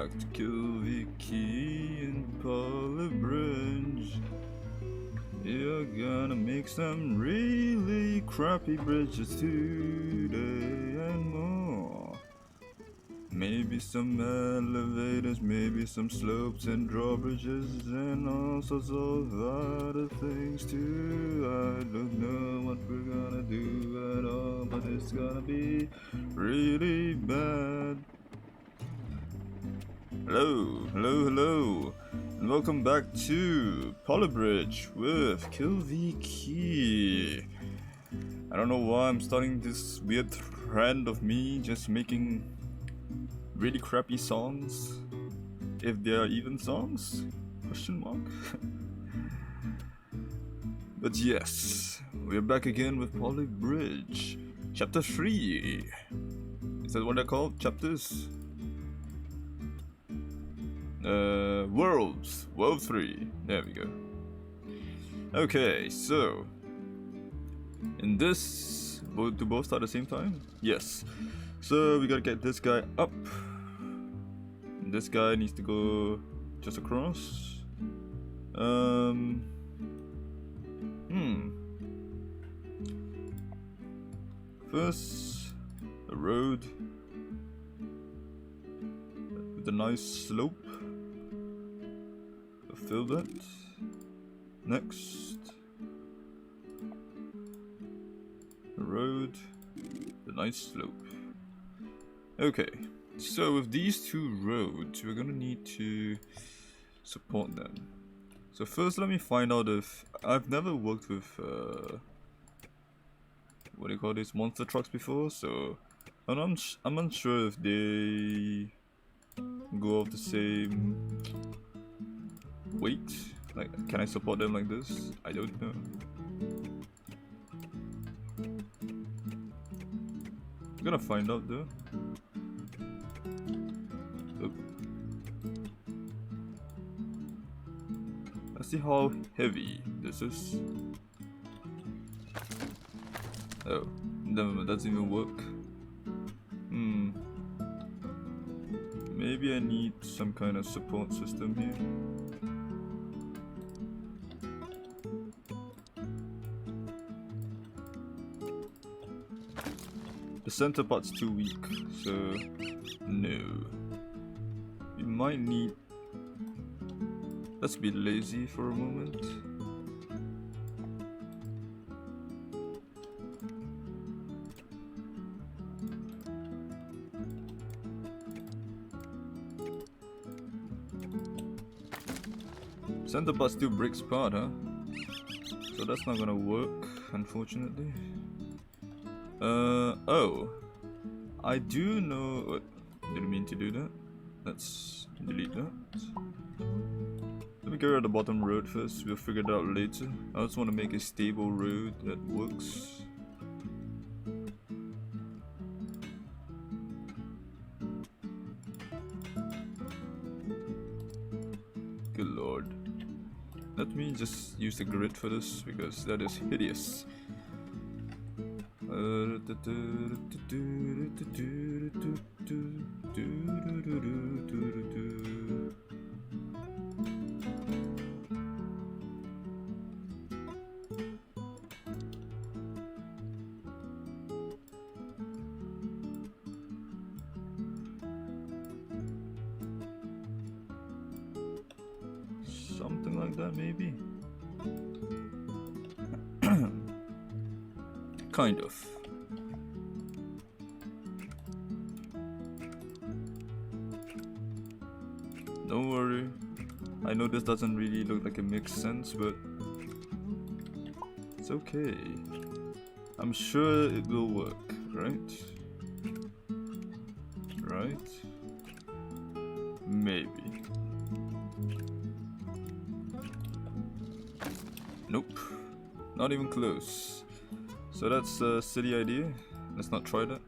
back to KleidiKey and Bridge. You're gonna make some really crappy bridges today and more. Maybe some elevators, maybe some slopes and drawbridges, and all sorts of other things too. I don't know what we're gonna do at all, but it's gonna be really bad. Hello, and welcome back to Bridge with KleidiKey. I don't know why I'm starting this weird trend of me just making really crappy songs, if they are even songs? Question mark. But yes, we're back again with Bridge, Chapter 3. Is that what they're called? Chapters? World 3. There we go. Okay, so in this, do both start at the same time? Yes. So we gotta get this guy up. This guy needs to go just across. First, a road with a nice slope. Fill that. Next, a road, the nice slope. Okay, so with these two roads, we're gonna need to support them. So first, let me find out if I've never worked with what do you call these monster trucks before. So I'm unsure if they go off the same weight. Like, can I support them like this? I don't know. I'm gonna find out though. Oop. Let's see how heavy this is. Oh, never mind, that doesn't even work. Maybe I need some kind of support system here. The center part's too weak, so no. We might need... Let's be lazy for a moment. Center part still breaks apart, huh? So that's not gonna work, unfortunately. Oh, I do know. Didn't mean to do that. Let's delete that. Let me get rid of the bottom road first. We'll figure it out later. I just want to make a stable road that works. Good lord. Let me just use the grid for this because that is hideous. Something like that, maybe. Kind of. Don't worry. I know this doesn't really look like it makes sense, but it's okay. I'm sure it will work, right? Right? Maybe. Nope. Not even close. So that's a silly idea. Let's not try that.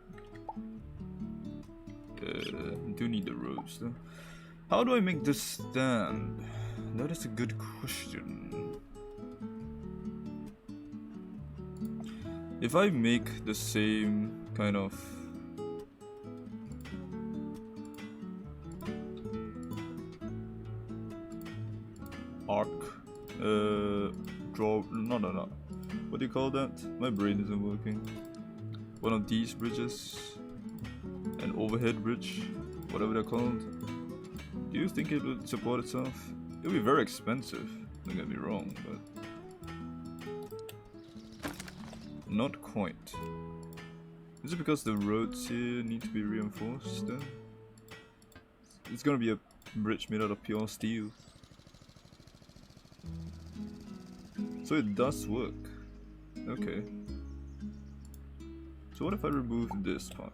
Do need the roads though. How do I make this stand? That is a good question. If I make the same kind of arc. Draw. No. What do you call that? My brain isn't working. One of these bridges. An overhead bridge. Whatever they're called. Do you think it would support itself? It would be very expensive. Don't get me wrong, but. Not quite. Is it because the roads here need to be reinforced then? It's gonna be a bridge made out of pure steel. So it does work. Okay. So what if I remove this part?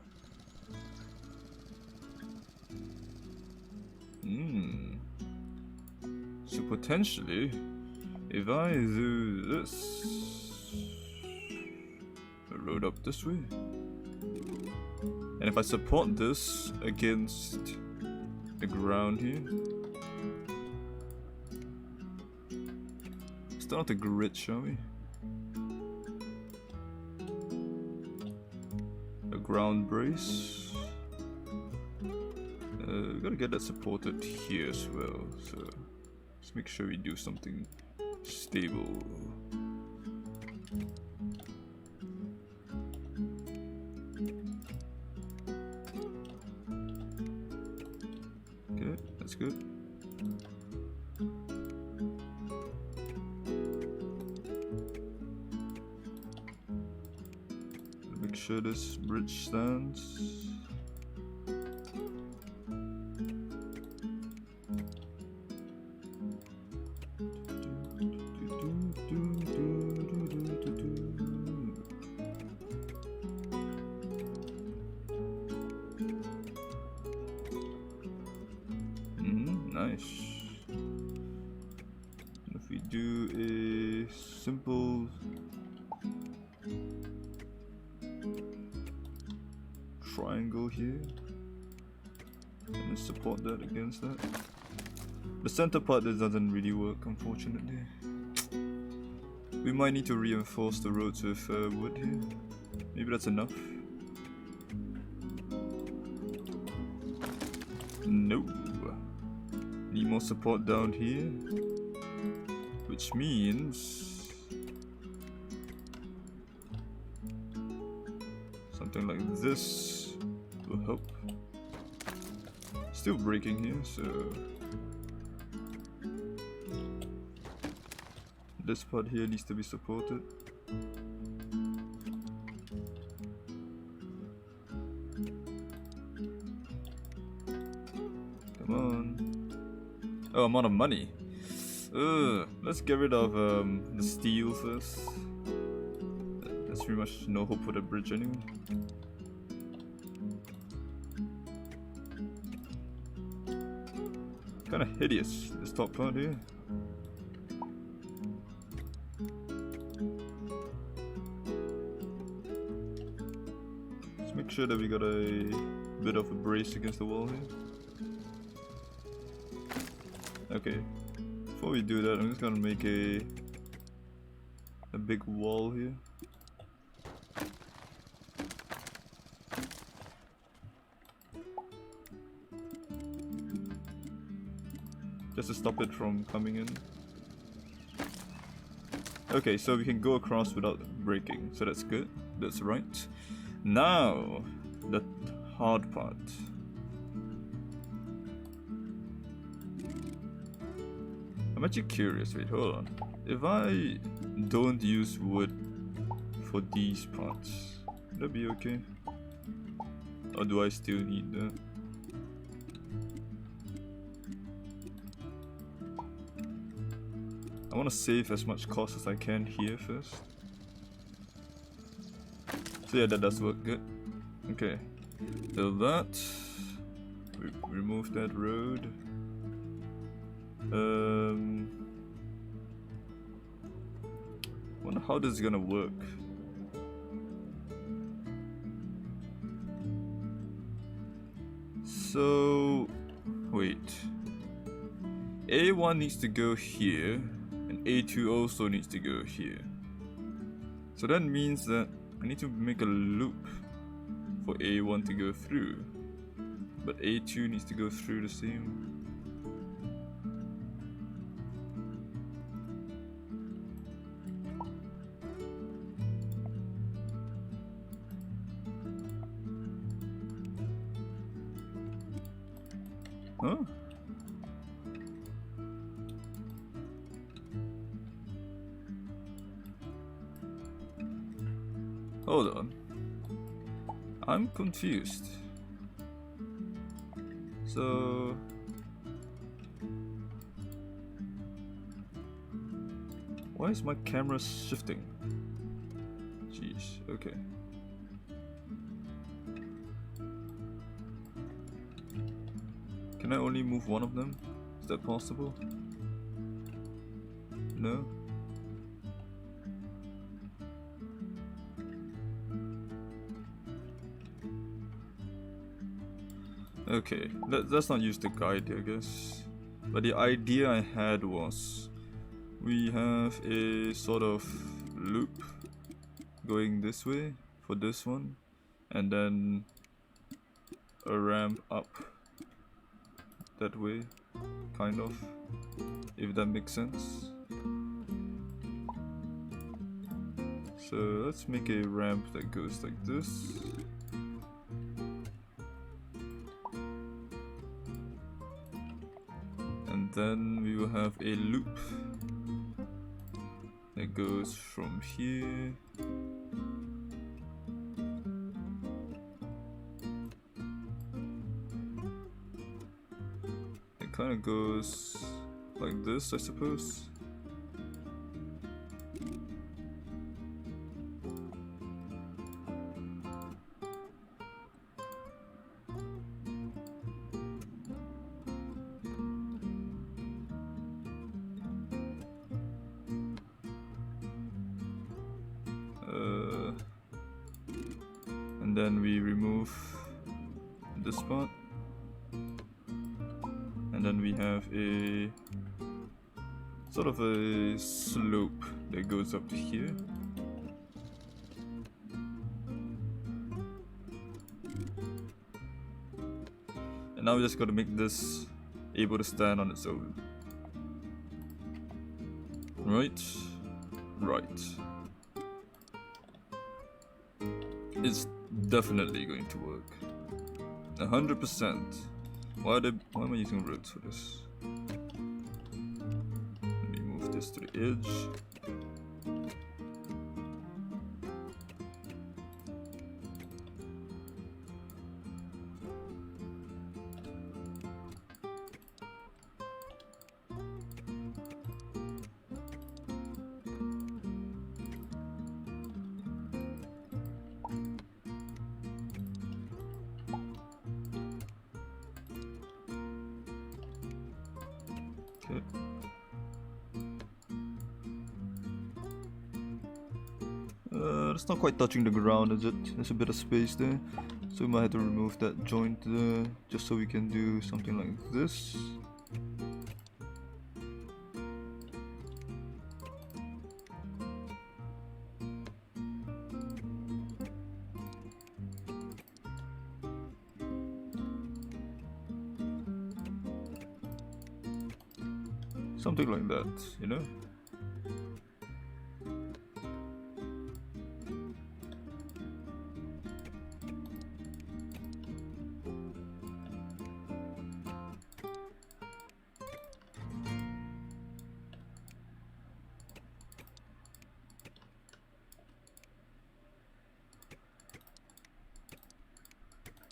So potentially, if I do this, a road up this way, and if I support this against the ground here, start the grid, shall we? A ground brace. We gotta get that supported here as well, so let's make sure we do something stable. Okay, that's good. Make sure this bridge stands. Nice. And if we do a simple triangle here and support that against that. The center part doesn't really work, unfortunately. We might need to reinforce the roads with wood here. Maybe that's enough. Nope. Need more support down here, which means something like this will help. Still breaking here, so this part here needs to be supported. Come on. Oh, I'm out of money. Let's get rid of the steel first. There's pretty much no hope for the bridge anyway. Kinda hideous, this top part here. Let's make sure that we got a bit of a brace against the wall here. Okay, before we do that, I'm just gonna make a big wall here. Just to stop it from coming in. Okay, so we can go across without breaking, so that's good. That's right. Now, the hard part. I'm actually curious, wait, hold on. If I don't use wood for these parts, would that be okay? Or do I still need that? I want to save as much cost as I can here first. So yeah, that does work good. Okay, so that, remove that road. Wonder how this is gonna work. So, wait. A1 needs to go here, and A2 also needs to go here. So that means that I need to make a loop for A1 to go through, but A2 needs to go through the same. Huh? Hold on. I'm confused. So... why is my camera shifting? Jeez, okay. Can I only move one of them? Is that possible? No? Okay, let's not use the guide, I guess. But the idea I had was we have a sort of loop going this way for this one, and then a ramp up that way, kind of, if that makes sense. So let's make a ramp that goes like this. And then we will have a loop that goes from here it kind of goes like this, I suppose. And then we remove this part, and then we have a sort of a slope that goes up to here. And now we just got to make this able to stand on its own. Right? Right. It's definitely going to work. 100%. Why am I using roots for this? Let me move this to the edge. Okay. It's not quite touching the ground, is it? There's a bit of space there, so we might have to remove that joint there, just so we can do something like this. Something like that, you know?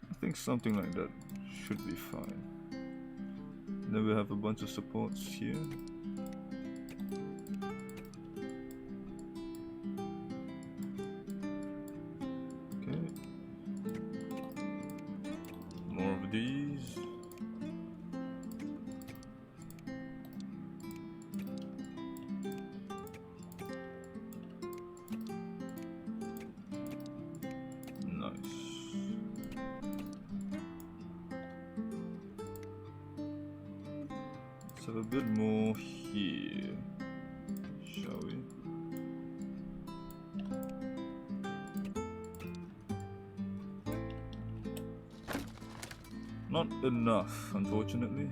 I think something like that should be fine. Then we have a bunch of supports here. Okay. More of these. Nice. Let's have a bit more here, shall we? Not enough, unfortunately.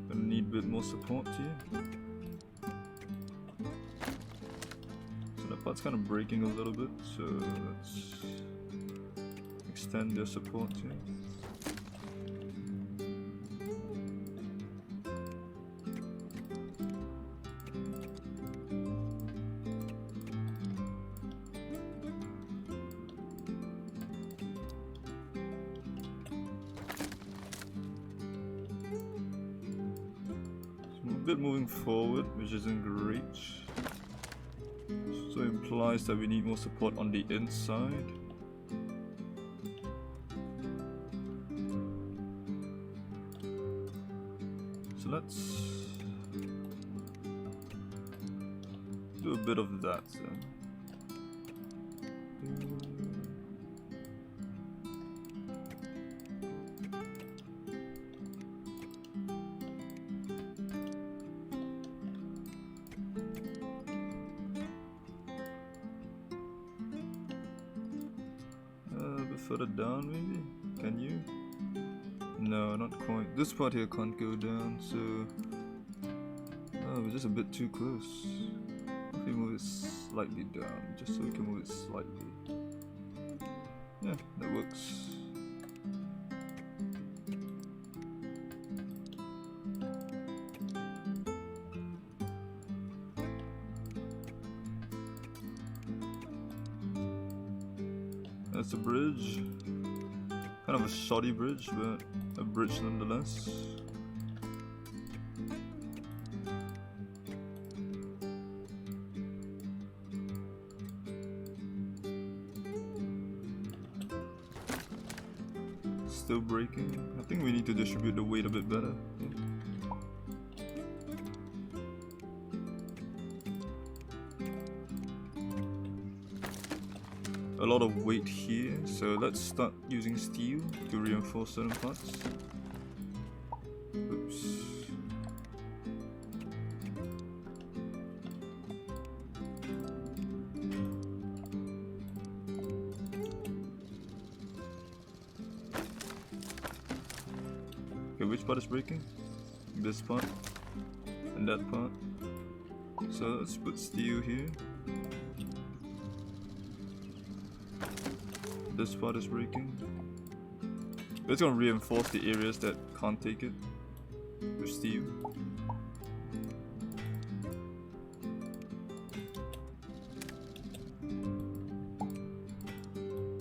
Gonna need a bit more support here. So that part's kind of breaking a little bit, so let's extend their support here. bit moving forward, which isn't great. So it implies that we need more support on the inside. So let's do a bit of that then. A bit further down maybe? Can you? No, not quite. This part here can't go down, so... Oh, we're just a bit too close. If we move it slightly down, just so we can move it slightly. Yeah, that works. That's a bridge. Kind of a shoddy bridge, but a bridge nonetheless. Still breaking. I think we need to distribute the weight a bit better. A lot of weight here, so let's start using steel to reinforce certain parts. Oops. Okay, which part is breaking? This part and that part. So let's put steel here. This part is breaking. It's gonna reinforce the areas that can't take it with steel.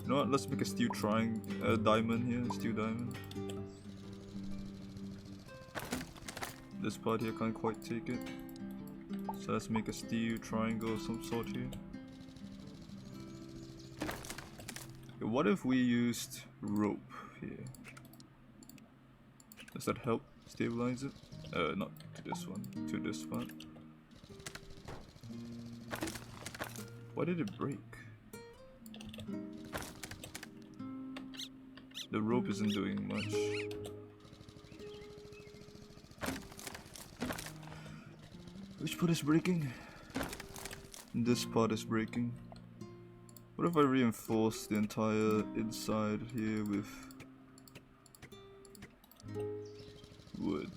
You know what? Let's make a steel diamond here. Steel diamond. This part here can't quite take it, so let's make a steel triangle of some sort here. What if we used rope here? Does that help stabilize it? Not to this one, to this part. Why did it break? The rope isn't doing much. Which part is breaking? This part is breaking. What if I reinforce the entire inside here with wood?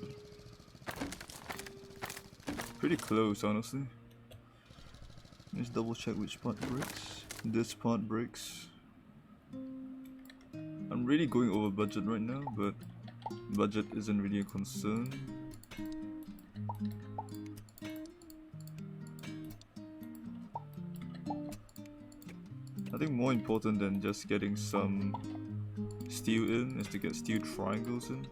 Pretty close, honestly. Let's double check which part breaks. This part breaks. I'm really going over budget right now, but budget isn't really a concern. I think more important than just getting some steel in is to get steel triangles in.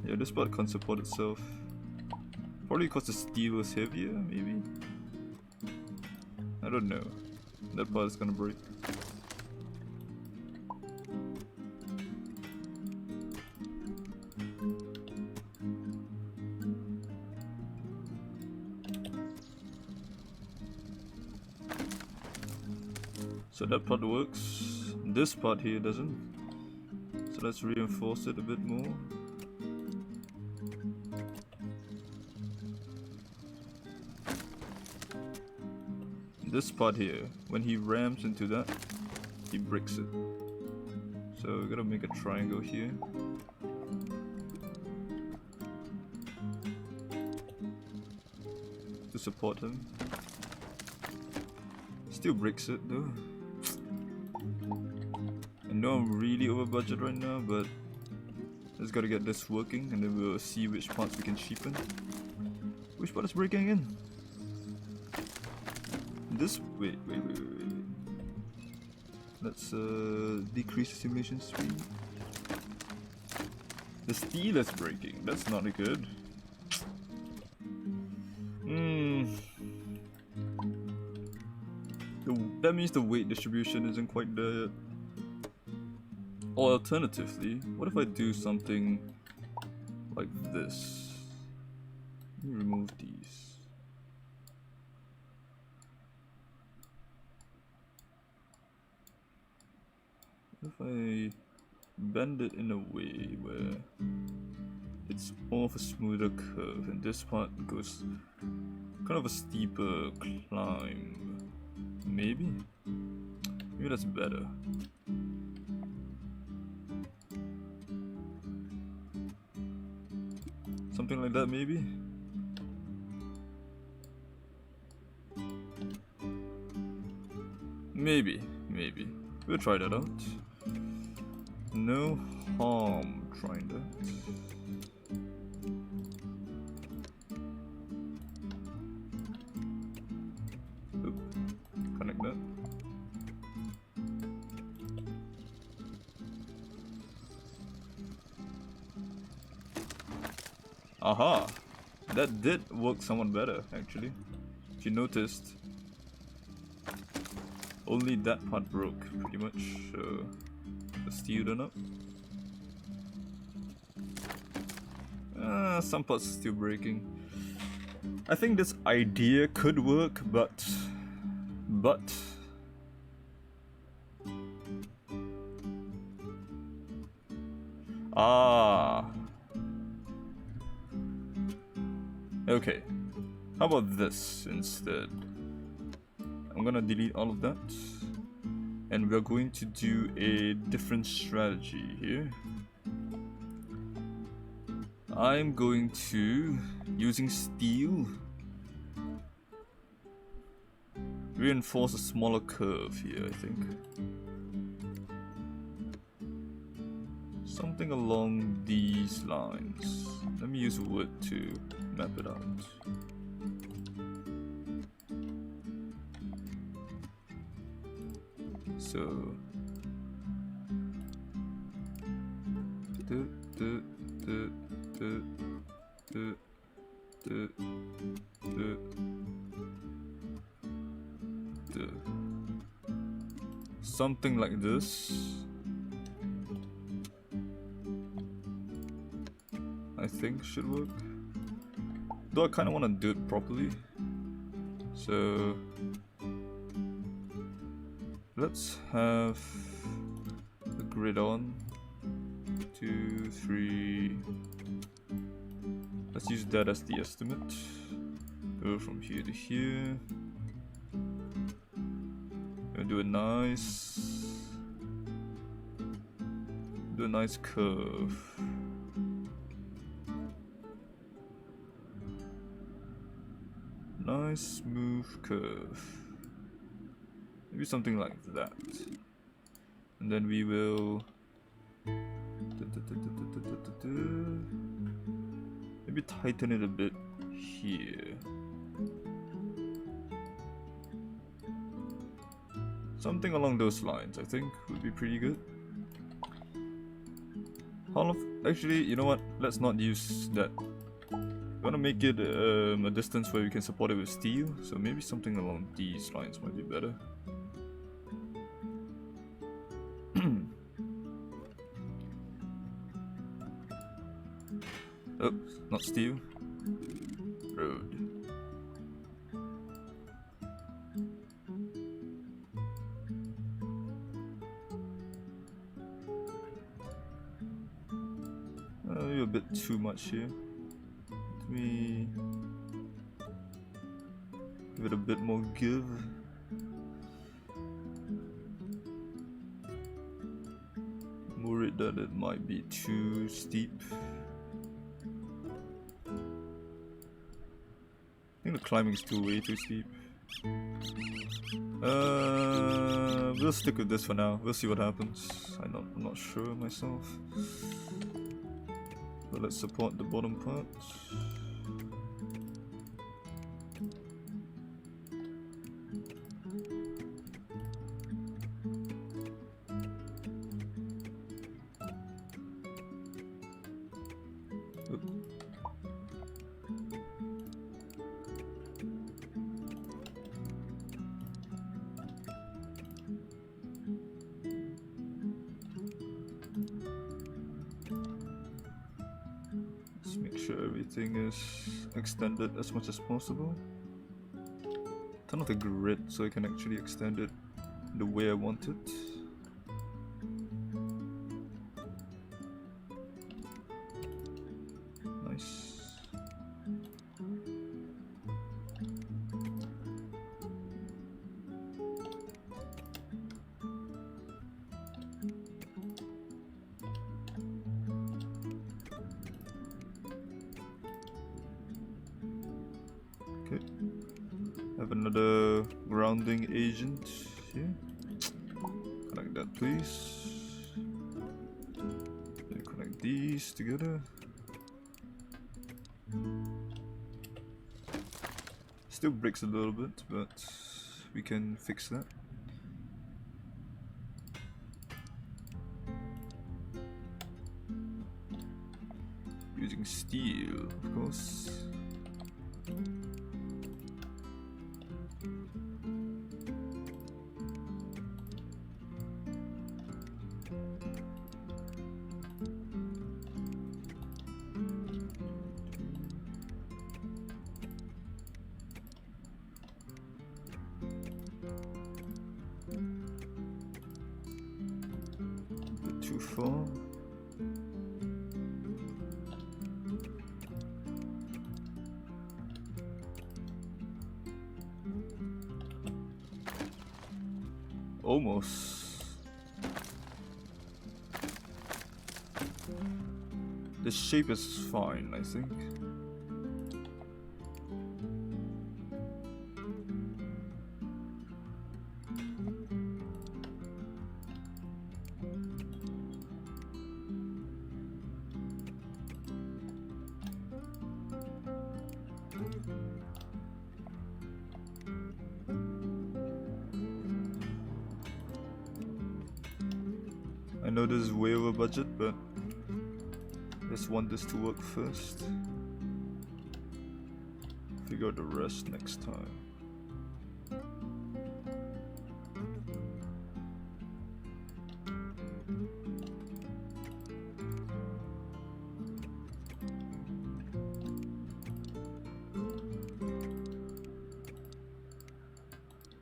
Yeah, this part can't support itself. Probably because the steel is heavier, maybe? I don't know. That part is gonna break. So that part works. This part here doesn't. So let's reinforce it a bit more. This part here, when he rams into that, he breaks it. So we're gonna make a triangle here. To support him. Still breaks it though. I know I'm really over budget right now, but just gotta get this working and then we'll see which parts we can cheapen. Which part is breaking in? This, wait. Let's decrease the simulation speed. The steel is breaking, that's not good. That means the weight distribution isn't quite there yet. Or alternatively, what if I do something like this? Let me remove these. What if I bend it in a way where it's more of a smoother curve and this part goes kind of a steeper climb? Maybe that's better. Something like that, maybe? Maybe. We'll try that out. No harm trying that. Oop. Connect that. Aha! That did work somewhat better, actually. If you noticed, only that part broke, pretty much. So, the steel done up. Some parts are still breaking. I think this idea could work, but... Okay, how about this instead? I'm gonna delete all of that, and we're going to do a different strategy here. I'm going to, using steel, reinforce a smaller curve here, I think. Something along these lines. Let me use wood to map it out. So something like this, I think should work. Though I kind of want to do it properly, so let's have the grid on. 2, 3. Let's use that as the estimate. Go from here to here. Gonna do a nice curve. Nice smooth curve. Maybe something like that. And then we will maybe tighten it a bit here. Something along those lines, I think, would be pretty good. Actually, you know what? Let's not use that. I want to make it a distance where we can support it with steel, so maybe something along these lines might be better. Oh, not steel. Road. You're a bit too much here. Let me give it a bit more give. I'm worried that it might be too steep. I think the climbing is still way too steep. We'll stick with this for now. We'll see what happens. I'm not sure myself. But let's support the bottom part. Make sure everything is extended as much as possible. Turn off the grid so I can actually extend it the way I want it. Nice. Okay, have another grounding agent here. Connect that, please. Then connect these together. Still breaks a little bit, but we can fix that. Using steel, of course. Too far. Almost. The shape is fine, I think. I know this is way over budget, but just want this to work first. Figure out the rest next time.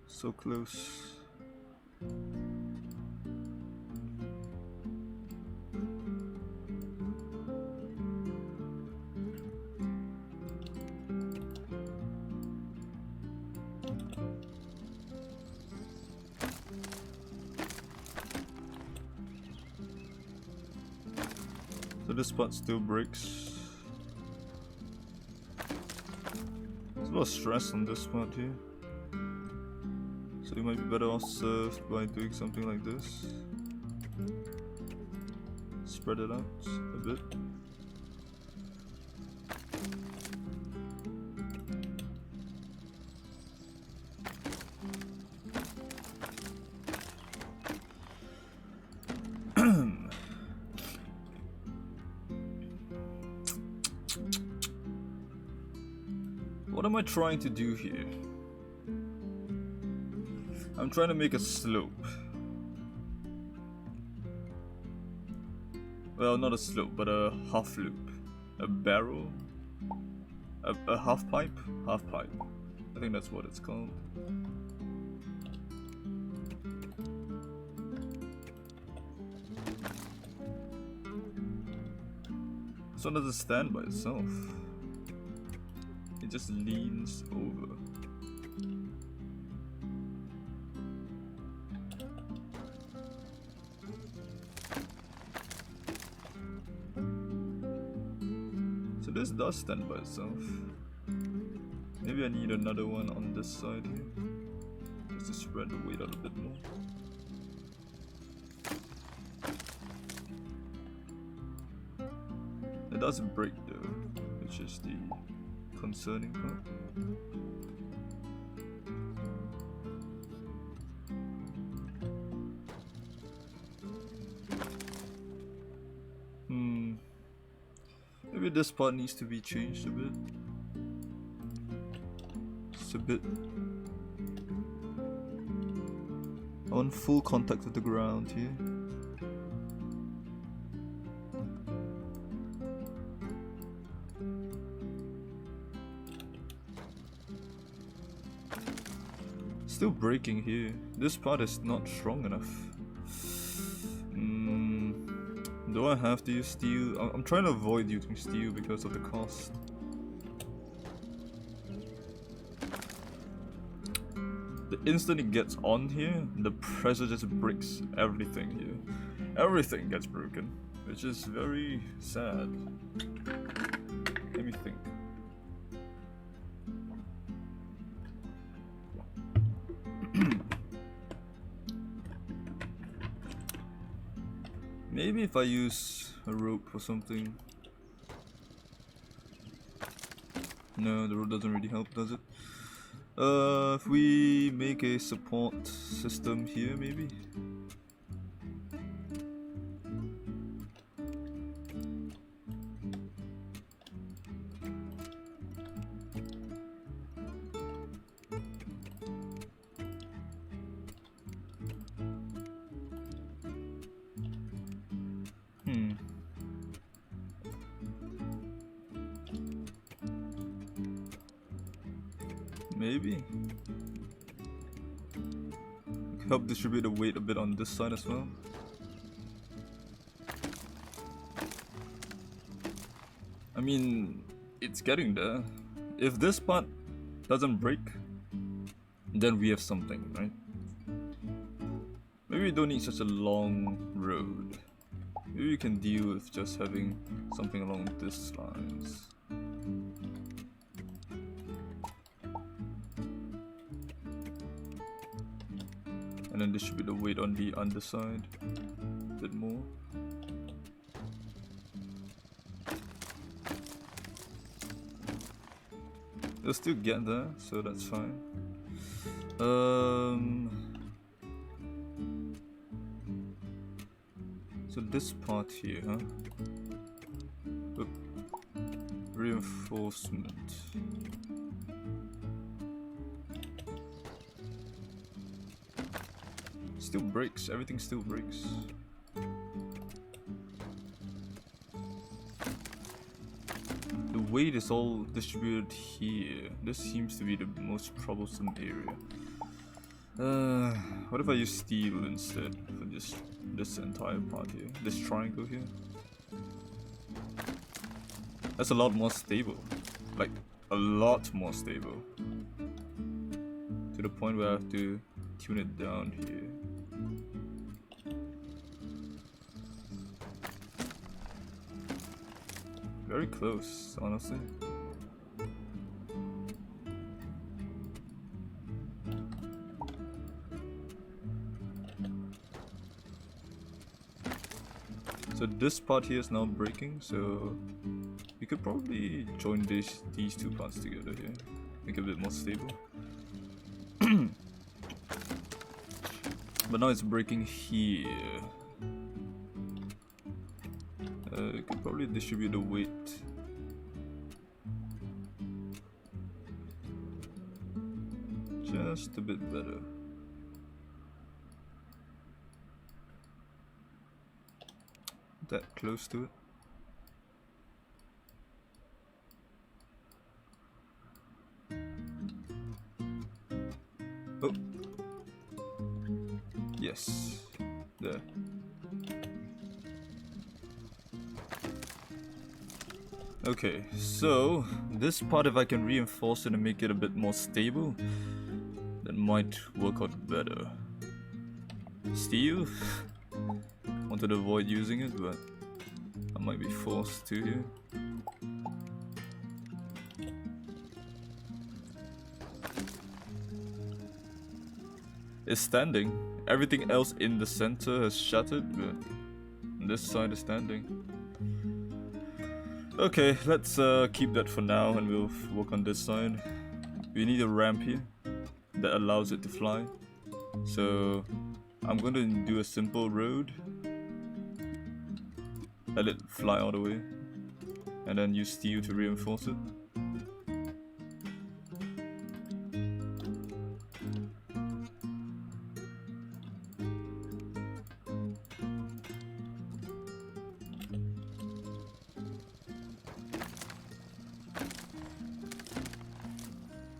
So close. So this part still breaks. There's a lot of stress on this part here. So you might be better off served by doing something like this. Spread it out a bit. What am I trying to do here? I'm trying to make a slope. Well, not a slope, but a half loop. A barrel? A half pipe? Half pipe. I think that's what it's called. This one doesn't stand by itself. It just leans over. So this does stand by itself. Maybe I need another one on this side here. Let's just spread the weight out a bit more. It doesn't break though, which is the concerning part. Maybe this part needs to be changed a bit. Just a bit. I want full contact with the ground here. Still breaking here. This part is not strong enough. Do I have to use steel? I'm trying to avoid using steel because of the cost. The instant it gets on here, the pressure just breaks everything here. Everything gets broken, which is very sad. Let me think. Maybe if I use a rope or something. No, the rope doesn't really help, does it? If we make a support system here, maybe? Maybe. Help distribute the weight a bit on this side as well. I mean, it's getting there. If this part doesn't break, then we have something, right? Maybe we don't need such a long road. Maybe we can deal with just having something along these lines. And then distribute the weight on the underside a bit more. It'll still get there, so that's fine. So this part here, huh? Oop. Reinforcement. Still breaks, everything still breaks. The weight is all distributed here. This seems to be the most troublesome area. What if I use steel instead for this entire part here? This triangle here? That's a lot more stable. Like, a lot more stable. To the point where I have to tune it down here. Very close, honestly. So this part here is now breaking, so we could probably join these two parts together here, make it a bit more stable. But now it's breaking here. You could probably distribute the weight. Just a bit better. That close to it. Oh. Yes. There. Okay, so this part, if I can reinforce it and make it a bit more stable, that might work out better. Steel? Wanted to avoid using it, but I might be forced to here. is standing. Everything else in the center has shattered, but this side is standing. Okay, let's keep that for now and we'll work on this side. We need a ramp here that allows it to fly. So I'm going to do a simple road. Let it fly all the way. And then use steel to reinforce it.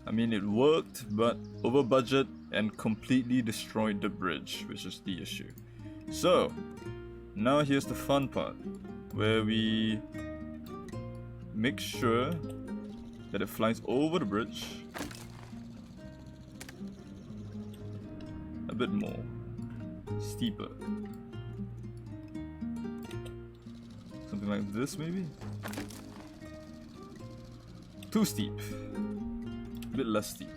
I mean, it worked, but over budget and completely destroyed the bridge, which is the issue. So, now here's the fun part, where we make sure that it flies over the bridge a bit more, steeper. Something like this maybe? Too steep. A bit less steep.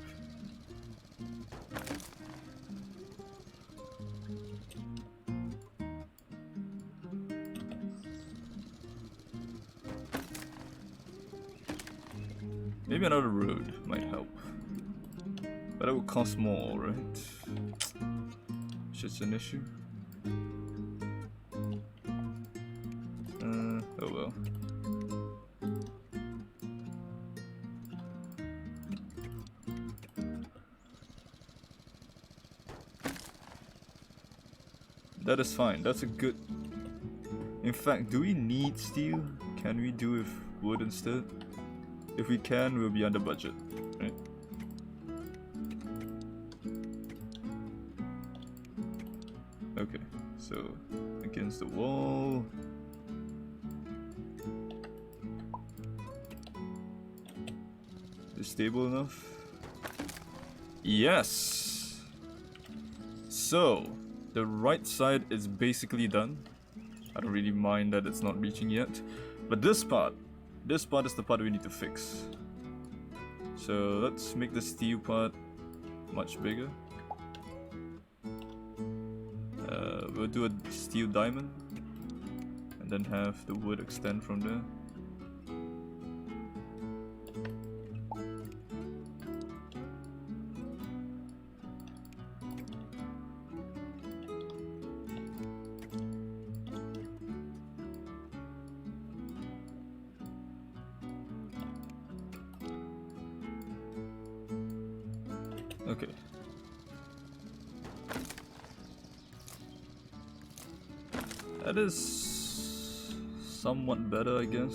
Maybe another road might help. But it will cost more, right? It's just an issue. Oh well. That is fine, that's a good... In fact, do we need steel? Can we do with wood instead? If we can, we'll be under budget, right? Okay, so against the wall. Is stable enough? Yes! So, the right side is basically done. I don't really mind that it's not reaching yet. But this part is the part we need to fix. So let's make the steel part much bigger. We'll do a steel diamond. And then have the wood extend from there. Okay. That is somewhat better, I guess.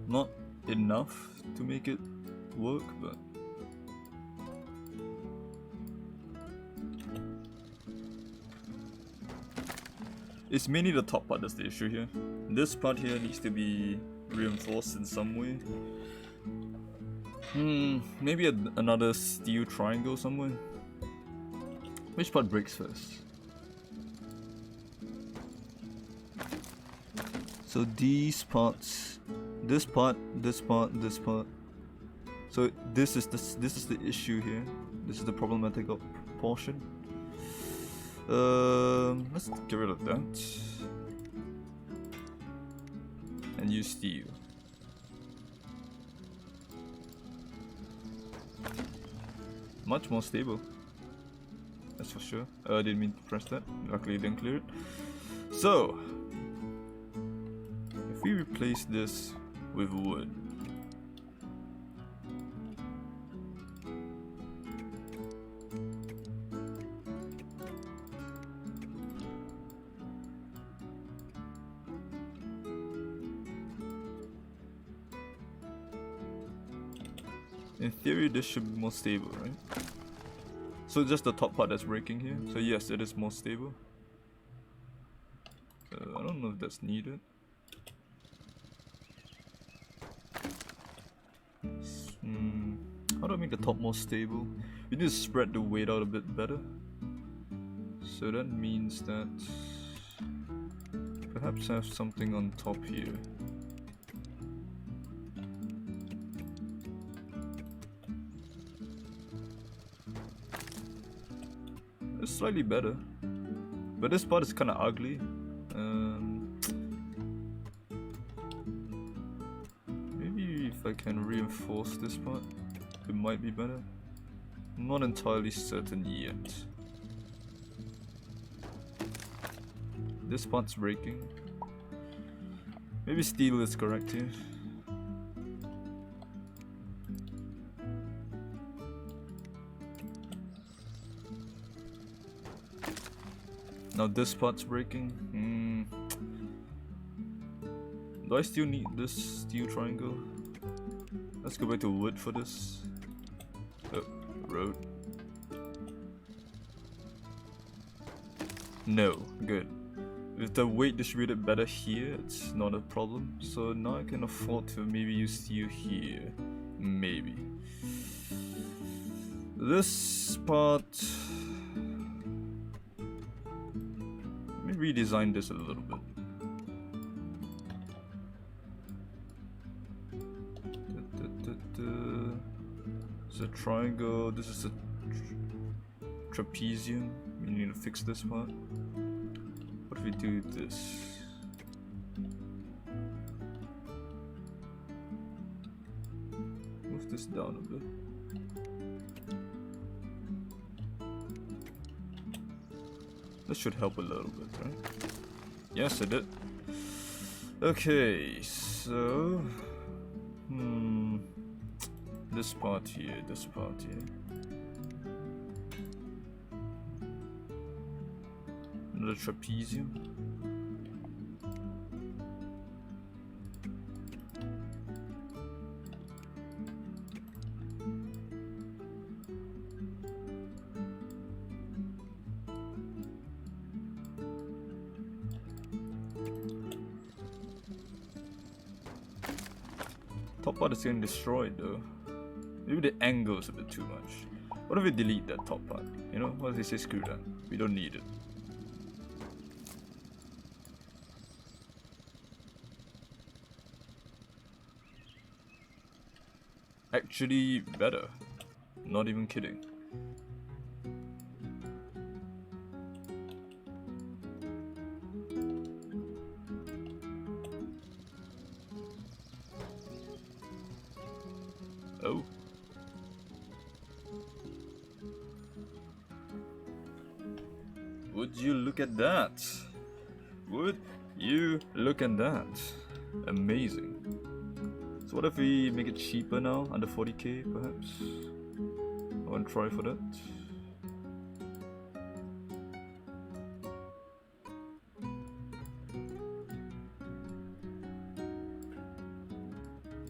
Not enough to make it work, but... It's mainly the top part that's the issue here. This part here needs to be reinforced in some way. Maybe another steel triangle somewhere. Which part breaks first? So these parts, this part, this part, this part. So this is the issue here. This is the problematic portion. Let's get rid of that and use steel. Much more stable, that's for sure. I didn't mean to press that, luckily it didn't clear it. So, if we replace this with wood, in theory this should be more stable, right? So just the top part that's breaking here. So yes, it is more stable. I don't know if that's needed. How do I make the top more stable? We need to spread the weight out a bit better. So that means that perhaps have something on top here. It's slightly better, but this part is kind of ugly. Maybe if I can reinforce this part, it might be better. I'm not entirely certain yet. This part's breaking. Maybe steel is correct here. Now this part's breaking. Do I still need this steel triangle? Let's go back to wood for this. Oh, road. No, good. With the weight distributed better here, it's not a problem. So now I can afford to maybe use steel here. Maybe. This part... Let me redesign this a little bit. It's a triangle, this is a trapezium. We need to fix this part. What if we do this? Move this down a bit. This should help a little bit, right? Yes, it did. Okay, so... This part here, this part here. Another trapezium. Top part is getting destroyed though. Maybe the angle is a bit too much. What if we delete that top part? You know, what if they say screw that? We don't need it. Actually better. Not even kidding. Oh. Would you look at that? Would you look at that? Amazing. So what if we make it cheaper now, under 40k perhaps? I want to try for that.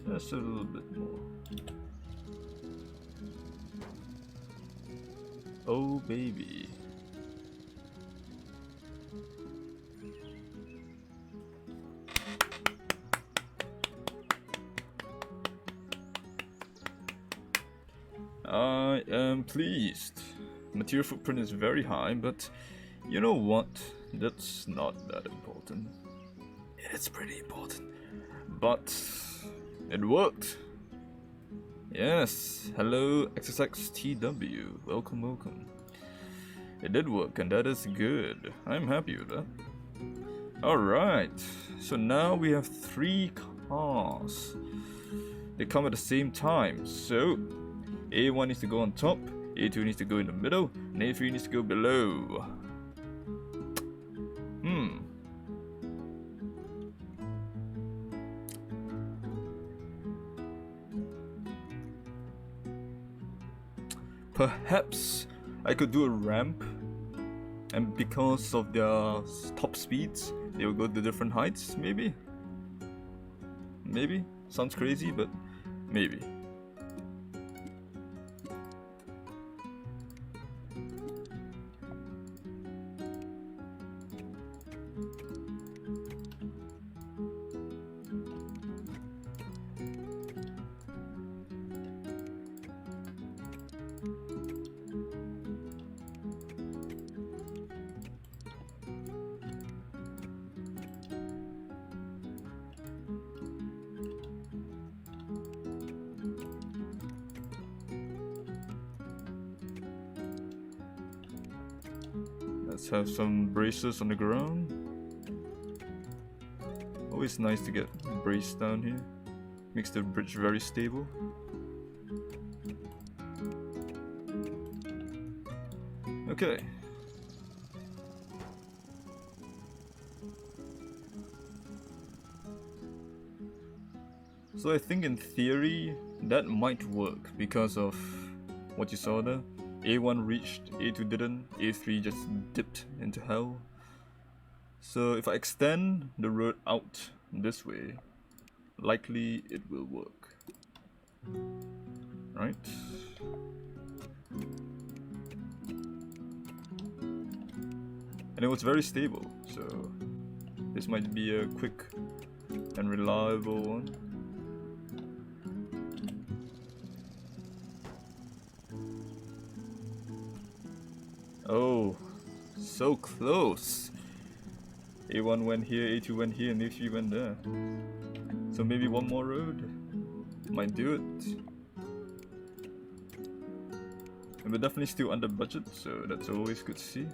Just a little bit more. Oh baby. I am pleased. Material footprint is very high, but you know what? That's not that important. It's pretty important. But it worked. Yes, hello XXXTW. Welcome, welcome. It did work and that is good. I'm happy with that. Alright, so now we have 3 cars. They come at the same time, so A1 needs to go on top, A2 needs to go in the middle, and A3 needs to go below. Perhaps I could do a ramp, and because of their top speeds, they will go to different heights, maybe? Maybe? Sounds crazy, but maybe. Let's have some braces on the ground. Always nice to get brace down here. Makes the bridge very stable. Okay. So I think in theory that might work because of what you saw there. A1 reached, A2 didn't, A3 just dipped into hell. So if I extend the road out this way, likely it will work. Right? And it was very stable, so this might be a quick and reliable one. Oh, so close. A1 went here, A2 went here, and A3 went there. So maybe one more road might do it. And we're definitely still under budget, so that's always good to see.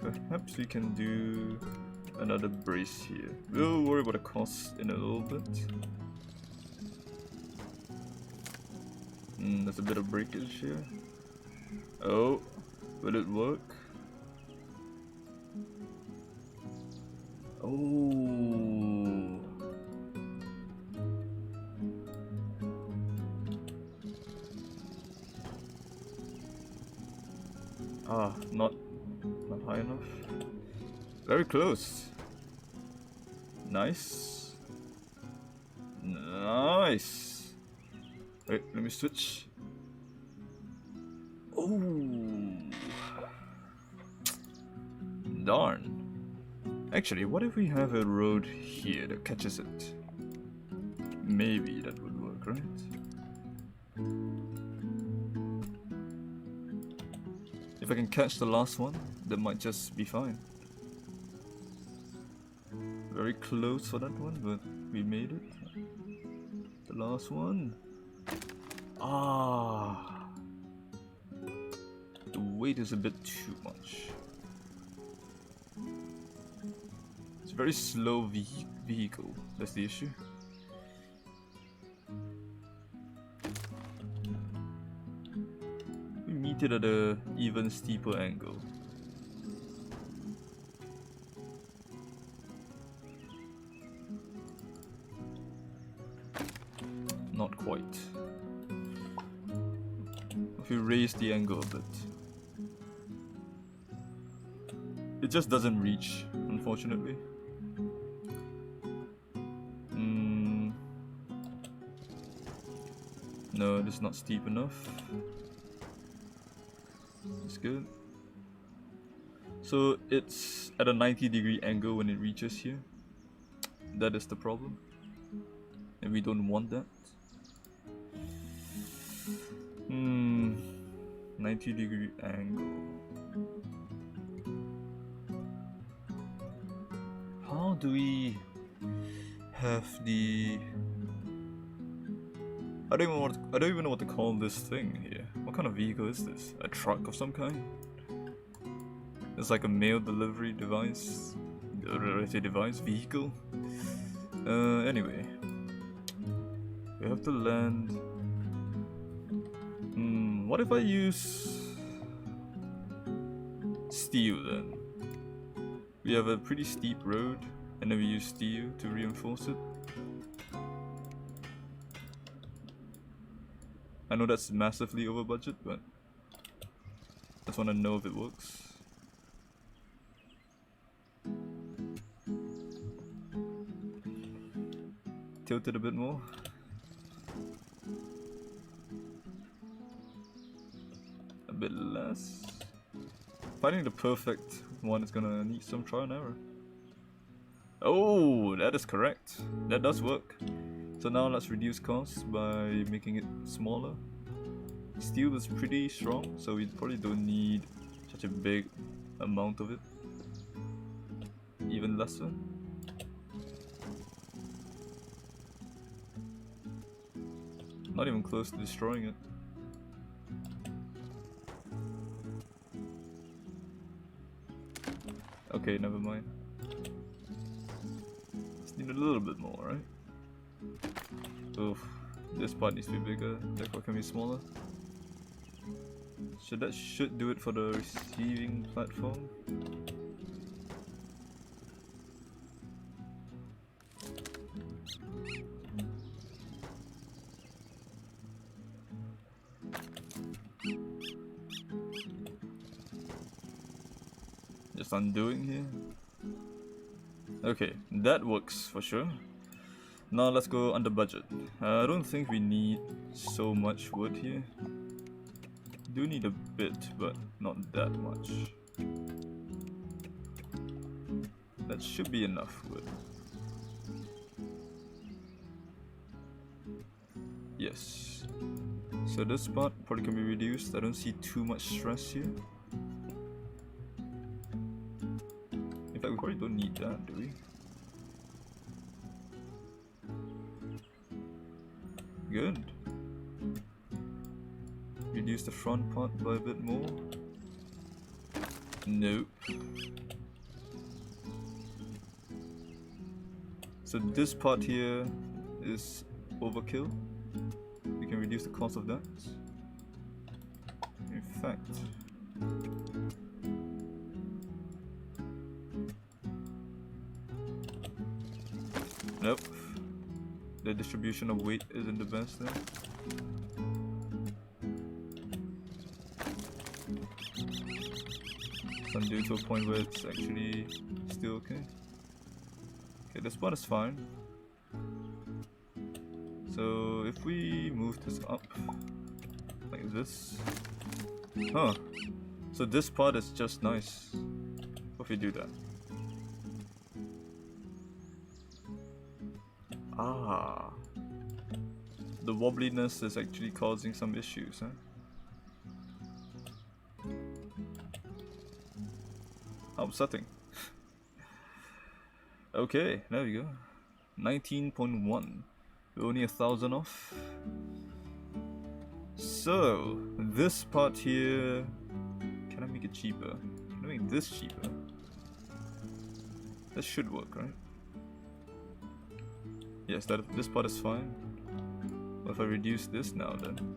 Perhaps we can do another brace here. We'll worry about the cost in a little bit. There's a bit of breakage here. Oh, will it work? Oh. Ah, not high enough. Very close. Nice. Nice. Wait, let me switch. Oh. Darn. Actually, what if we have a road here that catches it? Maybe that would work, right? If I can catch the last one, that might just be fine. Very close for that one, but we made it. The last one. Ah. The weight is a bit too much. It's a very slow vehicle, that's the issue. We meet it at an even steeper angle. Not quite. If we raise the angle a bit. It just doesn't reach, unfortunately. No, it's not steep enough. It's good. So it's at a 90-degree angle when it reaches here. That is the problem. And we don't want that. 90-degree angle. How do we have the... I don't even know what to call this thing here. What kind of vehicle is this? A truck of some kind? It's like a mail delivery device. Vehicle. Anyway. We have to land. What if I use steel then? We have a pretty steep road, and then we use steel to reinforce it. I know that's massively over budget, but I just want to know if it works. Tilt it a bit more. A bit less. Finding the perfect one is gonna need some trial and error. Oh, that is correct. That does work. So now let's reduce costs by making it smaller. Steel is pretty strong, so we probably don't need such a big amount of it. Even lesser. Not even close to destroying it. Okay, never mind. Just need a little bit more, right? Oof, this part needs to be bigger. That part can be smaller. So that should do it for the receiving platform. Just undoing here. Okay, that works for sure. Now let's go under budget. I don't think we need so much wood here. Do need a bit, but not that much. That should be enough wood. Yes. So this part probably can be reduced. I don't see too much stress here. In fact, we probably don't need that, do we? Good. Reduce the front part by a bit more. Nope. So this part here is overkill. We can reduce the cost of that. In fact, nope. The distribution of weight isn't the best there. So I'm doing to a point where it's actually still okay. Okay, this part is fine. So if we move this up like this, huh? So this part is just nice. What if we do that? Ah, the wobbliness is actually causing some issues, huh? How upsetting. Okay, there we go. 19.1. We're only 1,000 off. So, this part here... Can I make it cheaper? Can I make this cheaper? That should work, right? Yes, this part is fine. What if I reduce this now then?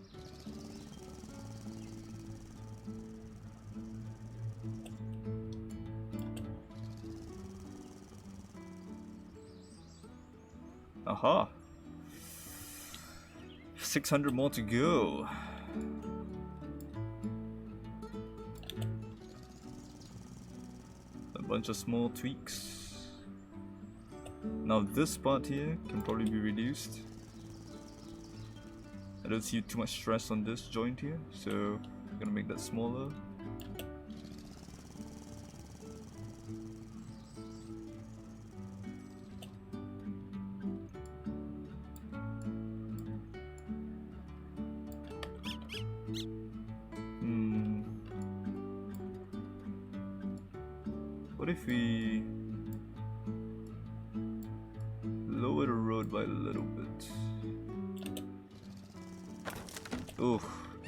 Aha! 600 more to go. A bunch of small tweaks. Now this part here can probably be reduced. I don't see too much stress on this joint here, so I'm gonna make that smaller. What if we lower the road by a little bit? Oh,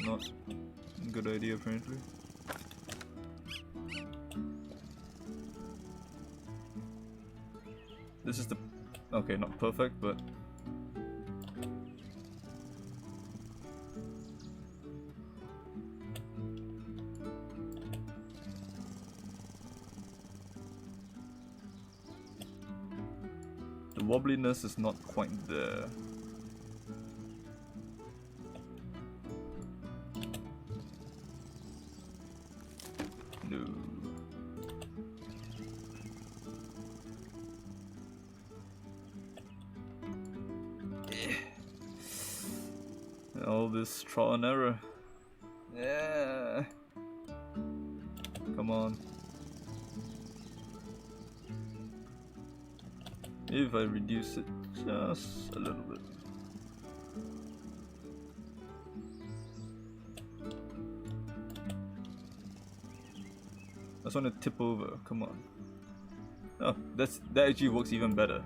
not a good idea apparently. This is the... okay, not perfect, but... the wobbliness is not quite there. No. All this trial and error. Yeah. Come on. If I reduce it just a little bit. I just want to tip over, come on. Oh, that actually works even better.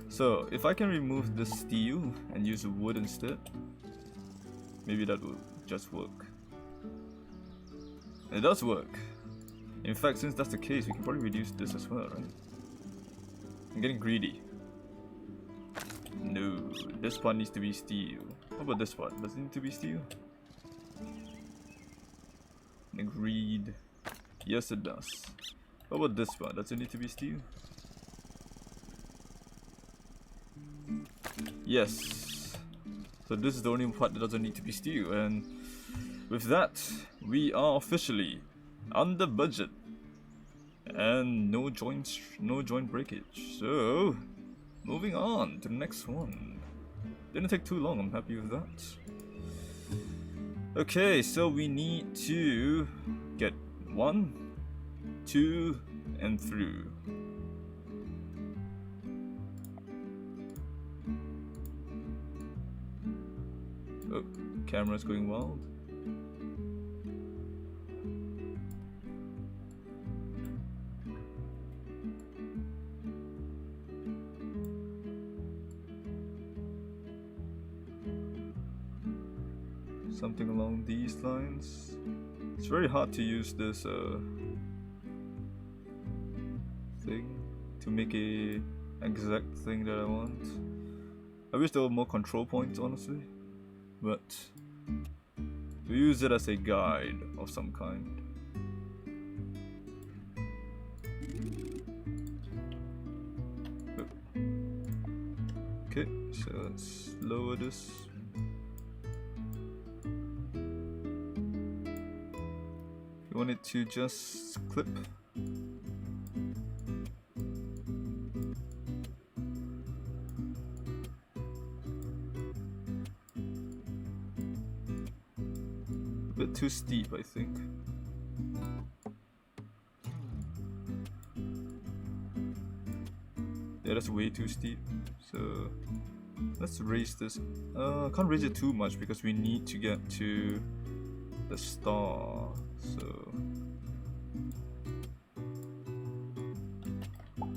So, if I can remove the steel and use wood instead, maybe that will just work. It does work. In fact, since that's the case, we can probably reduce this as well, right? I'm getting greedy. No, this part needs to be steel. What about this part? Does it need to be steel? Agreed. Yes, it does. What about this part? Does it need to be steel? Yes. So this is the only part that doesn't need to be steel, and with that, we are officially under budget and no joint breakage. So, moving on to the next one. Didn't take too long. I'm happy with that. Okay, so we need to get 1, 2, and through. Oh, camera's going wild. Something along these lines. It's very hard to use this thing to make a exact thing that I want. I wish there were more control points, honestly, but we use it as a guide of some kind. Okay, so let's lower this. You want it to just clip. A bit too steep, I think. Yeah, that's way too steep. So let's raise this. Can't raise it too much because we need to get to the star. So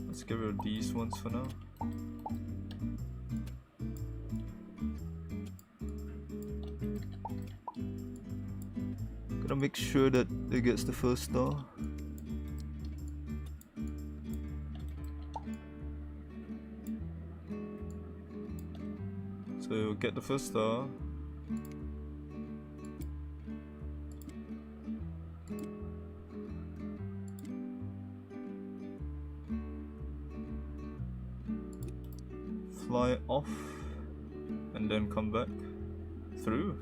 let's get rid of these ones for now. Gotta make sure that it gets the first star. So get the first star. Fly off and then come back through.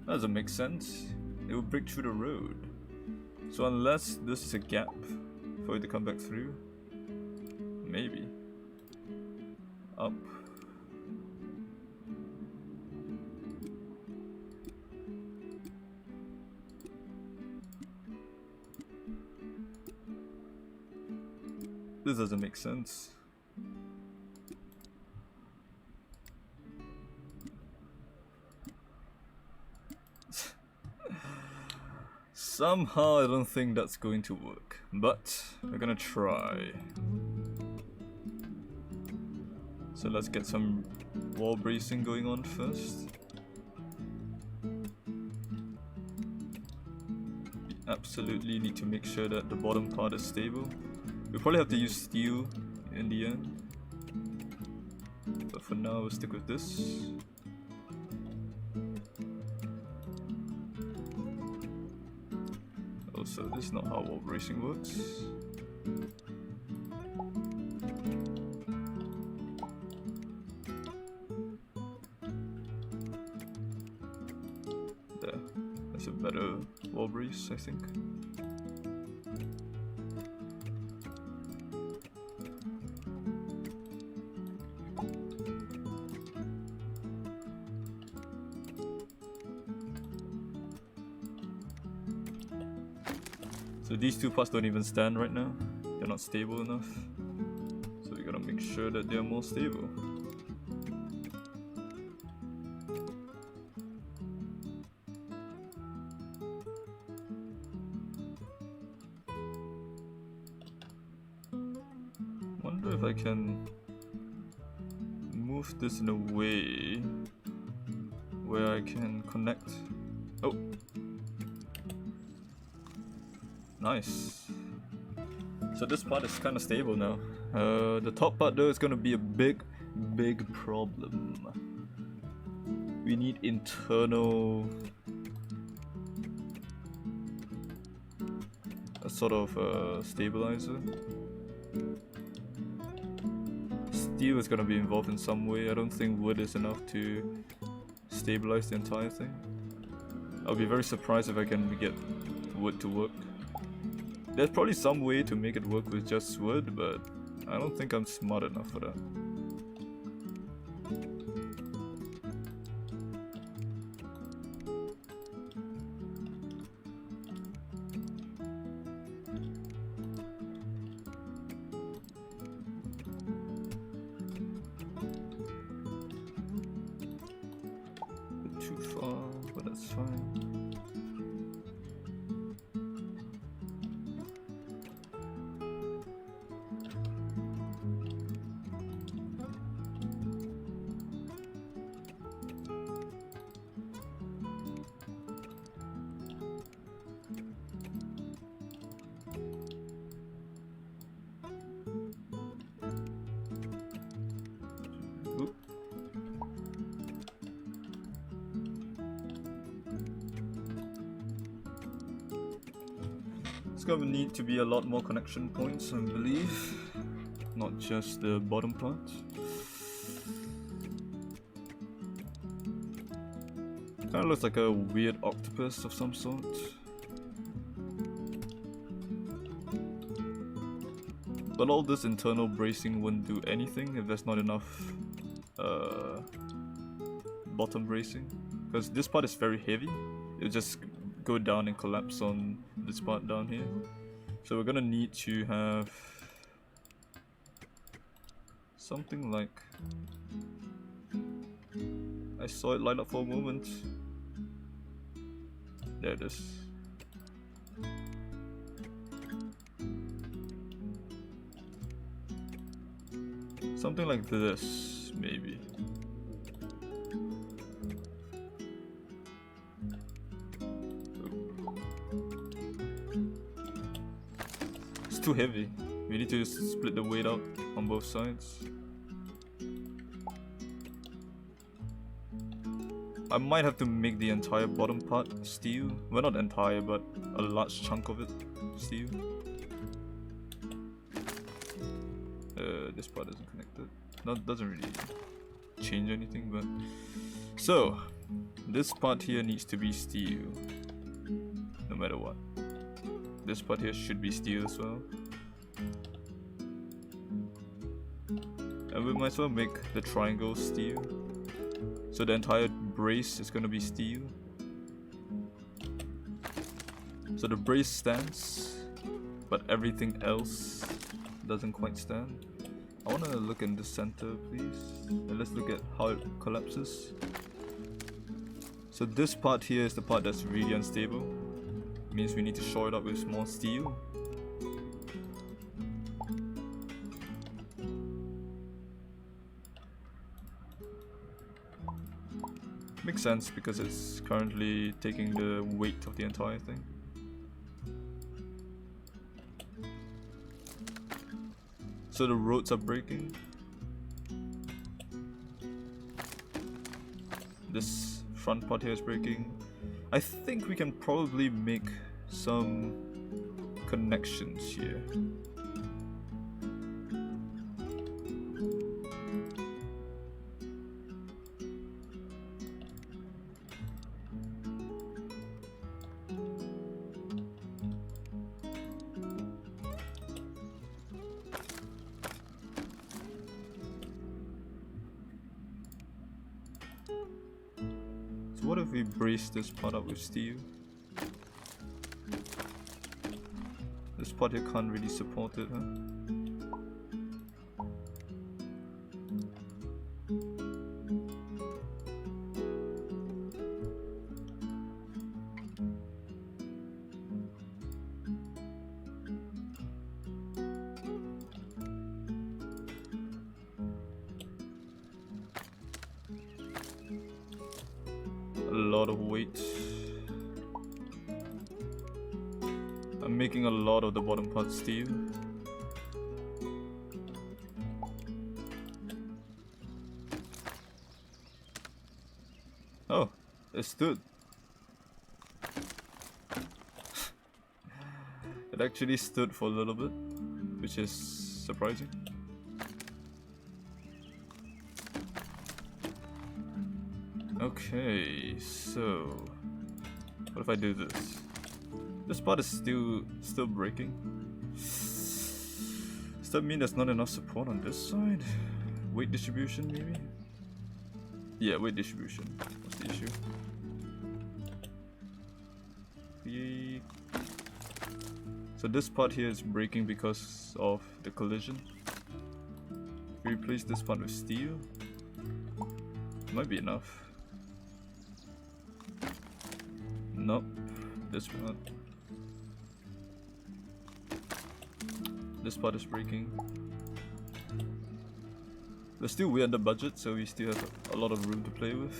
That doesn't make sense. It will break through the road. So unless this is a gap for it to come back through, maybe. Up. This doesn't make sense. Somehow I don't think that's going to work, but we're gonna try. So let's get some wall bracing going on first. We absolutely need to make sure that the bottom part is stable. We'll probably have to use steel in the end, but for now we'll stick with this. So this is not how wall bracing works. There, that's a better wall brace, I think. So these two parts don't even stand right now. They're not stable enough. So we gotta make sure that they're more stable. Wonder if I can move this in a way where I can connect. Oh! Nice. So this part is kind of stable now. The top part though is gonna be a big problem. We need internal a sort of stabilizer. Steel is gonna be involved in some way. I don't think wood is enough to stabilize the entire thing. I'll be very surprised if I can get wood to work. There's probably some way to make it work with just wood, but I don't think I'm smart enough for that. Too far, but that's fine. Oop. It's gonna need to be a lot more connection points, I believe, not just the bottom part. Kinda looks like a weird octopus of some sort. But all this internal bracing wouldn't do anything if there's not enough bottom bracing. Because this part is very heavy, it'll just go down and collapse on this part down here. So we're gonna need to have something like... I saw it light up for a moment. There it is. Something like this, maybe. It's too heavy. We need to split the weight out on both sides. I might have to make the entire bottom part steel. Well, not entire, but a large chunk of it steel. This part isn't connected. That doesn't really change anything, but... So, this part here needs to be steel. No matter what. This part here should be steel as well. And we might as well make the triangle steel. So the entire brace is gonna be steel. So the brace stands, but everything else doesn't quite stand. I wanna look in the center, please. And let's look at how it collapses. So this part here is the part that's really unstable. It means we need to shore it up with more steel. Makes sense because it's currently taking the weight of the entire thing. So the roads are breaking. This front part here is breaking. I think we can probably make some connections here. What if we brace this part up with steel? This part here can't really support it, huh? A lot of weight. I'm making a lot of the bottom part steel. Oh, it stood. It actually stood for a little bit, which is surprising. Okay, so what if I do this? This part is still breaking. Does that mean there's not enough support on this side? Weight distribution, maybe? Yeah, weight distribution. What's the issue? So this part here is breaking because of the collision. If we replace this part with steel, it might be enough. Nope, this part. This part is breaking. We're still way under budget, so we still have a lot of room to play with.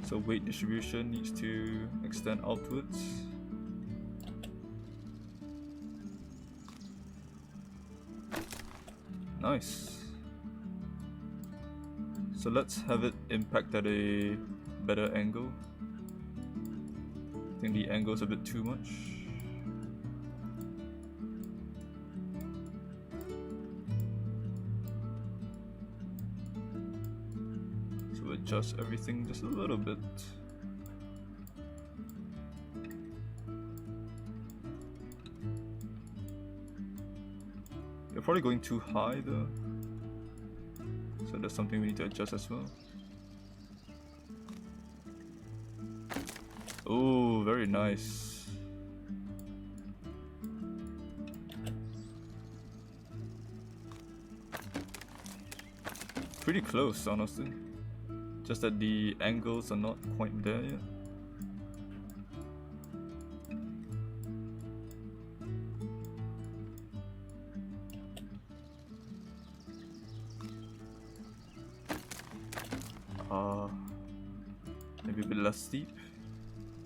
So weight distribution needs to extend outwards. Nice. So let's have it impact at a better angle. I think the angle's a bit too much. So adjust everything just a little bit. You're probably going too high though. So that's something we need to adjust as well. Oh, very nice. Pretty close, honestly. Just that the angles are not quite there yet. Maybe a bit less steep.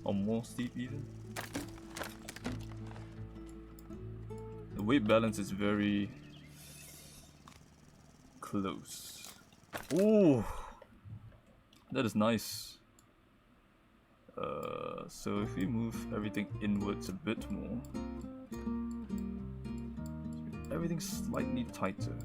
Or more steep even. The weight balance is very close. Ooh, that is nice. So if we move everything inwards a bit more, everything's slightly tighter.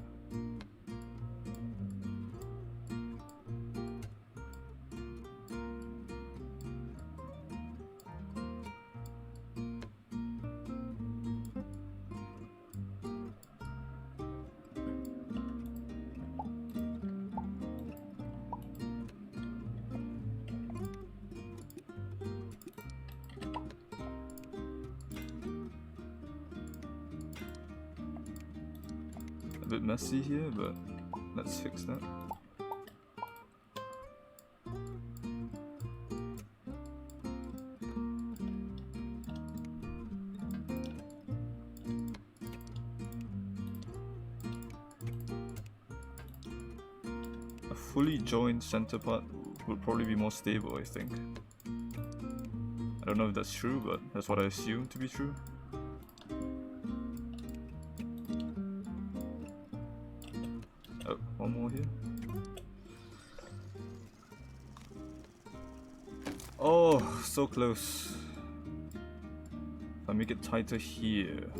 A bit messy here, but let's fix that. A fully joined center part would probably be more stable, I think. I don't know if that's true, but that's what I assume to be true. Oh, one more here. Oh, so close. If I make it tighter here.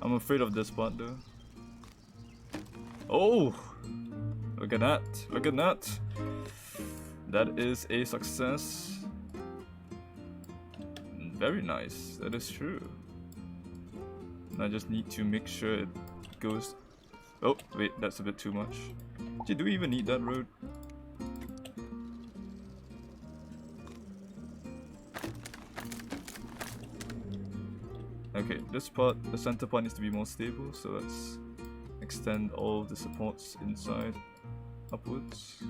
I'm afraid of this part though. Oh! Look at that! Look at that! That is a success. Very nice, that is true. And I just need to make sure it goes... Oh, wait, that's a bit too much. Do we even need that road? Okay, this part, the center part needs to be more stable, so let's extend all the supports inside upwards.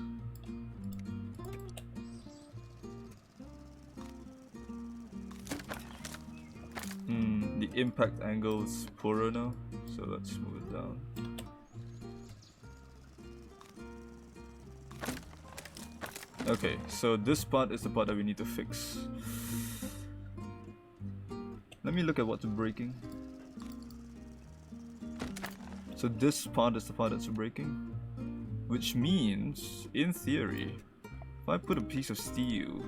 The impact angle is poorer now, so let's move it down. Okay, so this part is the part that we need to fix. Let me look at what's breaking. So this part is the part that's breaking, which means, in theory, if I put a piece of steel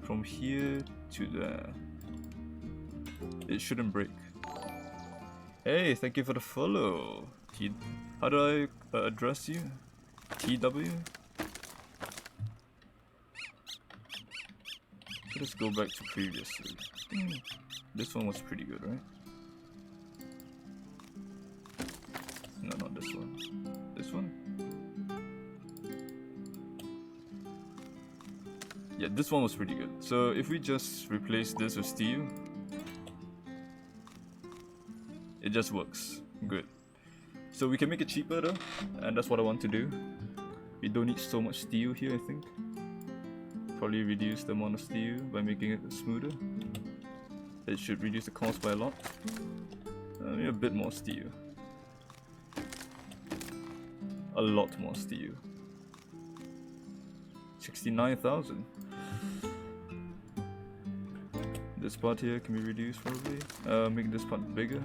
from here to there, it shouldn't break. Hey, thank you for the follow. How do I address you? TW? Let's go back to previously. This one was pretty good, right? No, not this one. This one? Yeah, this one was pretty good. So if we just replace this with steel, it just works. Good. So we can make it cheaper though, and that's what I want to do. We don't need so much steel here, I think. Probably reduce the amount of steel by making it smoother. It should reduce the cost by a lot. Maybe a bit more steel. A lot more steel. 69,000. This part here can be reduced probably. Make this part bigger.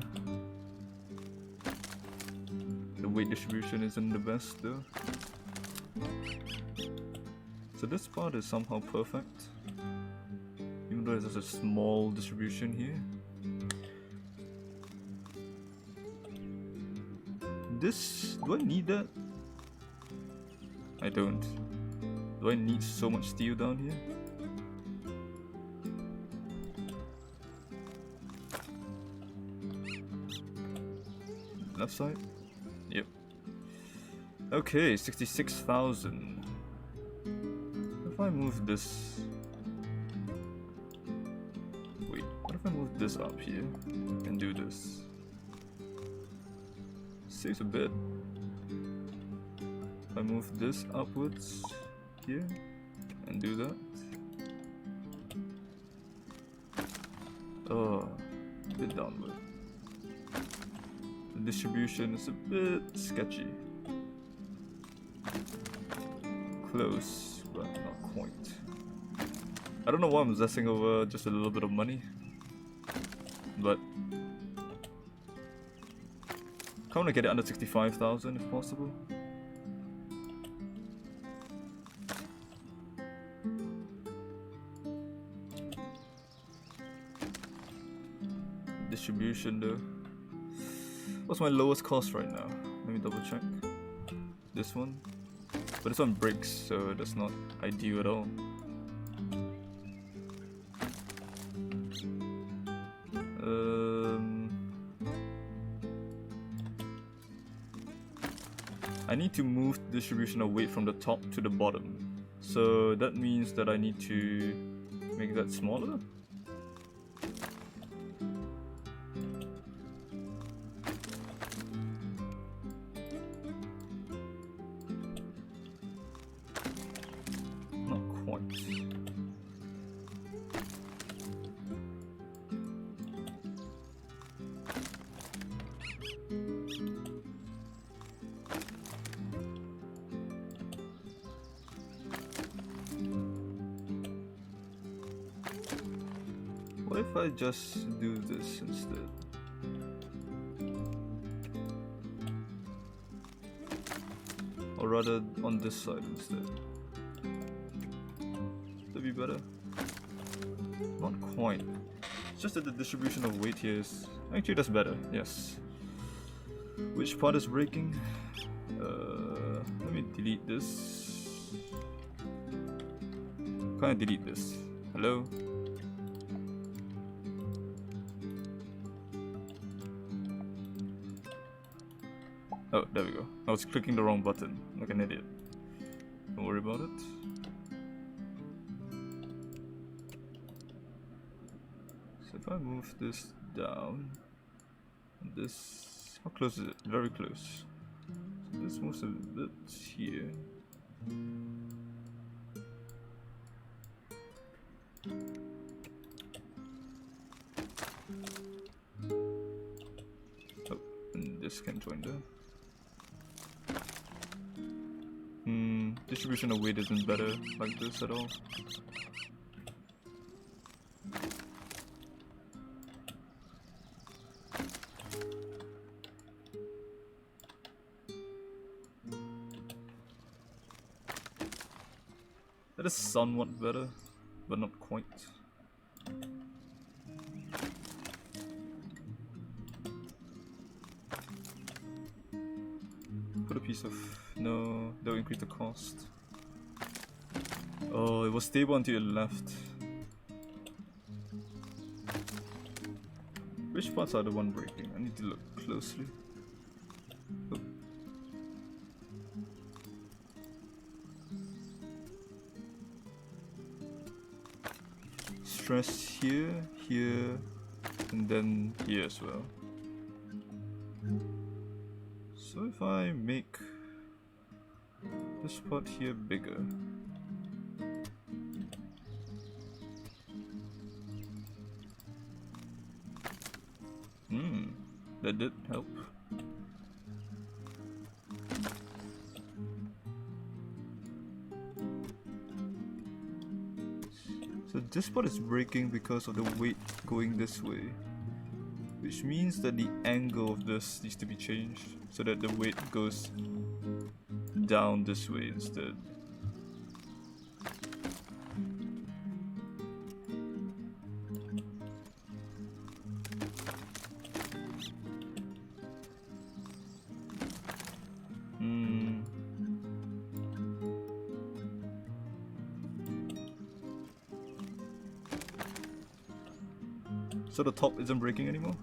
The weight distribution isn't the best though. So this part is somehow perfect, even though there's a small distribution here. This, do I need that? I don't. Do I need so much steel down here? Left side? Yep. Okay, 66,000. If I move this... Wait, what if I move this up here and do this? Saves a bit. If I move this upwards here and do that. Oh, a bit downward. The distribution is a bit sketchy. Close, but not quite. I don't know why I'm obsessing over just a little bit of money, but I want to get it under 65,000 if possible. Distribution though. What's my lowest cost right now? Let me double check. This one. But this one breaks, so that's not ideal at all. I need to move the distribution away from the top to the bottom. So that means that I need to make that smaller. Not quite. What if I just do this instead? Or rather on this side instead. That'd be better. Not quite. It's just that the distribution of weight here is... Actually that's better, yes. Which part is breaking? Let me delete this. Can I delete this? Hello? Oh, there we go. I was clicking the wrong button, like an idiot. Don't worry about it. So if I move this down, this... How close is it? Very close. So this moves a bit here. Oh, and this can join there. distribution of weight isn't better like this at all. That is somewhat better, but not quite. Put a piece of... no, that will increase the cost. Oh, it was stable until it left. Which parts are the one breaking? I need to look closely. Oh. Stress here, here, and then here as well. So if I make this part here bigger, that did help. So this part is breaking because of the weight going this way, which means that the angle of this needs to be changed so that the weight goes down this way instead. So the top isn't breaking anymore,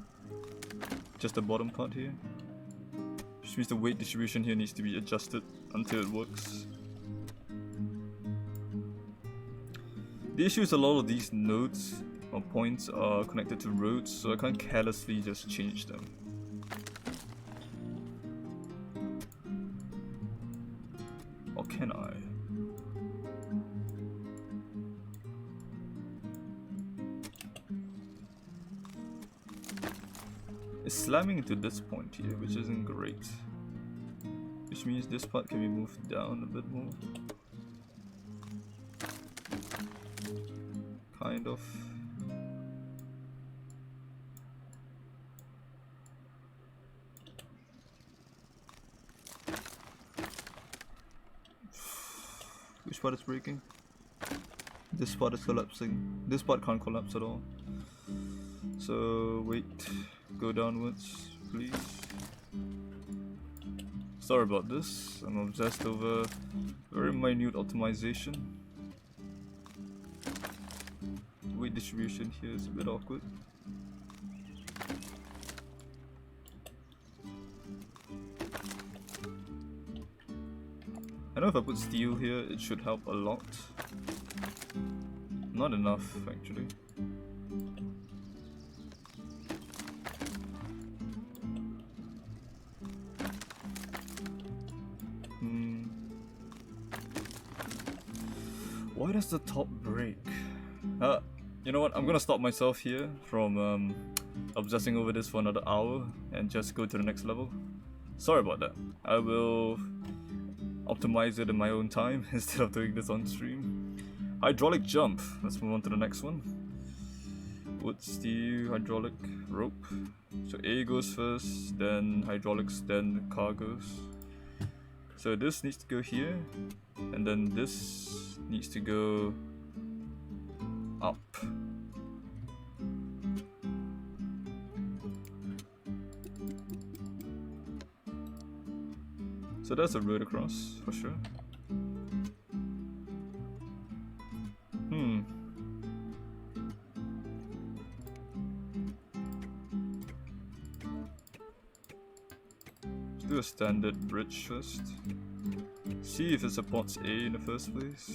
just the bottom part here, which means the weight distribution here needs to be adjusted until it works. The issue is a lot of these nodes or points are connected to roads, so I can't carelessly just change them. Or can I? It's slamming into this point here, which isn't great. Which means this part can be moved down a bit more. Kind of. Which part is breaking? This part is collapsing. This part can't collapse at all. So wait, go downwards, please. Sorry about this, I'm obsessed over very minute optimization. Weight distribution here is a bit awkward. I know if I put steel here, it should help a lot. Not enough, actually. Why does the top break? You know what? I'm gonna stop myself here from obsessing over this for another hour and just go to the next level. Sorry about that. I will optimize it in my own time instead of doing this on stream. Hydraulic jump. Let's move on to the next one. Wood, steel, hydraulic, rope. So A goes first, then hydraulics, then the car goes. So this needs to go here, and then this needs to go up. So that's a road across, for sure. Let's do a standard bridge first. See if it supports A in the first place.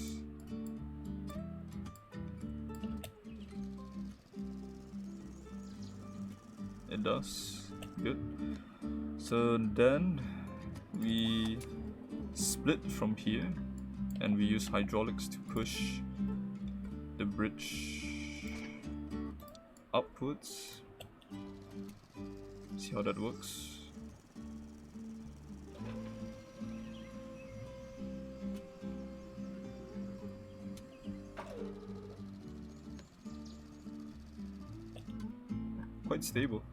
It does. Good. So then we split from here and we use hydraulics to push the bridge upwards. See how that works. quite stable.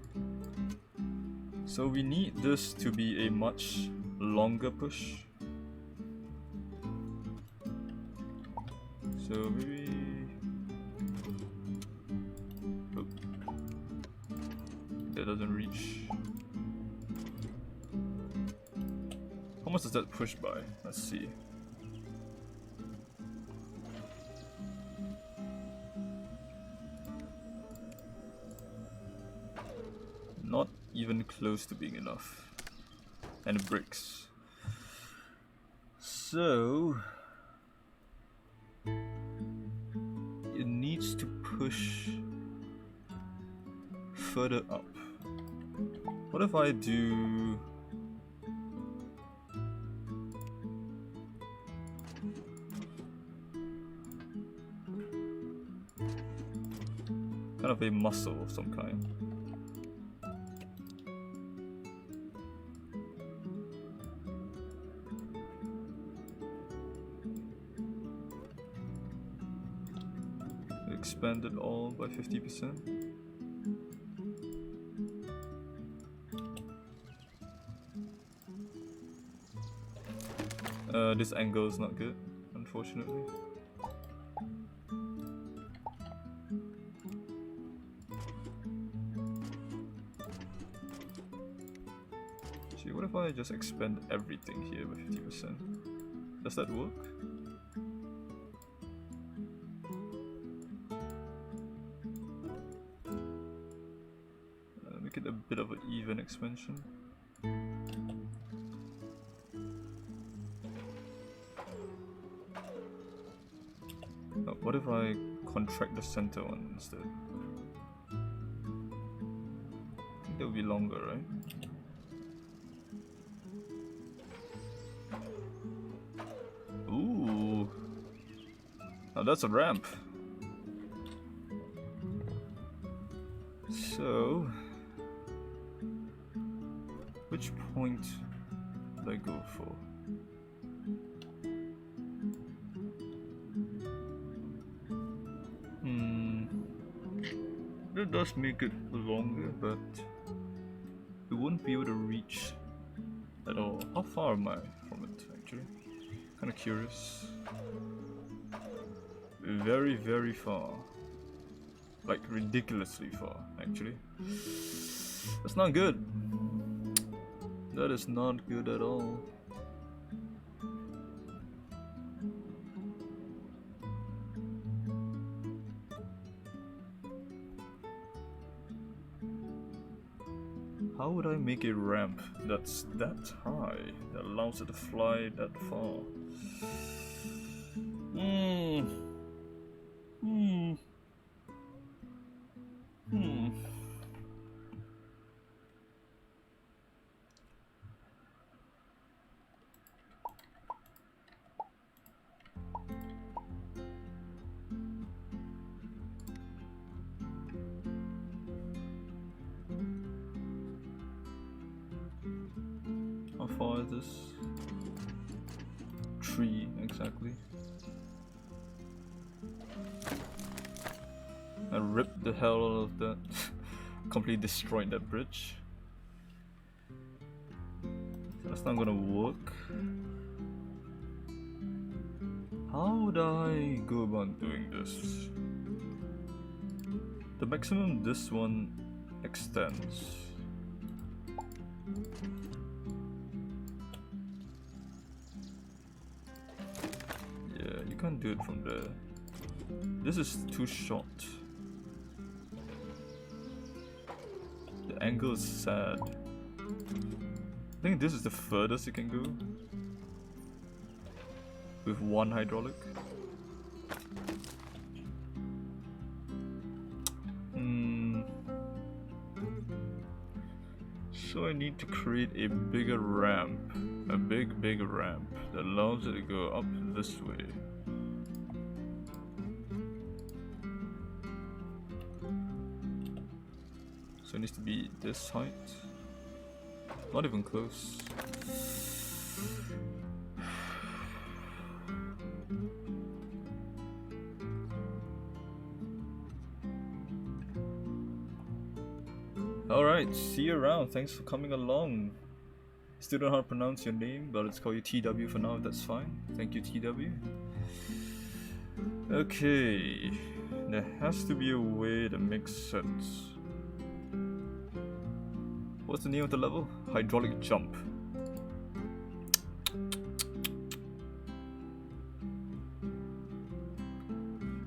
So we need this to be a much longer push. So maybe... Oh. That doesn't reach. How much does that push by? Let's see. Not even close to being enough. And it breaks. So it needs to push further up. What if I do kind of a muscle of some kind? Expand it all by 50%. This angle is not good, unfortunately. See, what if I just expand everything here by 50%? Does that work? Make it a bit of an even expansion. What if I contract the center one instead? I think that would be longer, right? Ooh. Now that's a ramp. So, which point would I go for? That does make it longer, but it won't be able to reach at all. How far am I from it, actually? Kind of curious. Very, very far. Like, ridiculously far, actually. That's not good. That is not good at all. How would I make a ramp that's that high, that allows it to fly that far? How far is this? 3 exactly. I ripped the hell out of that. Completely destroyed that bridge. That's not gonna work. How would I go about doing this? The maximum this one extends. Yeah, you can't do it from there. This is too short. The angle is sad. I think this is the furthest you can go with one hydraulic. So I need to create a bigger ramp, a big ramp that allows it to go up this way. So it needs to be this height. Not even close. Alright, see you around. Thanks for coming along. Still don't know how to pronounce your name, but let's call you TW for now, that's fine. Thank you, TW. Okay, there has to be a way that makes sense. What's the name of the level? Hydraulic jump.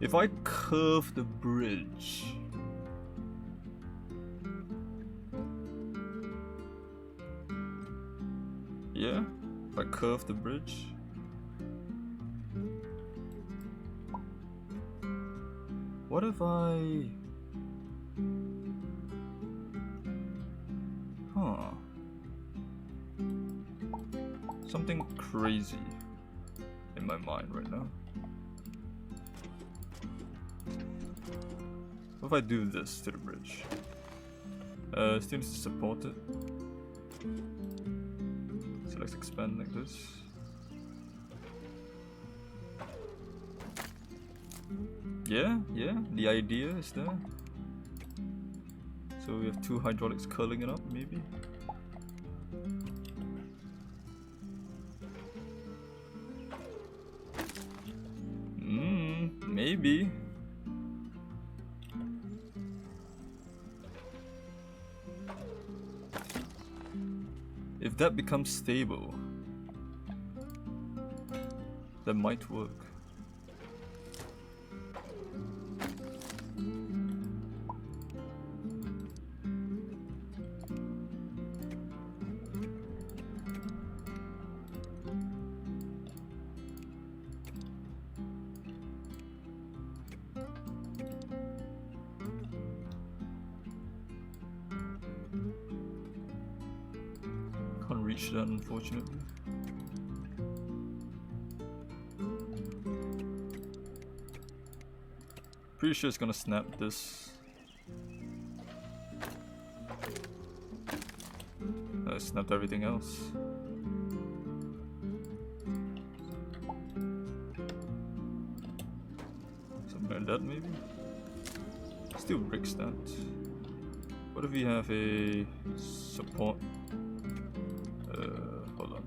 If I curve the bridge, yeah, if I curve the bridge, what if I, something crazy in my mind right now. What if I do this to the bridge? Still needs to support it. So let's expand like this. Yeah, the idea is there. So we have two hydraulics curling it up, maybe. Maybe. If that becomes stable, that might work. Can't reach that, unfortunately. Pretty sure it's gonna snap this. It snapped everything else. Something like that, maybe? Still breaks that. What if we have a support? Hold on.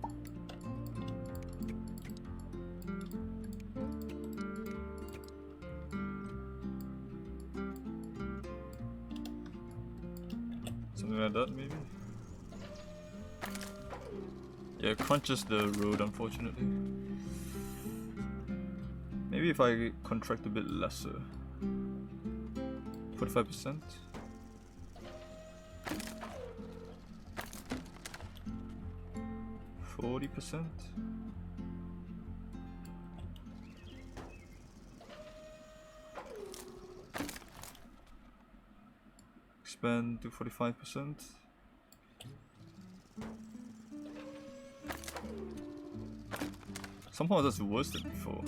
Something like that, maybe? Yeah, it crunches the road, unfortunately. Maybe if I contract a bit lesser. 45%? %? Expand to 45%. Somehow that's worse than before.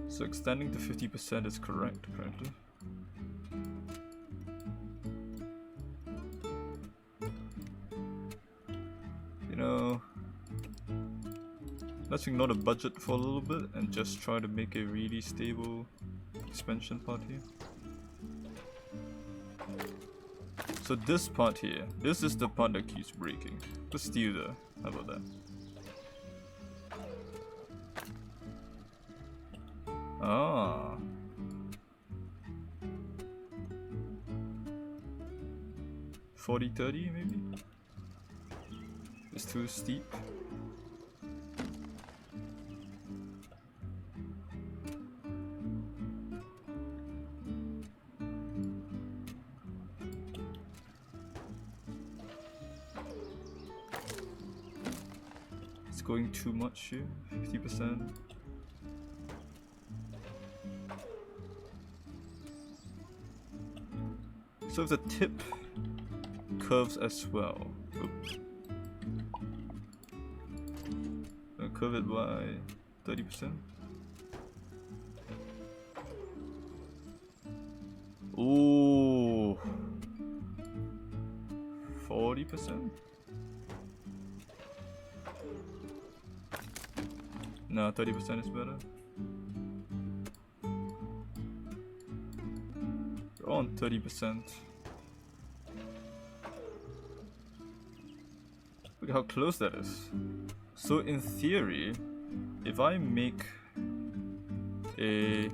So extending to 50% is correct, apparently. You know, let's ignore the budget for a little bit and just try to make a really stable expansion part here. So this part here, this is the part that keeps breaking. Let's steal there. How about that? Ah. $40-30 maybe? It's too steep. It's going too much here, 50%. So if the tip curves as well, oops. I'll curve it by 30%. Ooh, 40%. No, 30% is better. We're on 30%. Look how close that is. So in theory, if I make a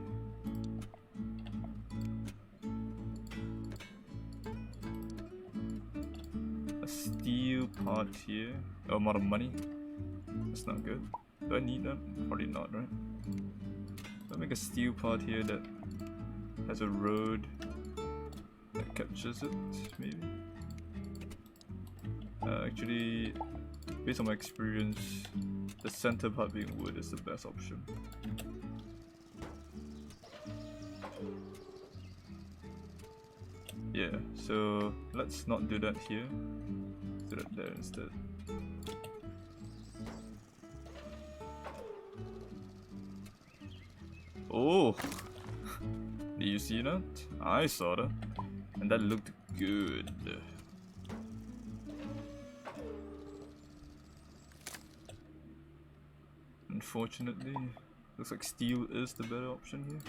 steel part here, amount of money, that's not good. Do I need that? Probably not, right? I'll make a steel part here that has a road that captures it, maybe. Actually, based on my experience, the center part being wood is the best option. Yeah, so let's not do that here. Do that there instead. Oh! Did you see that? I saw that. And that looked good. Unfortunately, looks like steel is the better option here.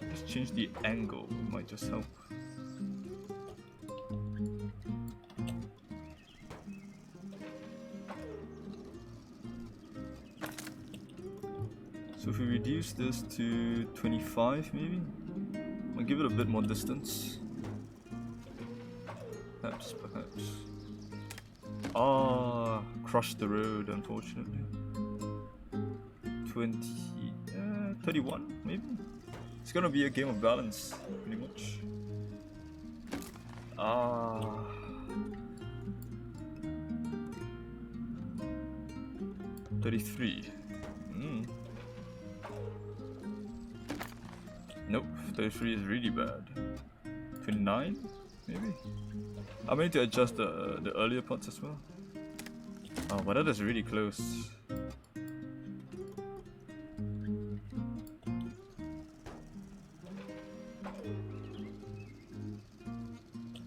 Let's change the angle, it might just help. So if we reduce this to 25 maybe, I'll give it a bit more distance. Perhaps. Ah, crush the road, unfortunately. 31 maybe? It's gonna be a game of balance, pretty much. Ah. $33. Nope, 33 is really bad. 29 maybe? I may need to adjust the earlier parts as well. Oh, but that is really close.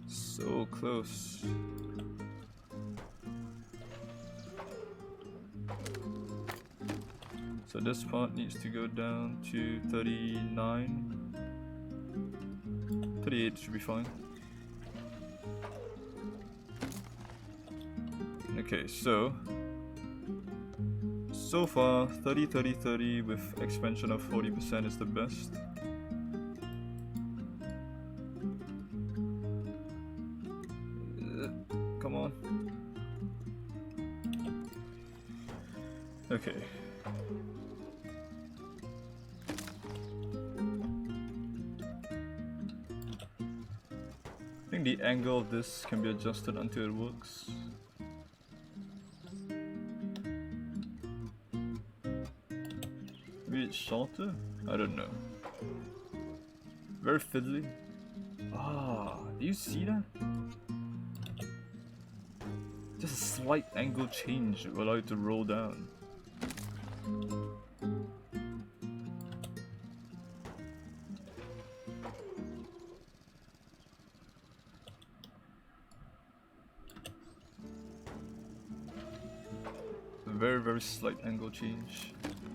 So close. So this part needs to go down to 39. 38 should be fine. Okay, so far 30 30 30 with expansion of 40% is the best. Come on. Okay. I think the angle of this can be adjusted until it works. Maybe it's shorter? I don't know. Very fiddly. Ah, do you see that? Just a slight angle change will allow it to roll down. Very slight angle change.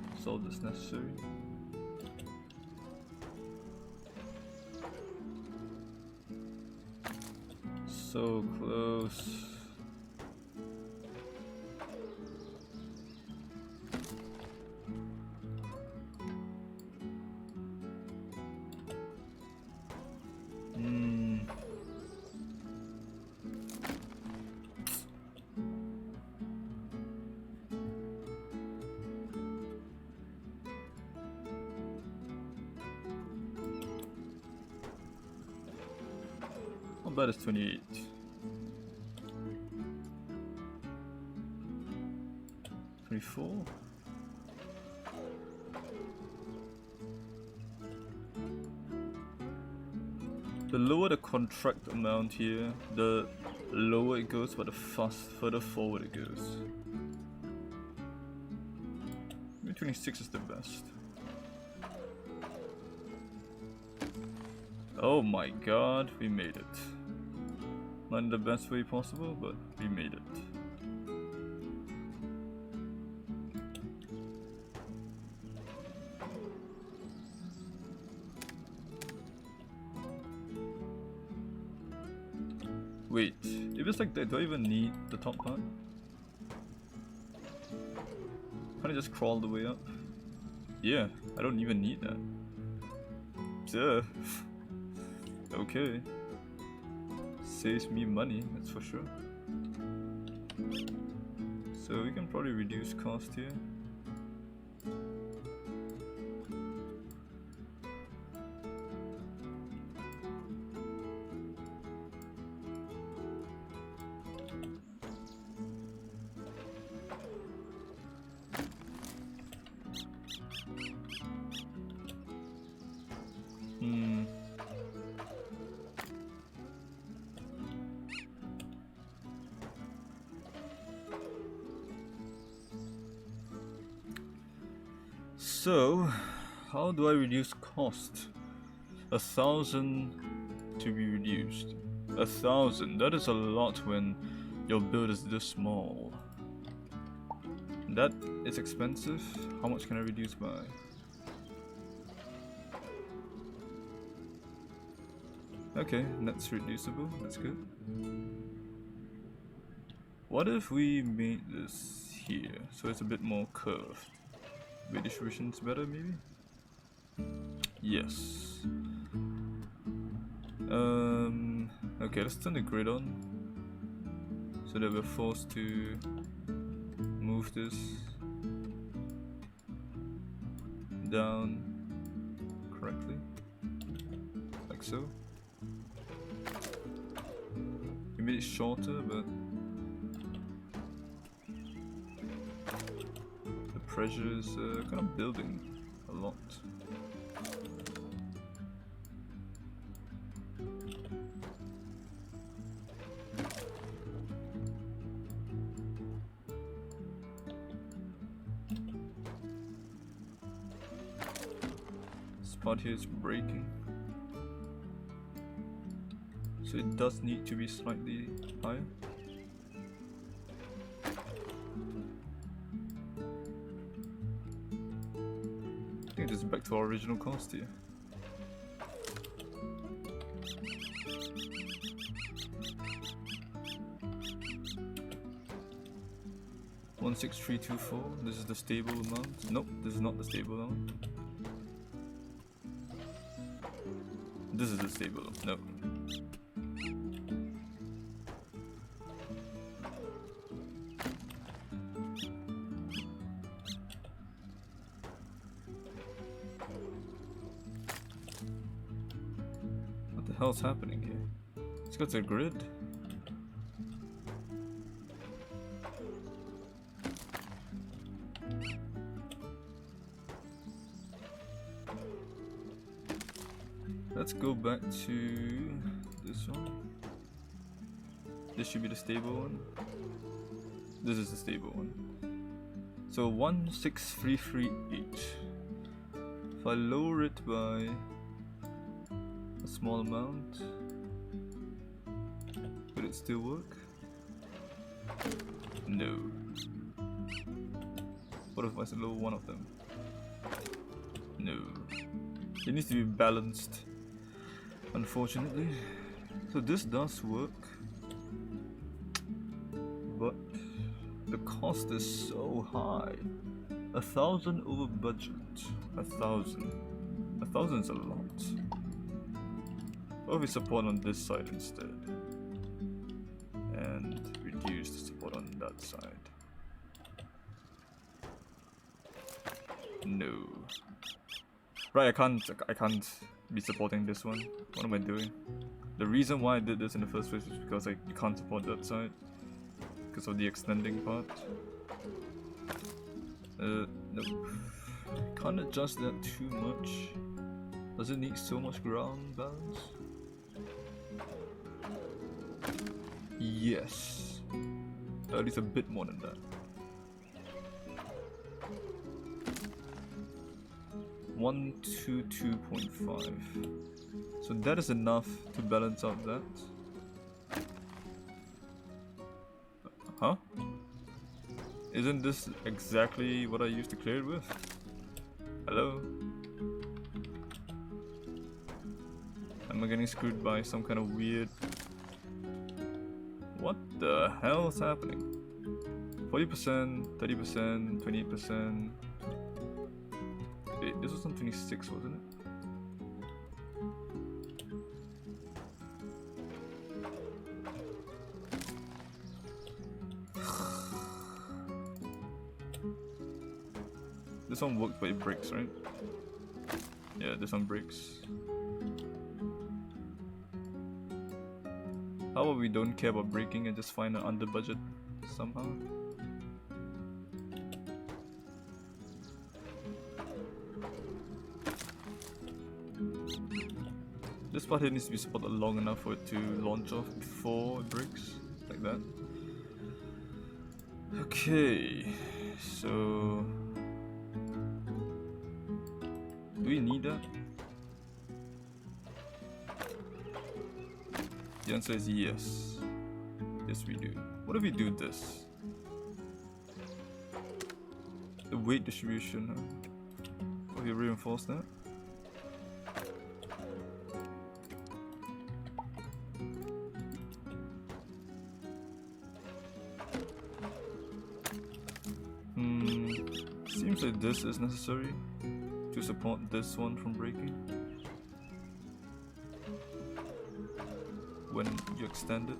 That's all that's necessary. So close. That is 28. 24. The lower the contract amount here, the lower it goes, but the further forward it goes. Maybe 26 is the best. Oh my god, we made it. Not in the best way possible, but we made it. Wait, if it's like that, do I even need the top part? Can't I just crawl the way up? Yeah, I don't even need that. Duh. Okay. Saves me money, that's for sure. So we can probably reduce cost here. So, how do I reduce cost? 1,000 to be reduced. 1,000, that is a lot when your build is this small. That is expensive. How much can I reduce by? Okay, that's reducible, that's good. What if we made this here, so it's a bit more curved? Weight distribution's better, maybe? Yes. Okay, let's turn the grid on so that we're forced to move this down correctly, like so. We made it shorter, but the pressure is kind of building a lot. Part here is breaking, so it does need to be slightly higher. I think this is back to our original cost here. $16324. This is the stable amount. Nope, this is not the stable amount. This is the stable. No. What the hell's happening here? It's got a grid. Let's go back to this one. This should be the stable one. This is the stable one. So 16338. If I lower it by a small amount, would it still work? No. What if I lower one of them? No. It needs to be balanced, unfortunately. So this does work, but the cost is so high. 1,000 over budget. 1,000. 1,000 is a lot. What if we support on this side instead? And reduce the support on that side. No. Right, I can't be supporting this one. What am I doing? The reason why I did this in the first place was because you can't support that side because of the extending part. Nope. Can't adjust that too much. Does it need so much ground balance? Yes. At least a bit more than that. 122.5. So that is enough to balance out that. Huh? Isn't this exactly what I used to clear it with? Hello? Am I getting screwed by some kind of weird What the hell is happening? 40%, 30%, 28%. Wait, this was on 26, wasn't it? This one works, but it breaks, right? Yeah, this one breaks. How about we don't care about breaking and just find an under budget somehow? This part here needs to be spotted long enough for it to launch off before it breaks, like that. Okay, so do we need that? The answer is yes. Yes, we do. What if we do this? The weight distribution, huh? What if we reinforce that? Seems like this is necessary to support this one from breaking when you extend it.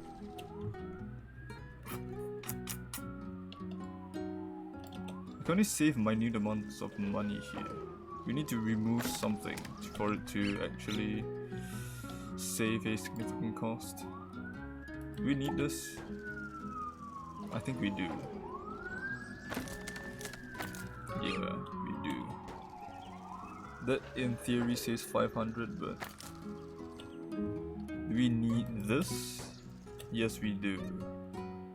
We can only save minute amounts of money here. We need to remove something for it to actually save a significant cost. Do we need this? I think we do. Yeah, we do. That in theory says 500, but do we need this? Yes, we do.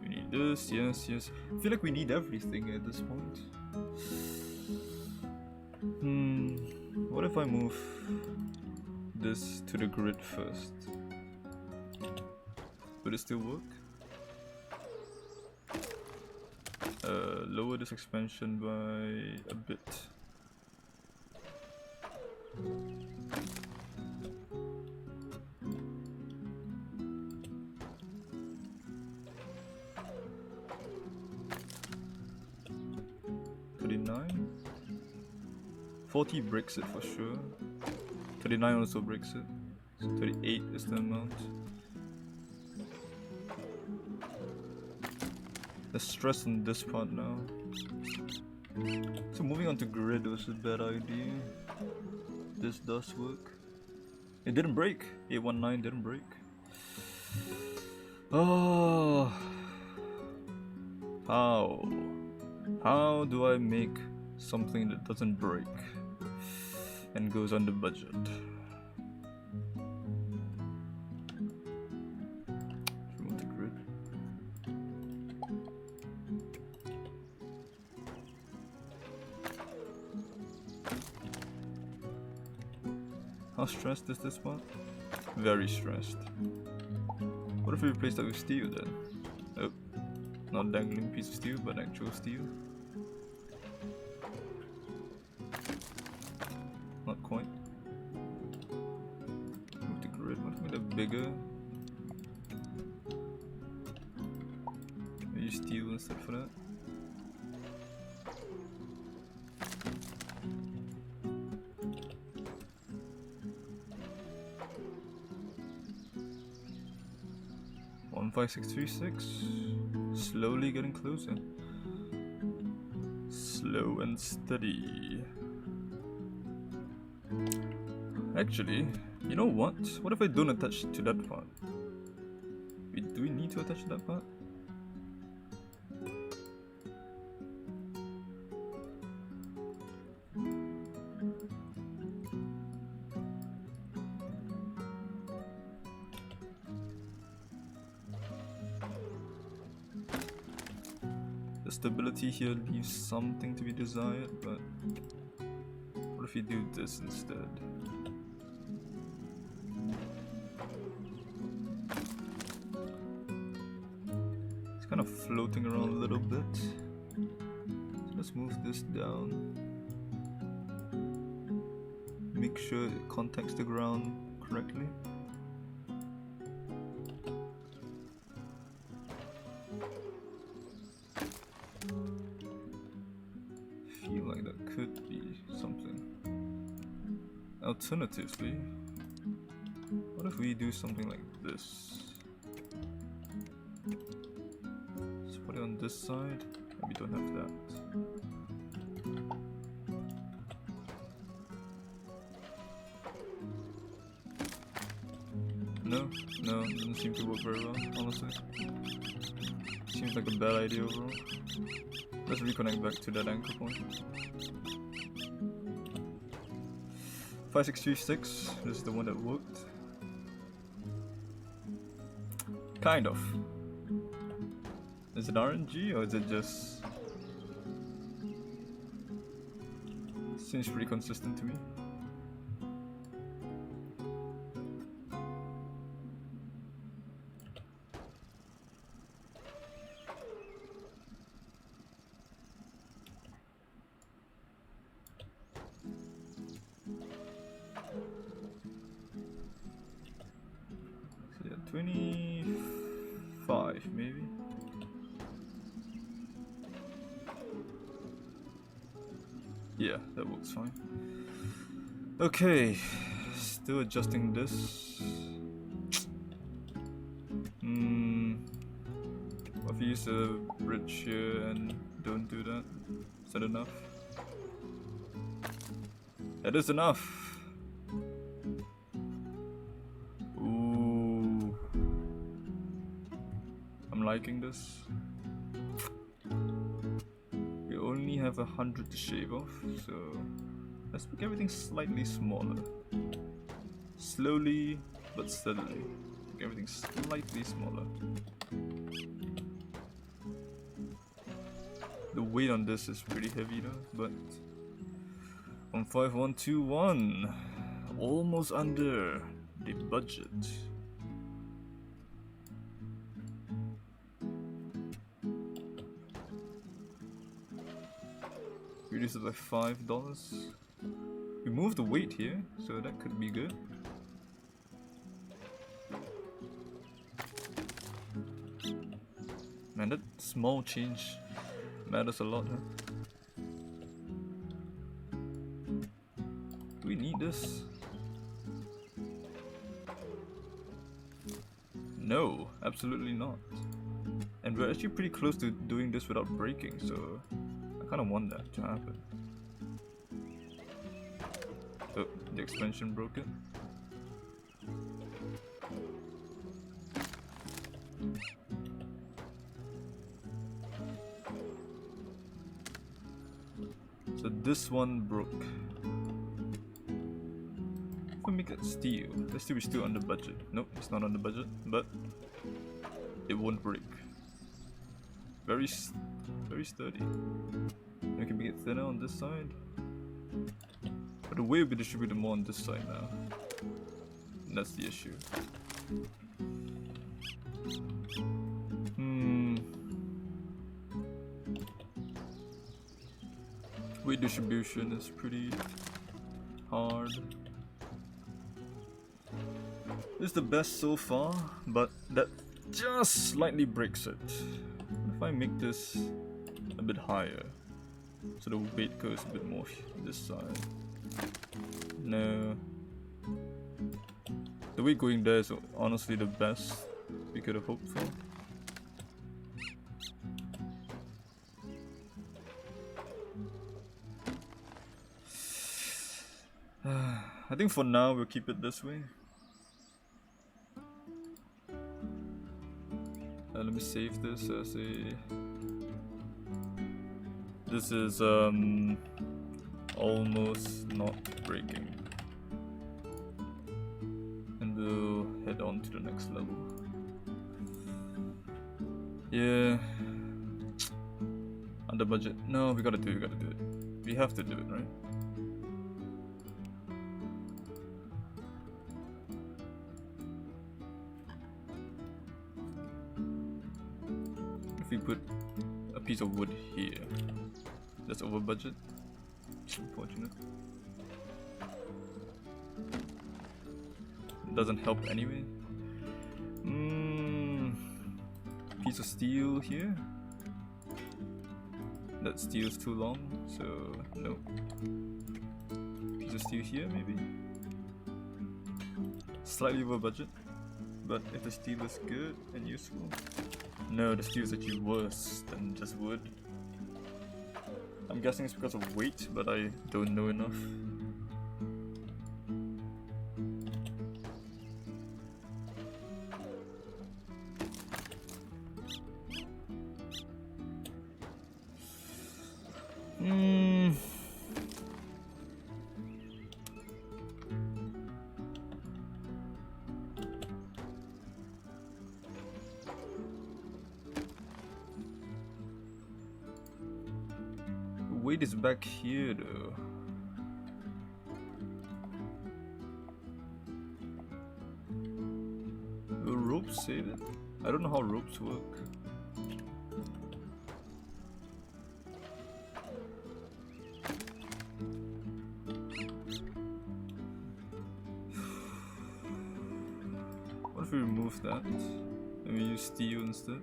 We need this, yes, yes. I feel like we need everything at this point. What if I move this to the grid first? Would it still work? Lower this expansion by a bit. $39? 40 breaks it for sure. 39 also breaks it. So 38 is the amount. The stress on this part now. So moving on to grid was a bad idea. This does work. It didn't break. 819 didn't break. Oh, how do I make something that doesn't break and goes under budget? Remove the grid. How stressed is this part? Very stressed. What if we replace that with steel then? Oh, not dangling piece of steel, but actual steel. Not quite. Move the grid. What if we make that bigger? Use steel instead for that. One 5636. Slowly getting closer. Slow and steady. Actually, you know what? What if I don't attach to that part? Do we need to attach to that part? The stability here leaves something to be desired, but what if you do this instead? It's kind of floating around a little bit. So let's move this down. Make sure it contacts the ground correctly. feel like that could be something. Alternatively, what if we do something like this? Let's put it on this side, and we don't have that. No, doesn't seem to work very well, honestly. Seems like a bad idea overall. Let's reconnect back to that anchor point. 5636, this is the one that worked. Kind of. Is it RNG or is it just... Seems pretty consistent to me. So yeah, 25 maybe. Yeah, that works fine. Okay, still adjusting this. If you use a bridge here and don't do that, is that enough? That is enough! Ooh. I'm liking this. We only have 100 to shave off, so let's make everything slightly smaller. Slowly but steadily. Make everything slightly smaller. The weight on this is pretty heavy though, but 15121, almost under the budget. Reduce it by $5. We moved the weight here, so that could be good. Man, that small change matters a lot, huh? Do we need this? No, absolutely not. And we're actually pretty close to doing this without breaking, so I kind of want that to happen. Oh, the expansion broke it. So this one broke. If we make it steel, let's see, we're still on the budget. Nope, it's not on the budget, but it won't break. Very sturdy. We can make it thinner on this side, but the weight will be distributed more on this side now. And that's the issue. Weight distribution is pretty hard. This is the best so far, but that just slightly breaks it. If I make this a bit higher, so the weight goes a bit more this side. No. The weight going there is honestly the best we could have hoped for. I think for now we'll keep it this way. Let me save this as a... This is almost not breaking. And we'll head on to the next level. Yeah. Under budget. No, we gotta do it. We have to do it, right? We put a piece of wood here. That's over budget. Unfortunate. Doesn't help anyway. Piece of steel here. That steel's too long, so no. Piece of steel here, maybe? Slightly over budget, but if the steel is good and useful. No, the steel is actually worse than just wood. I'm guessing it's because of weight, but I don't know enough. Weight is back here though. Will ropes save it? I don't know how ropes work. What if we remove that and we use steel instead?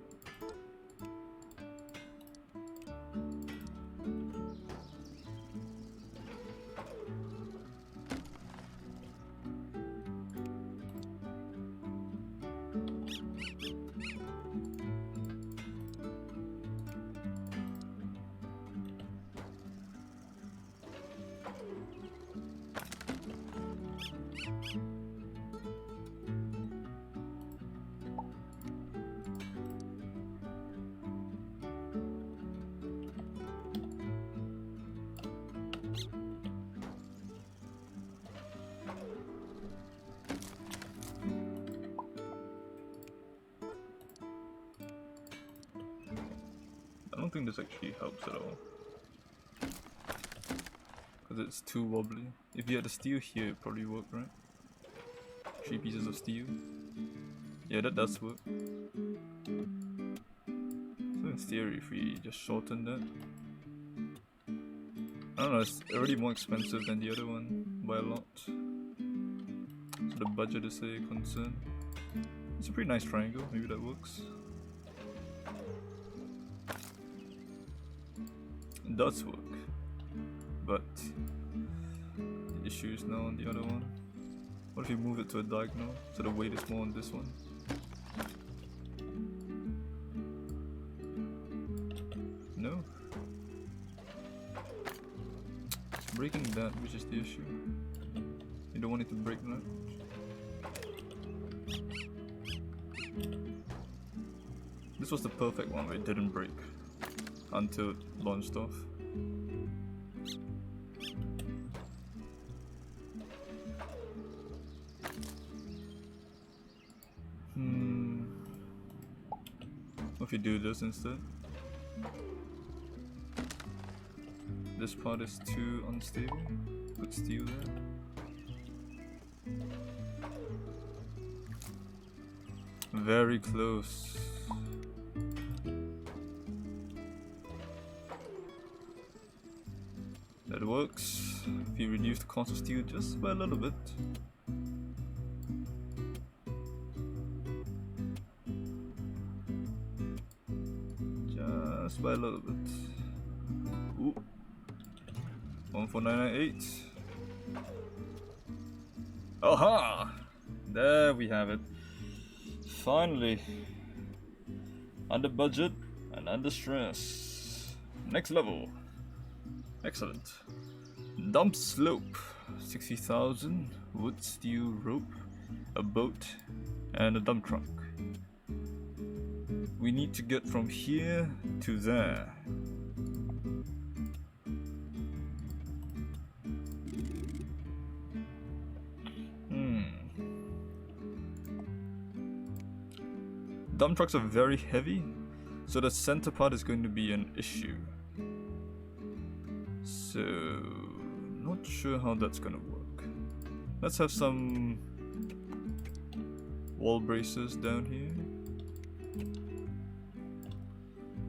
I don't think this actually helps at all, because it's too wobbly. If you had the steel here, it'd probably work, right? 3 pieces of steel. Yeah, that does work. So in theory, if we just shorten that, I don't know, it's already more expensive than the other one by a lot. So the budget is a concern. It's a pretty nice triangle, maybe that works. It does work, but the issue is now on the other one. What if you move it to a diagonal so the weight is more on this one? No. It's breaking that, which is the issue. You don't want it to break that. This was the perfect one where it didn't break until it launched off. What if you do this instead? This part is too unstable. Put steel there. Very close. That works. If you reduce the cost of steel just by a little bit. Just by a little bit. Ooh. 14998. Aha! There we have it. Finally. Under budget and under stress. Next level. Excellent. Dump slope. 60,000. Wood, steel, rope. A boat. And a dump truck. We need to get from here to there. Dump trucks are very heavy, so the center part is going to be an issue. So, not sure how that's gonna work. Let's have some wall braces down here.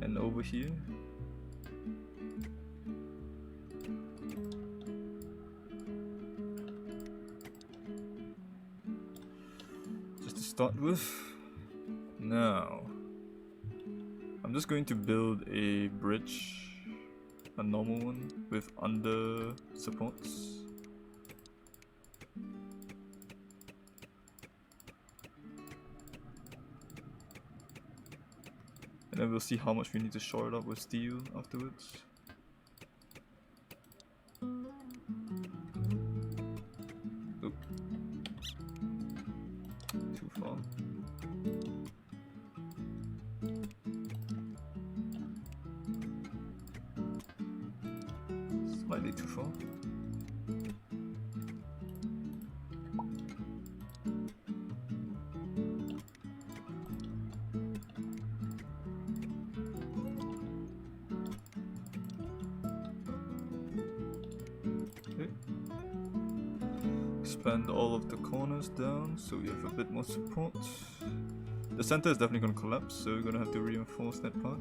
And over here. Just to start with. Now, I'm just going to build a bridge a normal one with under supports. And then we'll see how much we need to shore it up with steel afterwards. Oop. Too far. Slightly too far. Expand all of the corners down so we have a bit more support. The center is definitely going to collapse, so we're going to have to reinforce that part.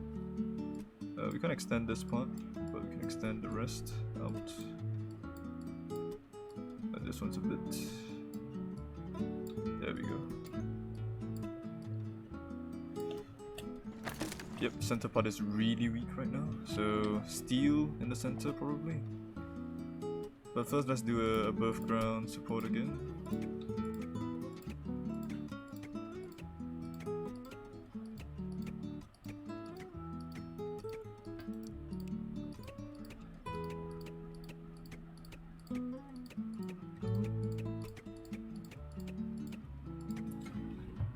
We can extend this part, but we can extend the rest out. But this one's a bit... There we go. Yep, center part is really weak right now, so steel in the center probably. But first let's do a above ground support again.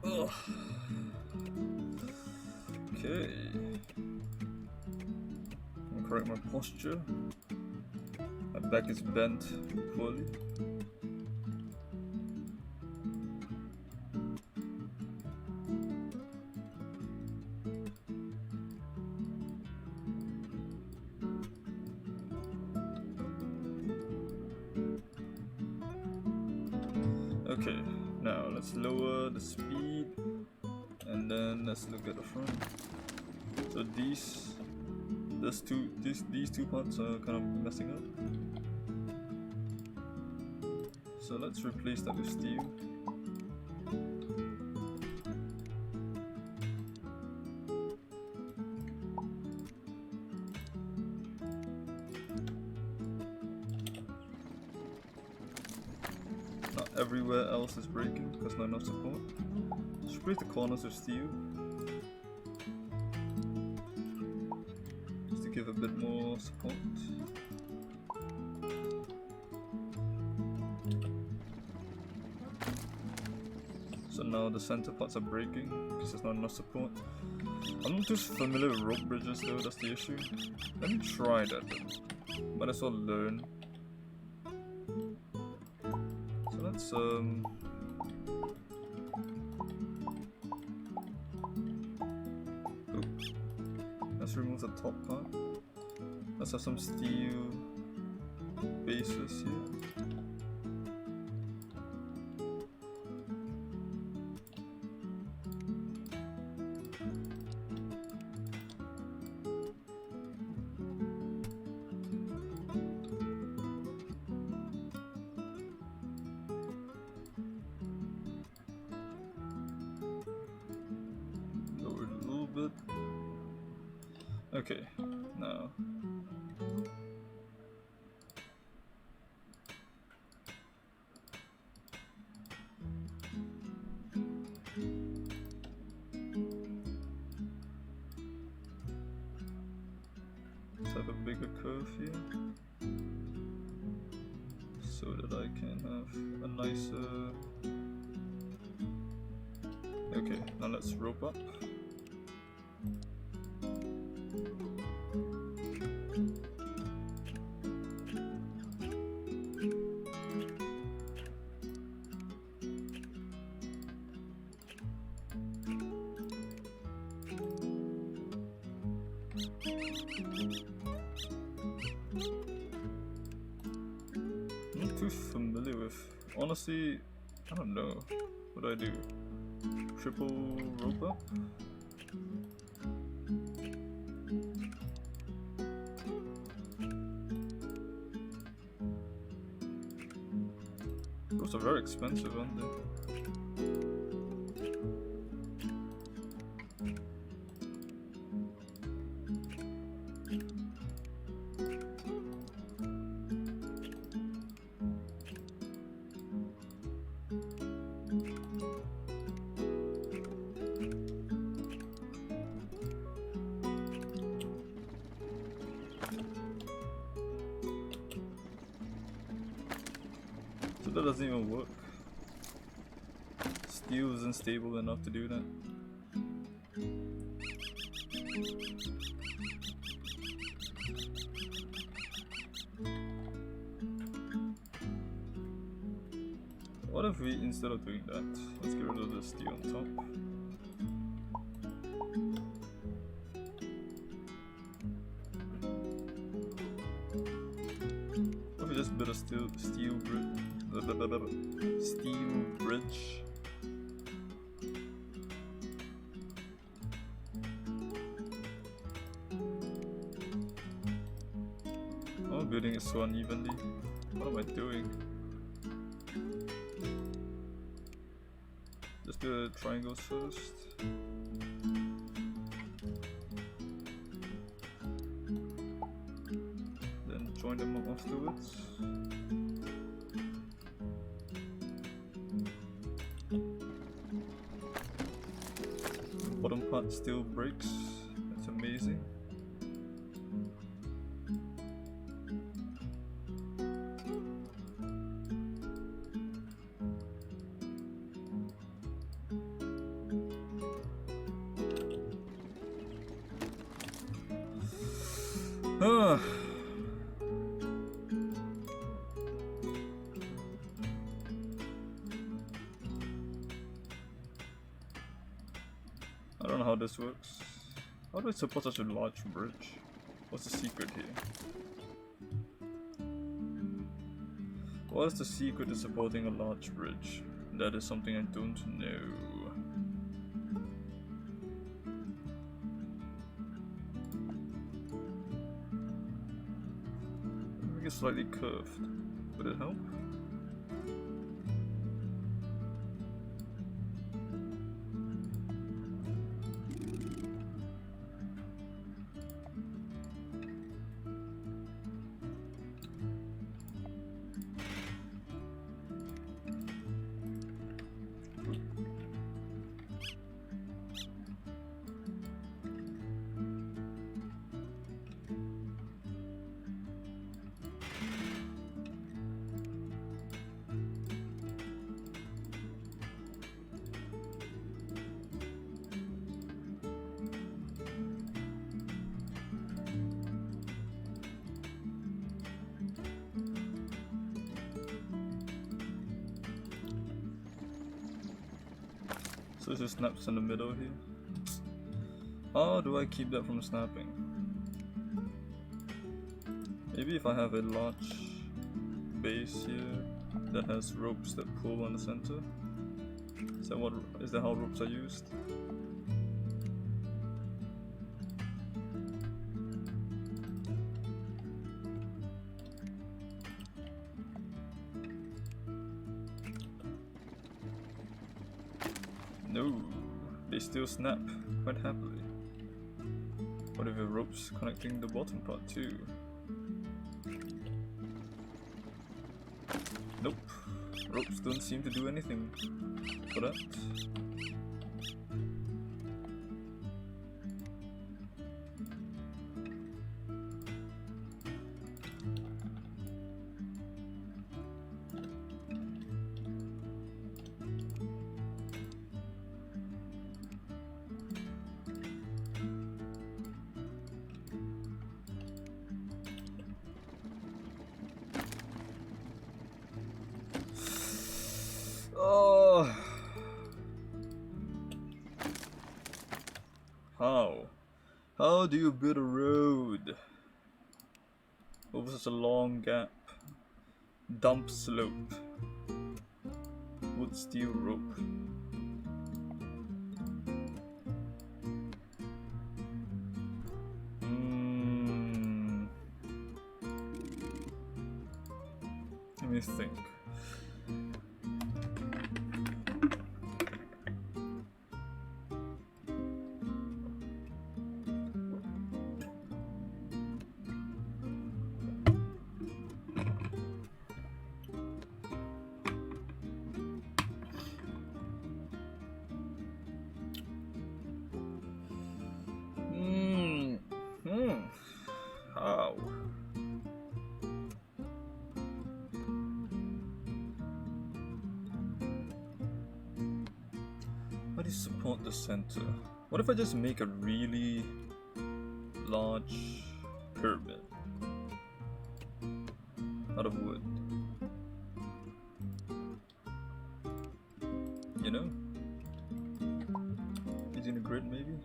Ugh. Okay. I'll correct my posture. My back is bent poorly. Okay, now let's lower the speed and then let's look at the front. So these two parts are kind of messing up. So let's replace that with steel. Not everywhere else is breaking because not enough support. Let's replace the corners with steel. Just to give a bit more support. So now the center parts are breaking because there's not enough support. I'm not too familiar with rope bridges though, that's the issue. Let me try that then. Might as well learn. So let's let's remove the top part. Let's have some steel bases here. Okay, now let's have a bigger curve here so that I can have a nicer... Okay, now let's rope up. Not too familiar with, honestly, I don't know, what do I do? Triple rope up? Those are very expensive, aren't they? That doesn't even work. Steel isn't stable enough to do that. What if we, instead of doing that, let's get rid of the steel on top. What if we just build a steel bridge? I'm building it so unevenly. What am I doing? Just do the triangles first. Then join them up afterwards. The bottom part still breaks. That's amazing. I don't know how this works. How do I support such a large bridge? What's the secret here? What is the secret to supporting a large bridge? That is something I don't know. Make it slightly curved. Would it help? So it just snaps in the middle here. How do I keep that from snapping? Maybe if I have a large base here that has ropes that pull on the center. Is that how ropes are used? No, they still snap quite happily. What if the ropes connecting the bottom part too? Nope, ropes don't seem to do anything for that. Oh, how do you build a road over such a long gap? Dump slope, wood steel rope. Let me think. How? How do you support the center? What if I just make a really large pyramid out of wood? You know? Using a grid maybe?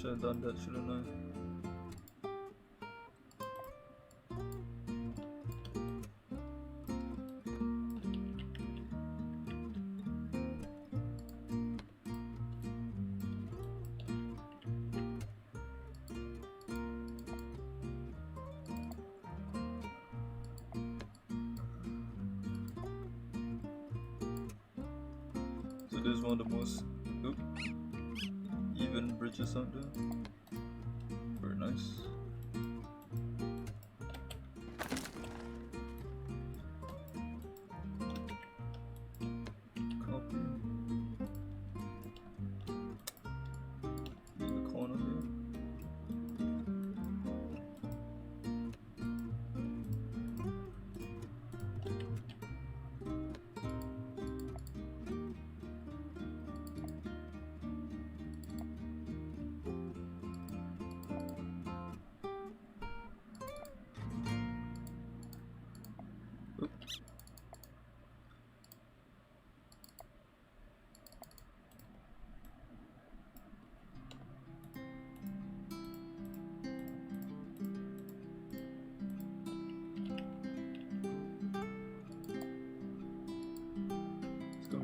Should have done that, shouldn't I? So this is one of the most even bridges out there. Very nice. Copy. In the corner here.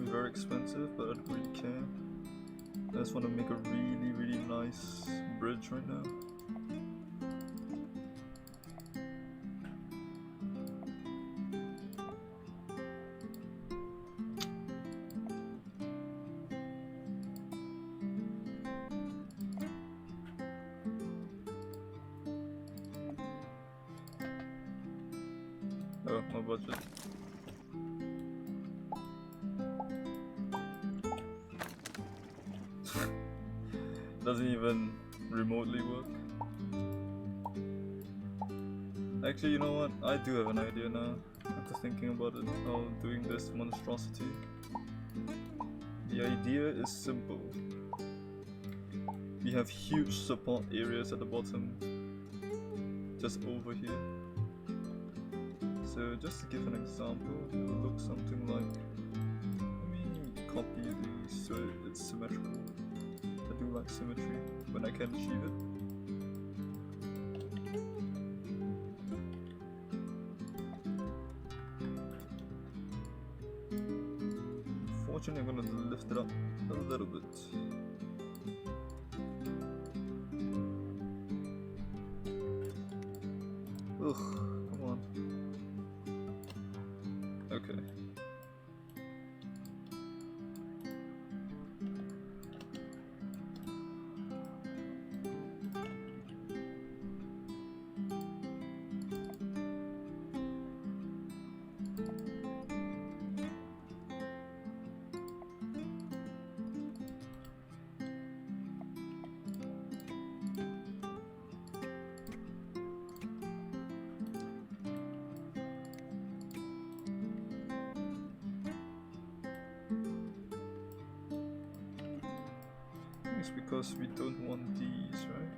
Very expensive, but I don't really care. I just want to make a really nice bridge right now. Oh, my budget. Doesn't even remotely work. Actually, you know what? I do have an idea now. After thinking about it, doing this monstrosity. The idea is simple. We have huge support areas at the bottom, just over here. So just to give an example, it will look something like. Let me copy these so it's symmetrical. I do like symmetry when I can achieve it. Unfortunately, I'm gonna lift it up a little bit. Ugh, come on. Okay. It's because we don't want these, right?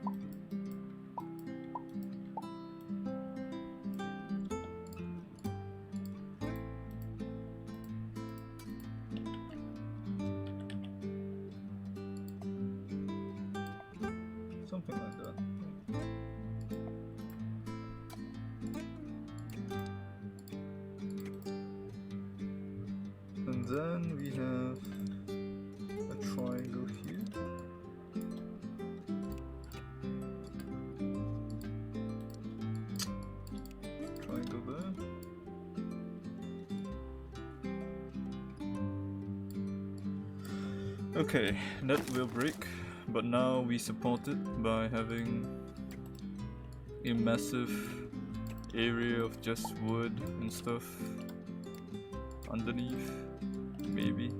Something like that. And then we have a triangle here. Okay, that will break, but now we support it by having a massive area of just wood and stuff underneath, maybe.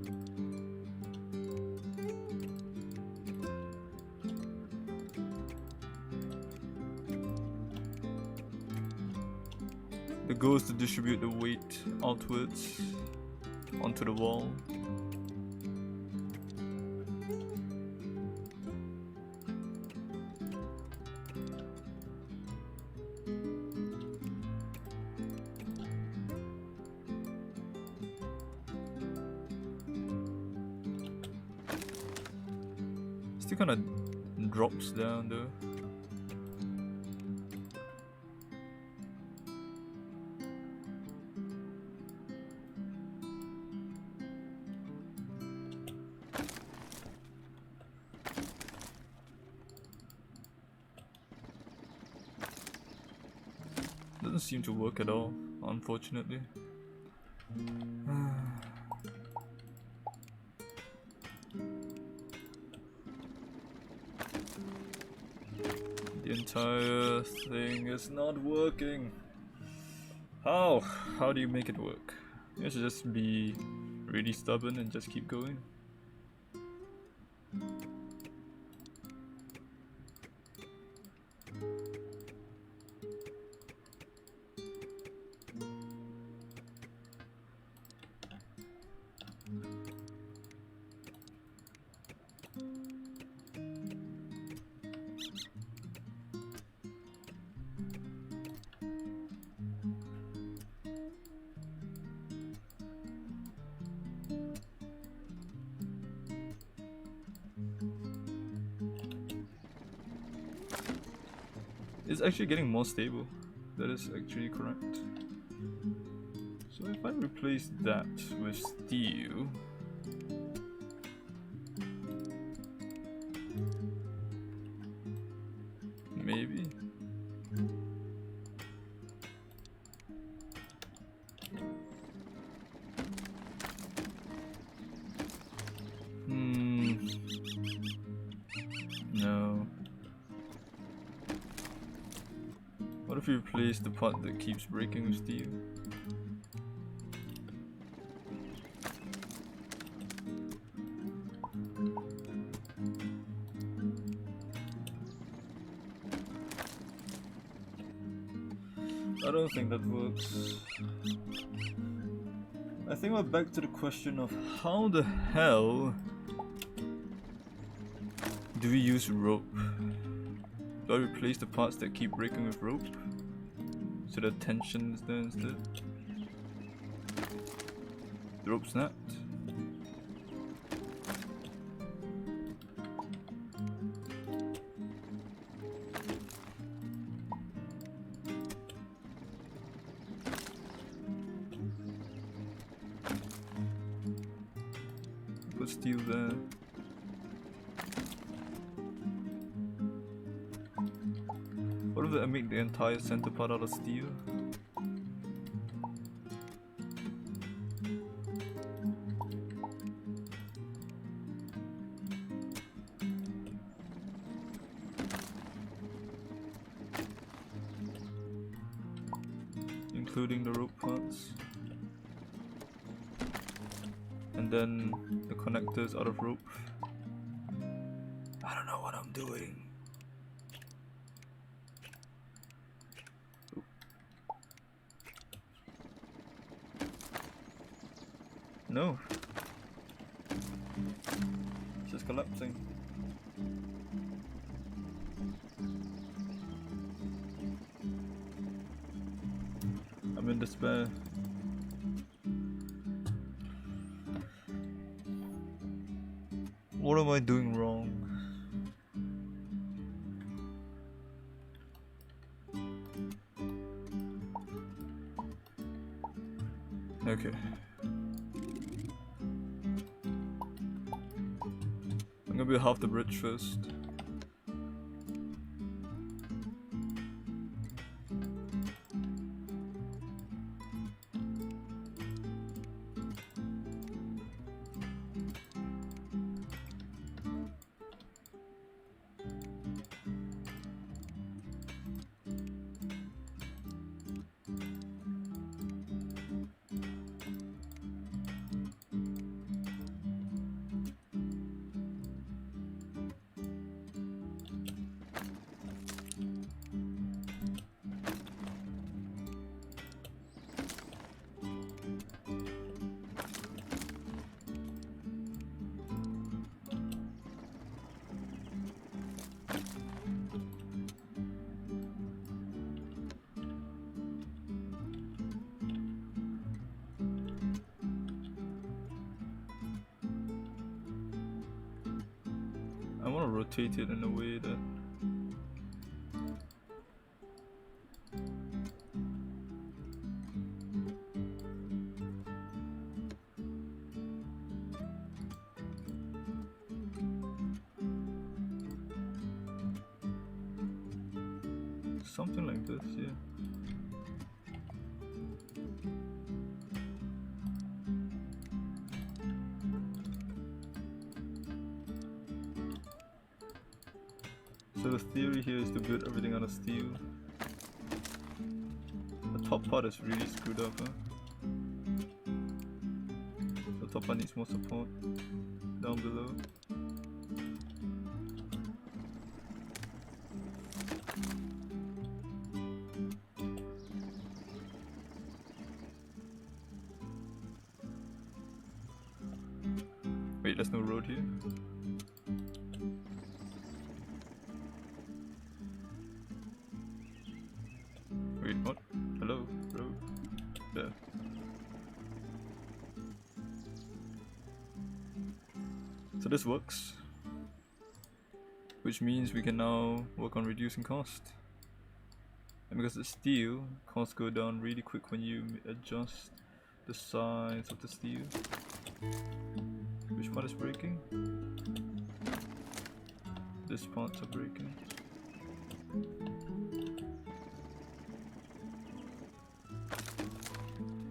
The goal is to distribute the weight outwards onto the wall. Still kind of drops down though. Doesn't seem to work at all, unfortunately. The entire thing is not working. How? How do you make it work? You should just be really stubborn and just keep going. It's actually getting more stable. That is actually correct. So if I replace that with steel, maybe. No. What if we replace the part that keeps breaking with steel? I don't think that works. I think we're back to the question of how the hell do we use rope? Do I replace the parts that keep breaking with rope? So the tension is there instead? The rope snapped. Put steel there. What if I make the entire center part out of steel? Including the rope parts. And then the connectors out of rope. I don't know what I'm doing. No. It's just collapsing. I'm in despair. What am I doing wrong? Okay. I'm gonna build half the bridge first. rotate it in a way that something like this, yeah. So the theory here is to build everything out of steel. The top part is really screwed up, huh? The top part needs more support down below. Wait, there's no road here. Wait, what? Hello, road. There. So this works, which means we can now work on reducing cost. And because it's steel, costs go down really quick when you adjust the size of the steel. Which part is breaking? This parts are breaking.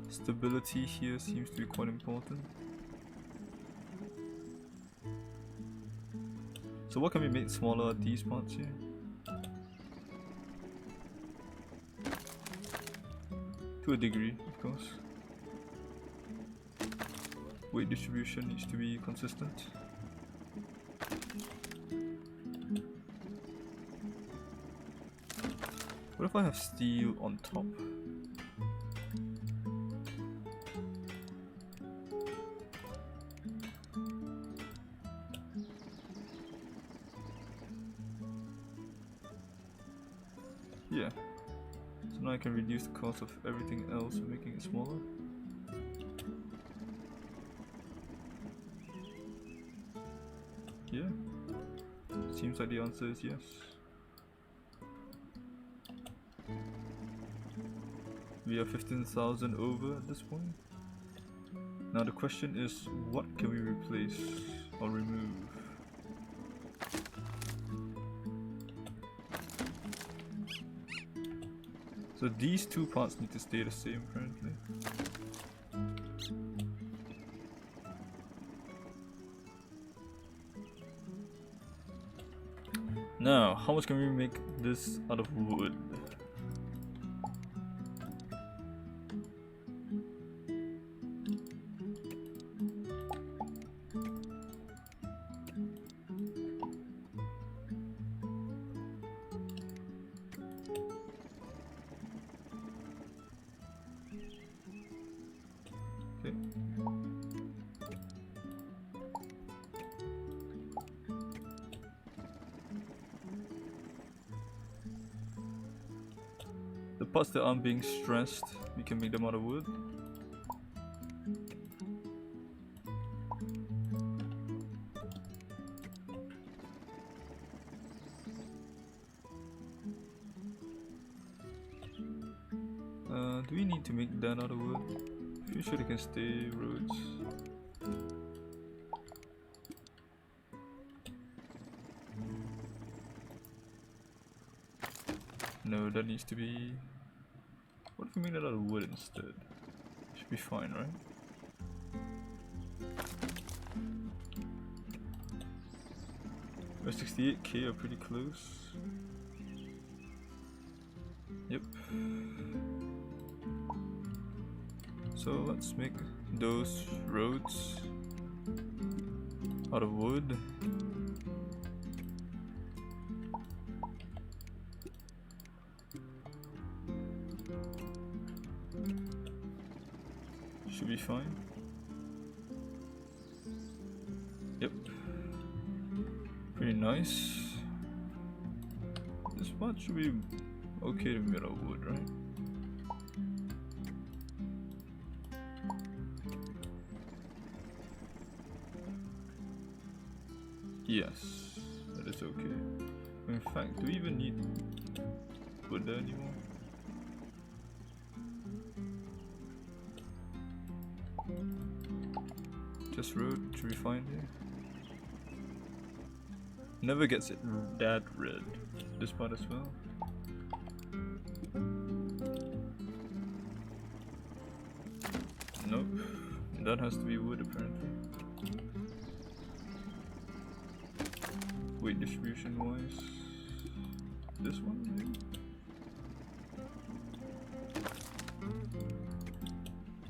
Stability here seems to be quite important. So what can we make smaller? These parts here? To a degree, of course. Weight distribution needs to be consistent. What if I have steel on top? Yeah. So now I can reduce the cost of everything else and making it smaller. Yeah. Seems like the answer is yes. We are 15,000 over at this point. Now the question is, what can we replace or remove? So these two parts need to stay the same apparently. Now, how much can we make this out of wood? Okay. The parts that aren't being stressed, we can make them out of wood. Do we need to make that out of wood? Pretty sure they can stay roads. No, that needs to be... What if we make that out of wood instead? Should be fine, right? We're 68k are pretty close. Yep. So let's make those roads out of wood. Should be fine. Yep. Pretty nice. This part should be okay to be out of wood, right? Yes, that is okay. In fact, do we even need wood there anymore? Just road, should we find here? Never gets it that red. This part as well. Nope. That has to be wood apparently. Weight distribution wise. This one maybe?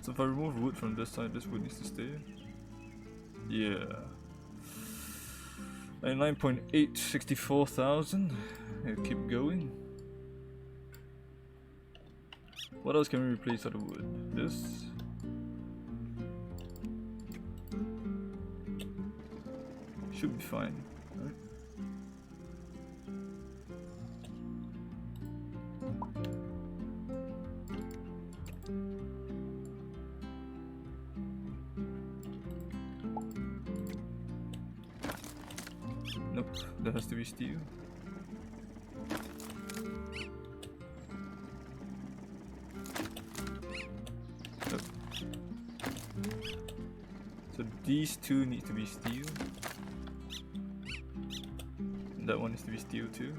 So if I remove wood from this side, this wood needs to stay. Yeah. 99.8, 64,000. I'll keep going. What else can we replace out of wood? This. Should be fine, right? Nope, that has to be steel. Nope. So these two need to be steel. And that one needs to be steel too.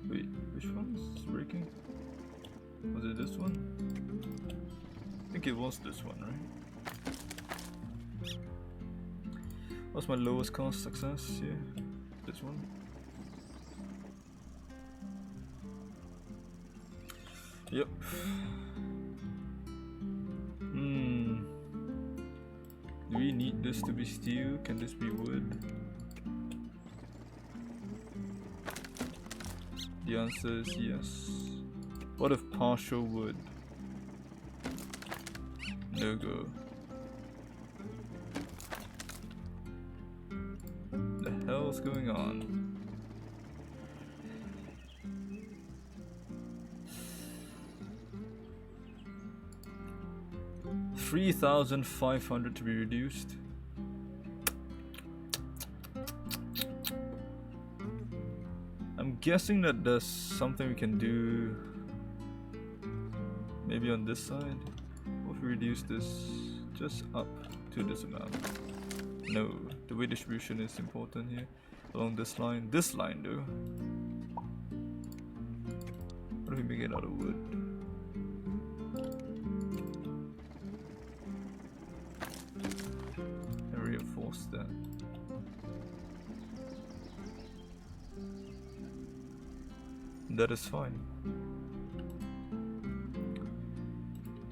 Wait, which one's breaking? Was it this one? I think it was this one, right? What's my lowest cost success here? This one. Yep. Do we need this to be steel? Can this be wood? The answer is yes. What if partial wood? No go. The hell's going on? $3,500 to be reduced. I'm guessing that there's something we can do maybe on this side. What if we reduce this just up to this amount? No, the weight distribution is important here along this line. This line though. What if we make it out of wood? And reinforce that. That is fine.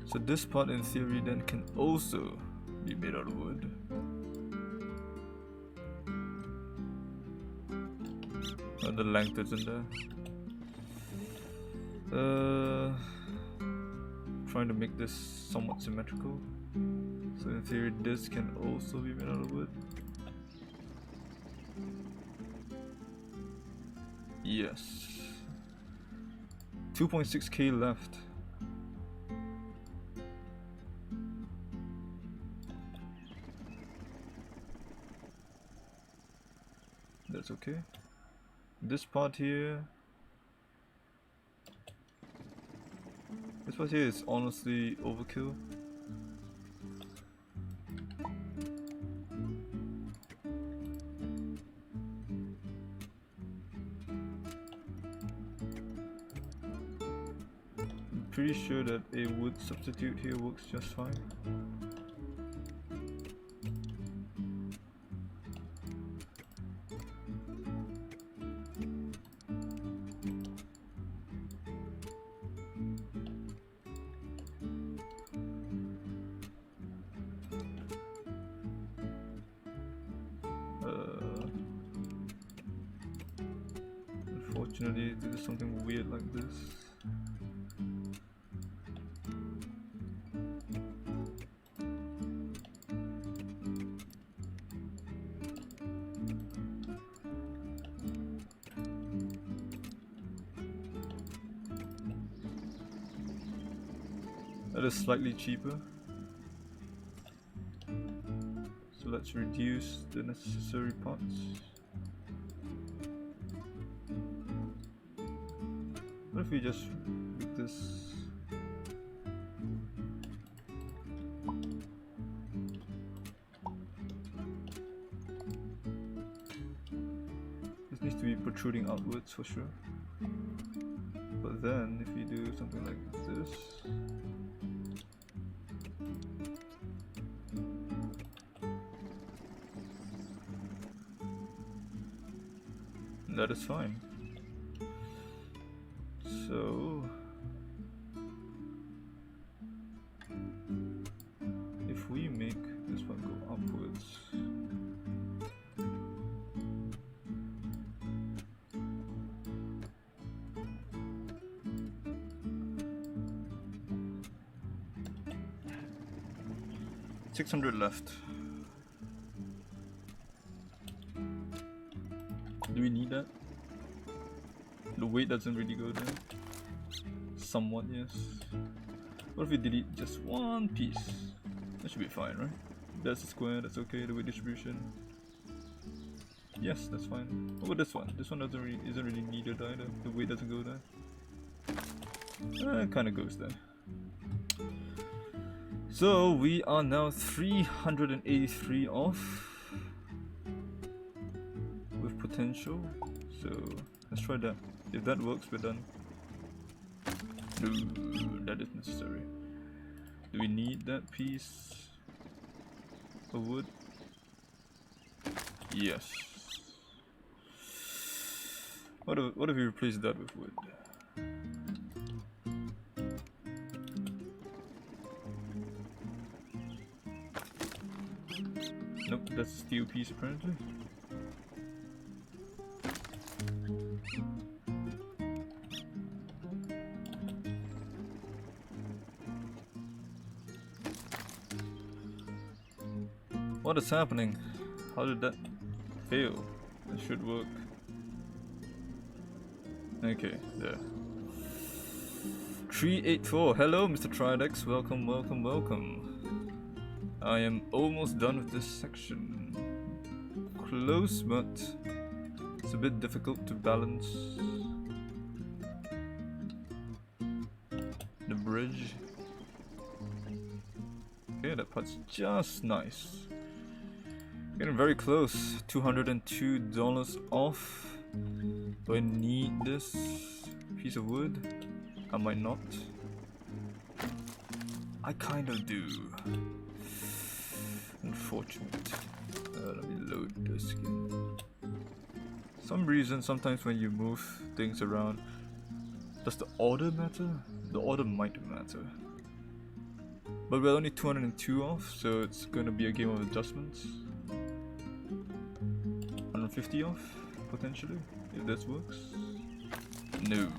So this part in theory then can also be made out of wood. And the length isn't there. Trying to make this somewhat symmetrical. So in theory this can also be made out of wood. Yes. 2.6k left. That's okay. This part here. This part here is honestly overkill. Pretty sure that a wood substitute here works just fine. Unfortunately, there's something weird like this. That is slightly cheaper. So let's reduce the necessary parts. What if we just make this? This needs to be protruding outwards for sure. But then if you do something like this, that is fine. So if we make this one go upwards, $600 left. Do we need that? The weight doesn't really go there. Somewhat, yes. What if we delete just one piece? That should be fine, right? That's a square, that's okay. The weight distribution. Yes, that's fine. What about this one? This one isn't really needed either. The weight doesn't go there. It kind of goes there. So we are now 383 off with potential. So let's try that. If that works, we're done. No, that is necessary. Do we need that piece of wood? Yes. What if we replace that with wood? Nope, that's a steel piece apparently. What is happening? How did that fail? It should work. Okay, there. 384. Hello, Mr. Tridex. Welcome, welcome, welcome. I am almost done with this section. Close, but it's a bit difficult to balance the bridge. Okay, that part's just nice. Getting very close. $202 off. Do I need this piece of wood? I might not. I kind of do. Unfortunate. Let me load this again. Some reason, sometimes when you move things around, does the order matter? The order might matter. But we're only 202 off, so it's gonna be a game of adjustments. 150 off, potentially, if this works. No.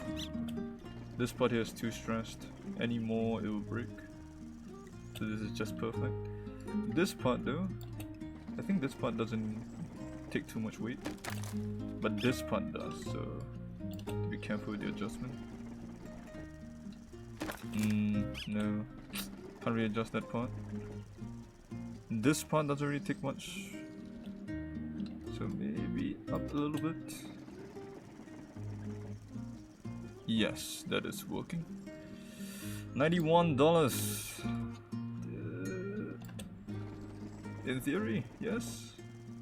This part here is too stressed. Any more, it will break. So this is just perfect. This part though, I think this part doesn't take too much weight. But this part does, so be careful with the adjustment. No. Can't really adjust that part. This part doesn't really take much. So maybe up a little bit. Yes, that is working. $91. In theory, yes.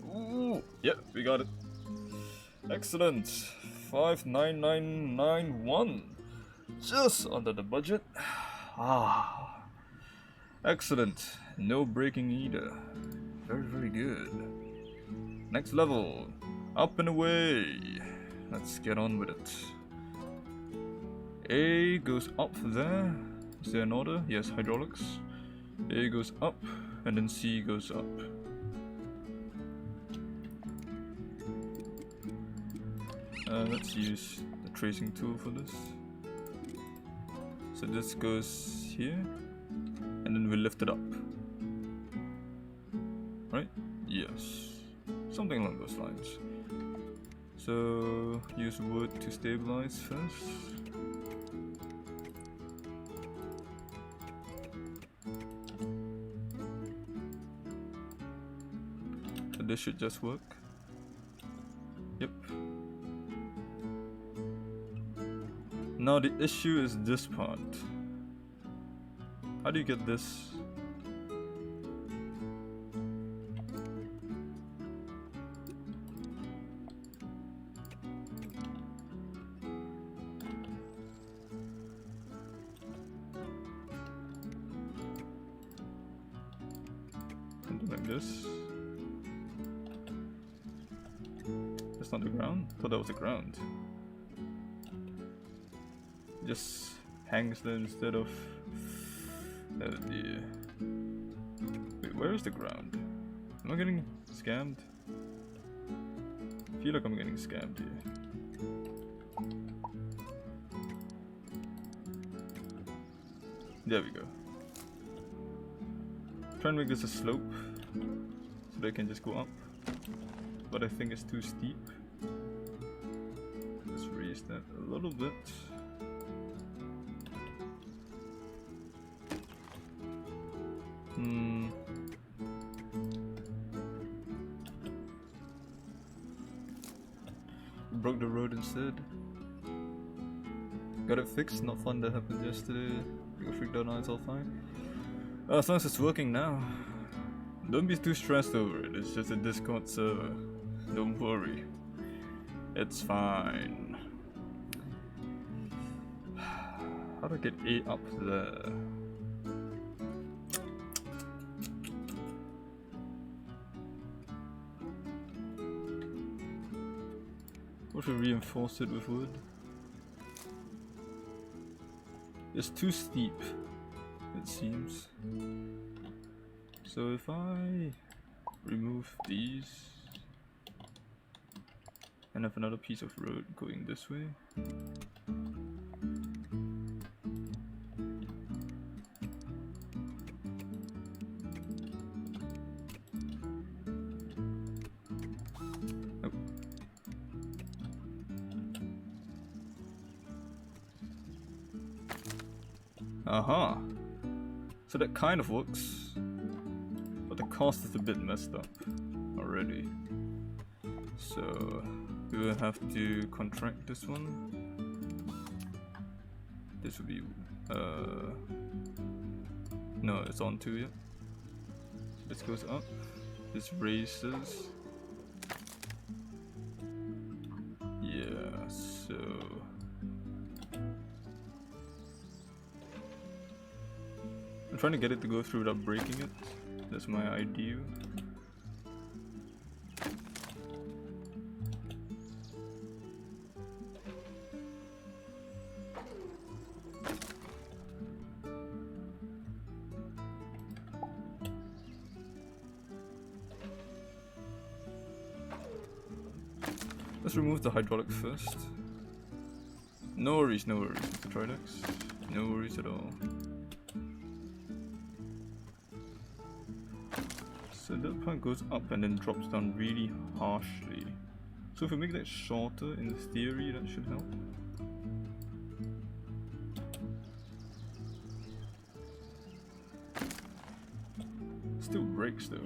Ooh, yeah, we got it. Excellent. 59991. Just under the budget. Ah. Excellent. No breaking either. Very, very good. Next level. Up and away. Let's get on with it. A goes up there. Is there an order? Yes, hydraulics. A goes up, and then C goes up. Let's use the tracing tool for this. So this goes here, and then we lift it up. Right? Yes. Something along those lines. So use wood to stabilize first. this should just work. Yep. Now the issue is this part. How do you get this? Something like this. That's not the ground? I thought that was the ground. It just hangs there instead of... Oh dear. Wait, where is the ground? Am I getting scammed? I feel like I'm getting scammed here. There we go. Try and make this a slope so they can just go up, but I think it's too steep. Let's raise that a little bit. Broke the road instead. Got it fixed, not fun that happened yesterday. You got freaked out, now it's all fine. As long as it's working now. Don't be too stressed over it, it's just a Discord server. Don't worry. It's fine. How do I get A up there? Or should we reinforce it with wood? It's too steep, it seems. So if I remove these and have another piece of road going this way. Aha! So that kind of works, but the cost is a bit messed up already. So we will have to contract this one. This will be no, it's on 2 yet. So this goes up. This raises. Yeah, so I'm trying to get it to go through without breaking it. That's my idea. Let's remove the hydraulic first. No worries, Mr. Tridex. No worries at all. So that part goes up and then drops down really harshly. So if we make that shorter, in theory, that should help. Still breaks though.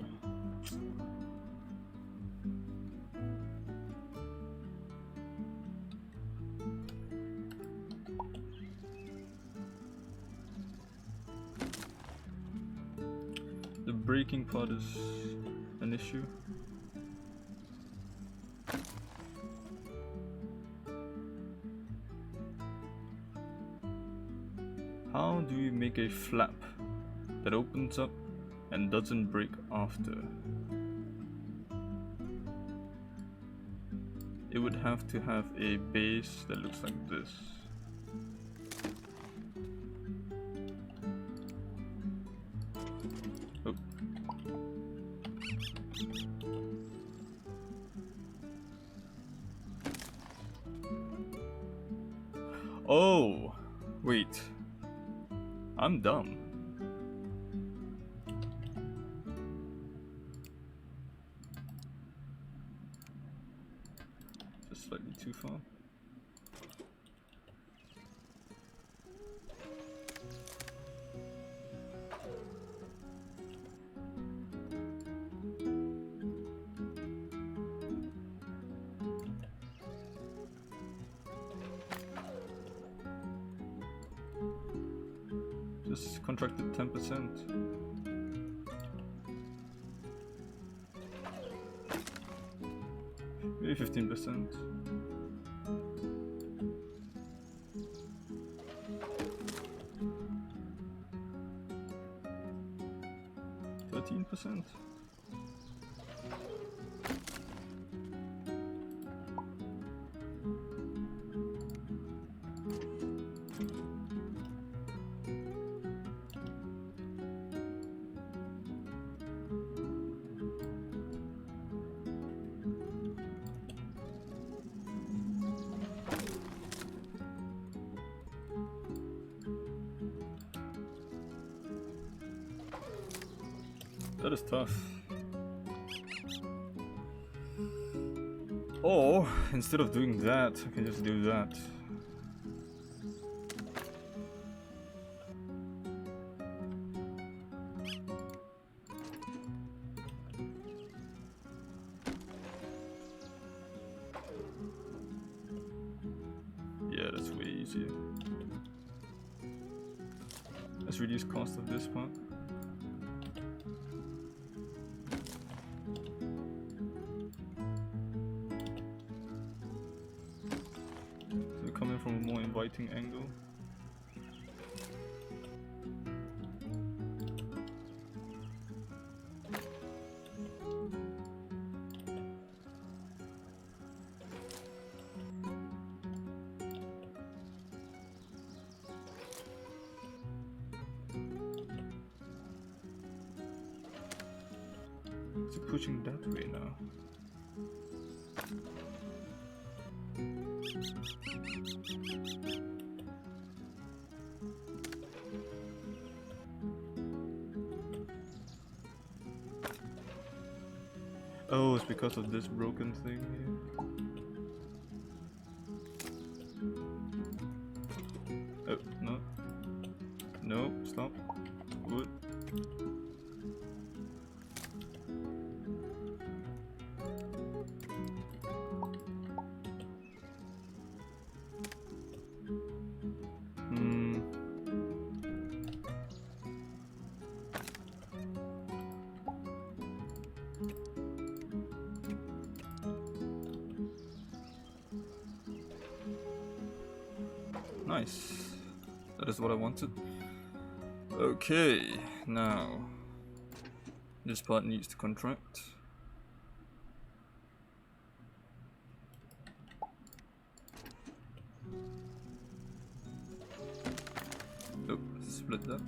The braking part is an issue. How do we make a flap that opens up and doesn't break after? It would have to have a base that looks like this. Oh, wait. I'm dumb. Just slightly too far. Just contracted 10%. Maybe 15%. 13%. That is tough. Or, instead of doing that, I can just do that. Yeah, that's way easier. Let's reduce cost of this part. From a more inviting angle. It's pushing that way now. Oh, it's because of this broken thing here. Oh, no. No, stop. Good. Nice. That is what I wanted. Okay, now this part needs to contract. Oh, split that.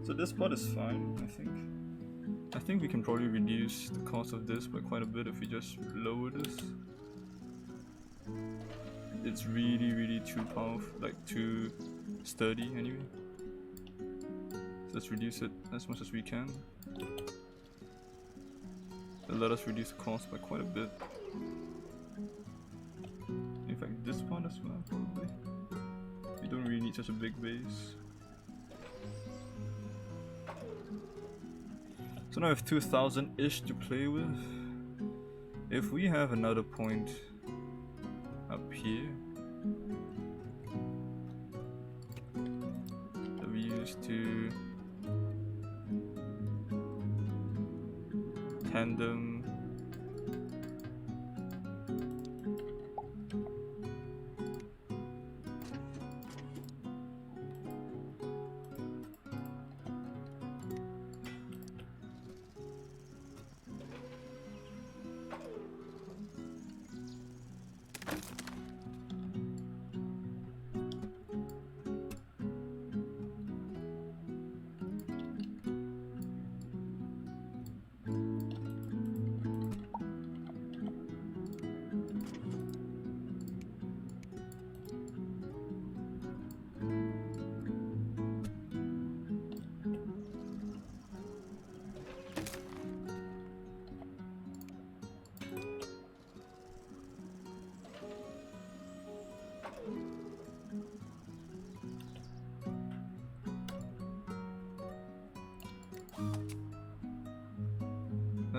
So this part is fine, I think. I think we can probably reduce the cost of this by quite a bit if we just lower this. It's really too powerful, like too sturdy anyway. So let's reduce it as much as we can. It'll let us reduce the cost by quite a bit. In fact, this part as well, probably. We don't really need such a big base. So now I have 2,000-ish to play with. If we have another point up here that we use to tandem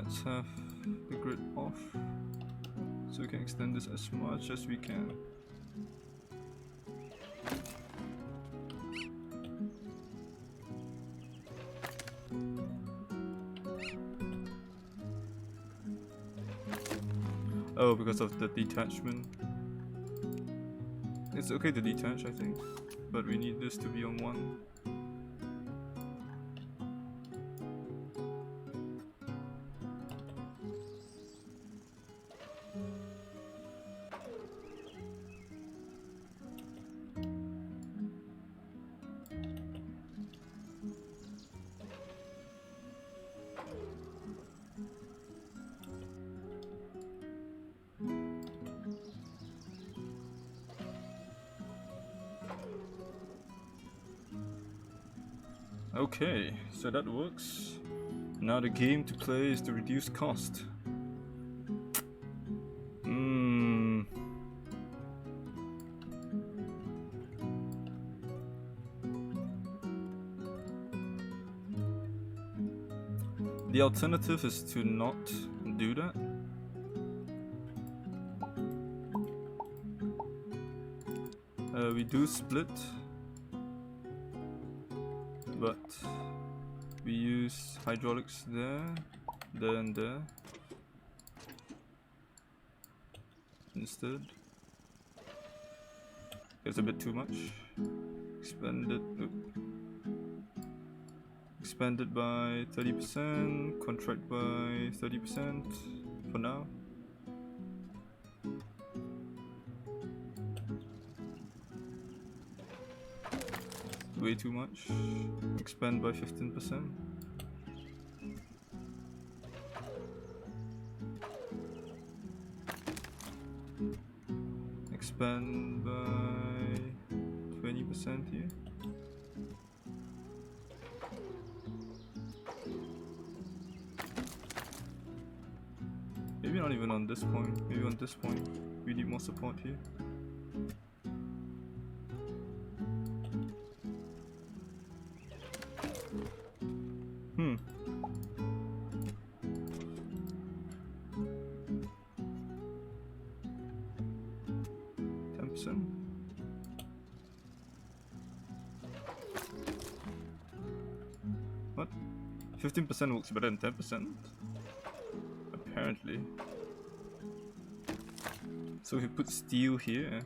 let's have the grid off so we can extend this as much as we can. Oh, because of the detachment. It's okay to detach, I think, but we need this to be on 1. Okay, so that works. Now the game to play is to reduce cost. The alternative is to not do that. We do split, but we use hydraulics there, and there instead. It's a bit too much. Expanded by 30%, contract by 30% for now. Way too much. Expand by 15%. Expand by 20% here. Maybe not even on this point. Maybe on this point we need more support here. Hmm. What? 15% works better than 10%? Apparently. So if you put steel here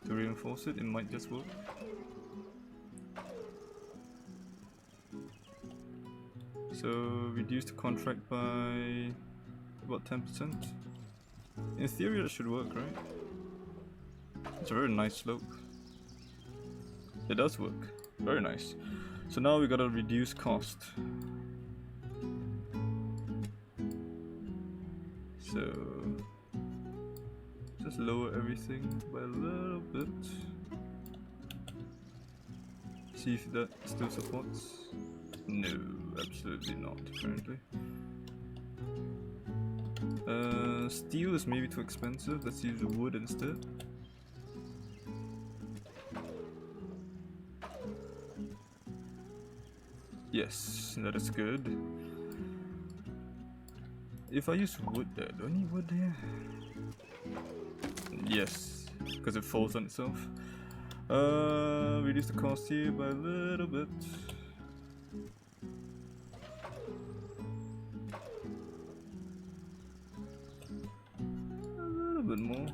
to reinforce it, it might just work. So reduce the contract by about 10%. In theory that should work, right? It's a very nice slope. It does work. Very nice. So now we gotta reduce cost. So just lower everything by a little bit. See if that still supports. No, absolutely not, apparently. Steel is maybe too expensive. Let's use wood instead. Yes, that is good. If I use wood there, do I need wood here? Yes, because it falls on itself. Reduce the cost here by a little bit. A little bit more.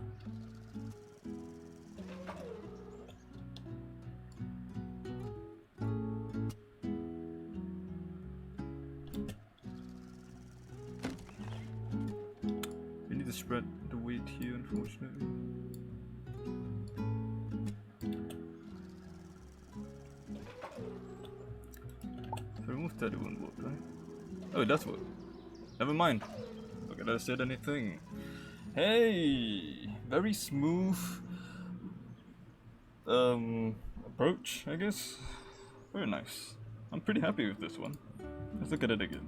We need to spread the weight here, unfortunately. If I remove that, it won't work, right? Oh, it does work. Never mind. Forget I said anything. Hey! Very smooth approach, I guess. Very nice. I'm pretty happy with this one. Let's look at it again.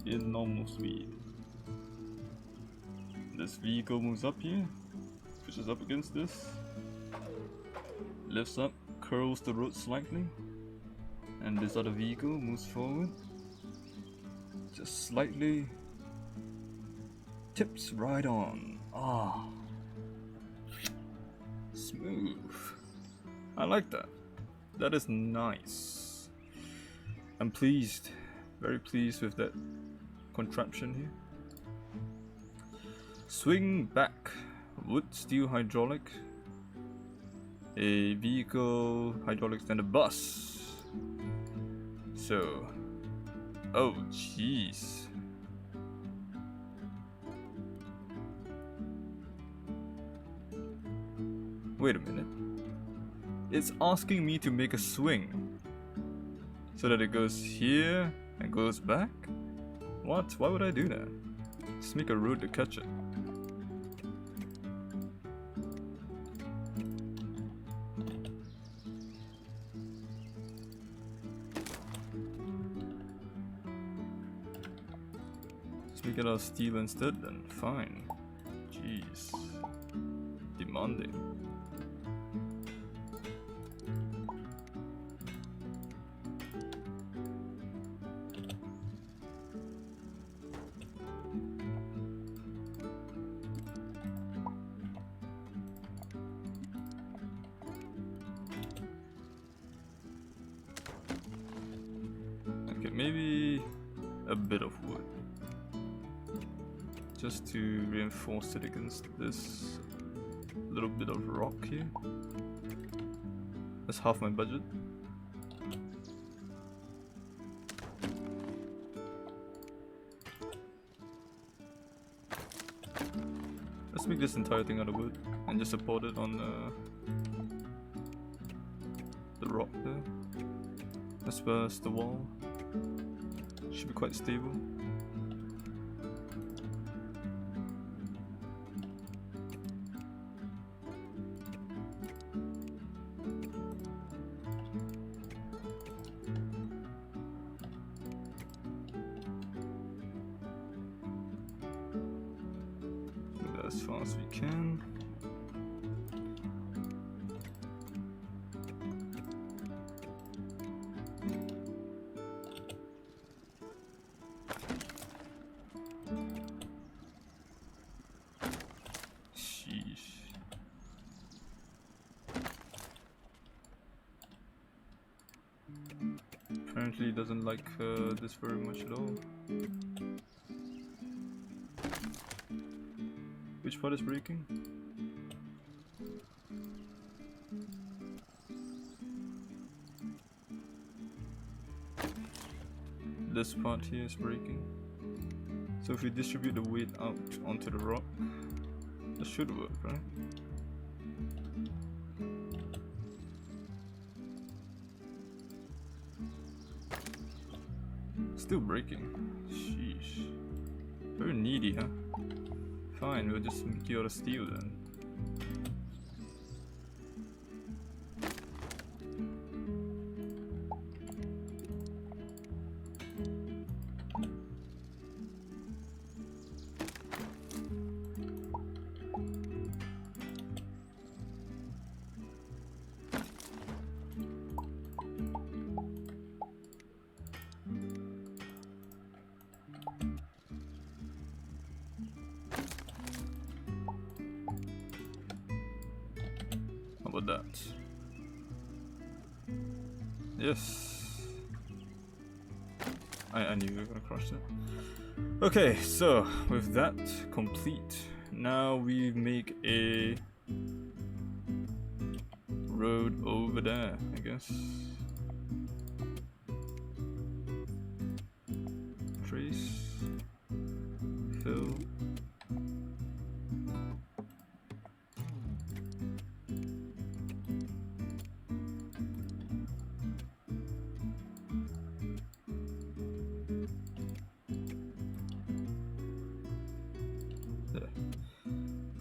In normal speed. This vehicle moves up here, pushes up against this, lifts up, curls the road slightly, and this other vehicle moves forward, Just slightly tips right on. Ah, smooth. I like that. That is nice. I'm pleased, very pleased with that contraption here. Swing back, wood, steel, hydraulic. A vehicle, hydraulics, and a bus. So, oh jeez. Wait a minute. It's asking me to make a swing. So that it goes here and goes back? What? Why would I do that? Just make a road to catch it. Let's make it out of steel instead then. Fine. Jeez. Demanding. Okay, maybe a bit of wood. Just to reinforce it against this little bit of rock here. That's half my budget. Let's make this entire thing out of wood and just support it on the rock there, as well as the wall. Should be quite stable. As far as we can. Sheesh. Apparently he doesn't like this very much at all. Which part is breaking? This part here is breaking. So if we distribute the weight out onto the rock, that should work, right? Still breaking. Sheesh. Very needy, huh? Fine, we'll just make you out of steel then. How about that? Yes. I knew we were gonna crush that. Okay, so with that complete, now we make a road over there, I guess. Trace, fill.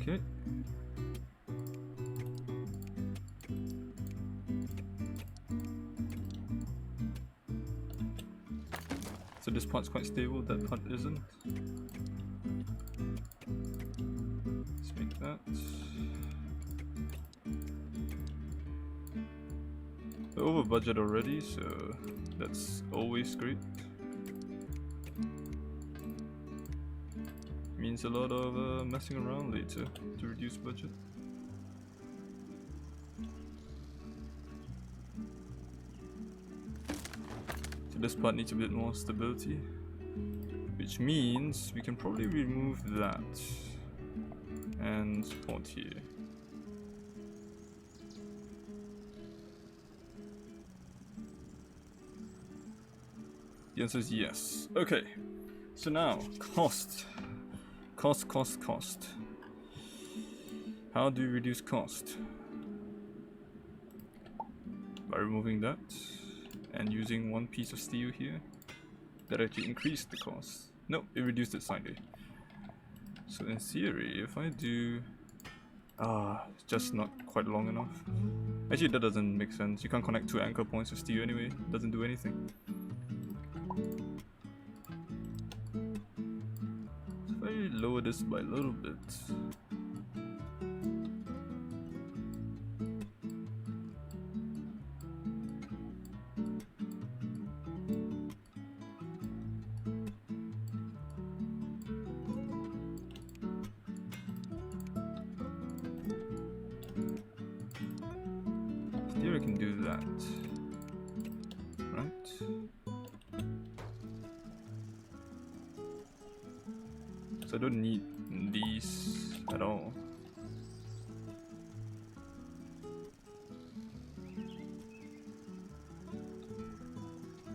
Okay. So this part's quite stable, that part isn't. Let's make that. We're over budget already, so that's always great. means a lot of messing around later to reduce budget. So this part needs a bit more stability, which means we can probably remove that and support here. The answer is yes. Okay, so now cost. How do we reduce cost? By removing that and using one piece of steel here. That actually increased the cost. No, it reduced it slightly. So in theory, if I do... it's just not quite long enough. Actually, that doesn't make sense. You can't connect two anchor points with steel anyway. It doesn't do anything. So if I lower this by a little bit... Here I can do that, right? So I don't need these at all.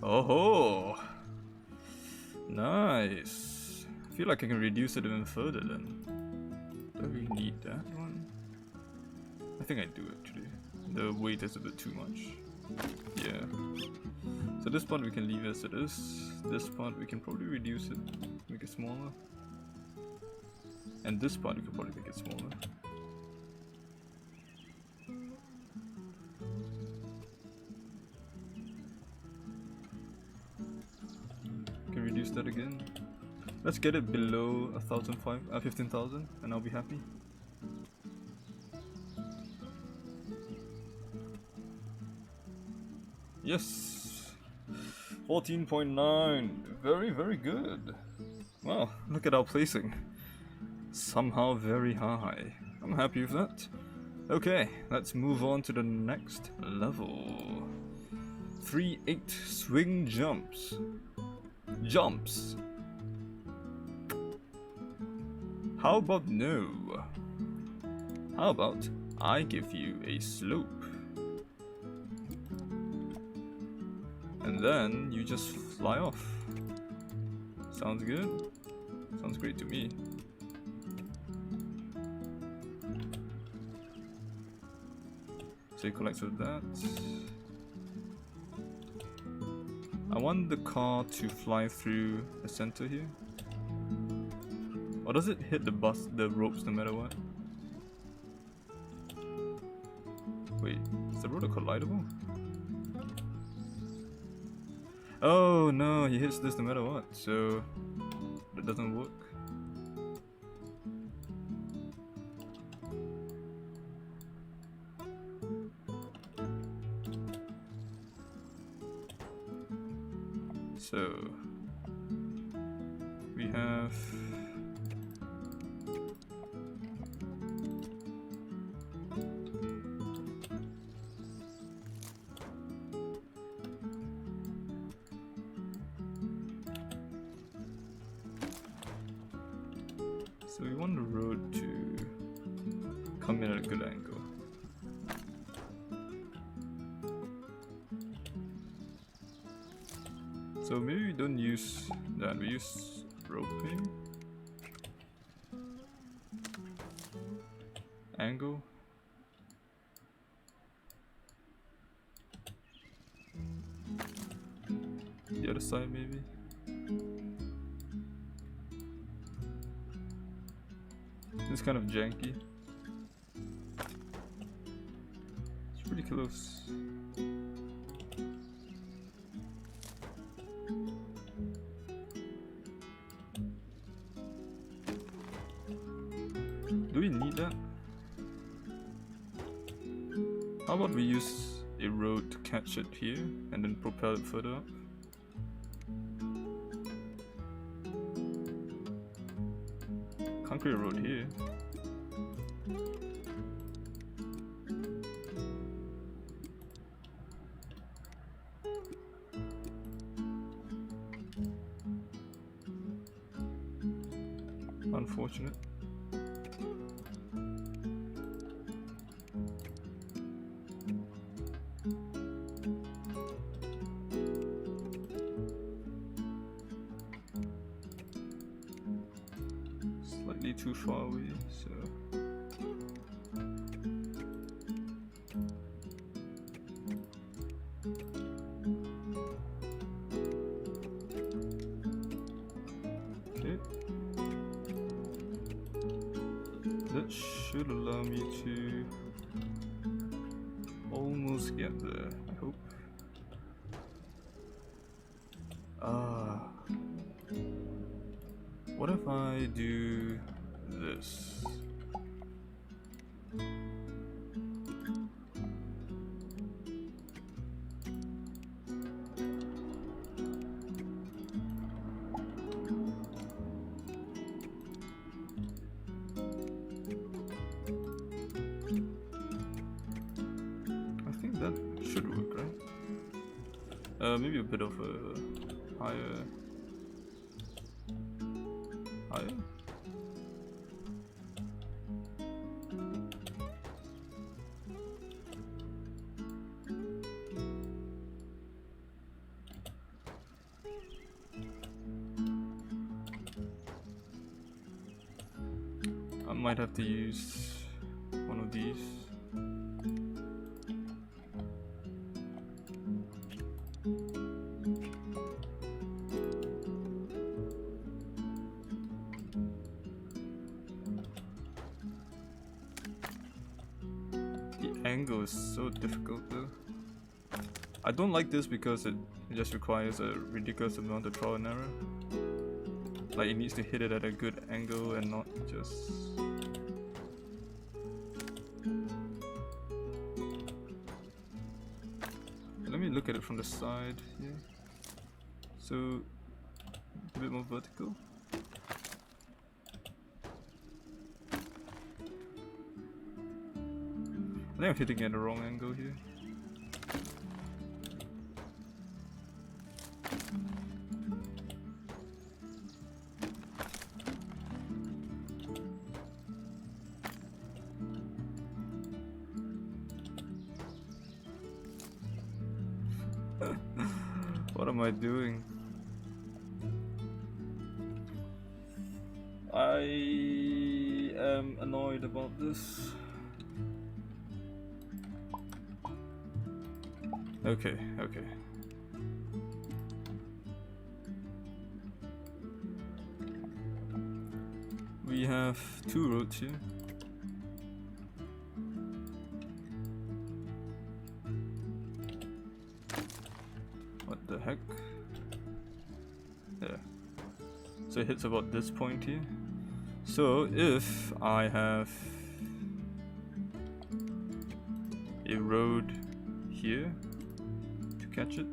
Oh, nice. I feel like I can reduce it even further then. Do I really need that one? I think I do actually. The weight is a bit too much. Yeah. So this part we can leave as it is. This part we can probably reduce it, make it smaller. And this part we can probably make it smaller. Can reduce that again. Let's get it below 15,000 and I'll be happy. Yes, 14.9, very good. Wow, look at our placing. Somehow very high. I'm happy with that. Okay, let's move on to the next level. 3-8 swing jumps. How about no? How about I give you a slope? And then you just fly off. Sounds good? Sounds great to me. So it collects with that. I want the car to fly through the center here. Or does it hit the ropes no matter what? Wait, is the rotor collidable? Oh no, he hits this no matter what, so that doesn't work. So we have so we want the road to come in at a good angle. So maybe we don't use that, we use roping. Angle. The other side maybe. It's kind of janky. It's pretty close. Do we need that? How about we use a road to catch it here and then propel it further up? concrete road here. Unfortunate. Slightly too far away, so okay. That should allow me to almost get there, I hope. What if I do this? I think that should work, right? Maybe a bit of a higher. I might have to use one of these. The angle is so difficult though. I don't like this because it just requires a ridiculous amount of trial and error. Like it needs to hit it at a good angle and not just... Let me look at it from the side here. So, a bit more vertical. I think I'm hitting it at the wrong angle here. What am I doing? I am annoyed about this. Okay. We have two roads here. What the heck? Yeah. So it hits about this point here. So if I have a road here to catch it,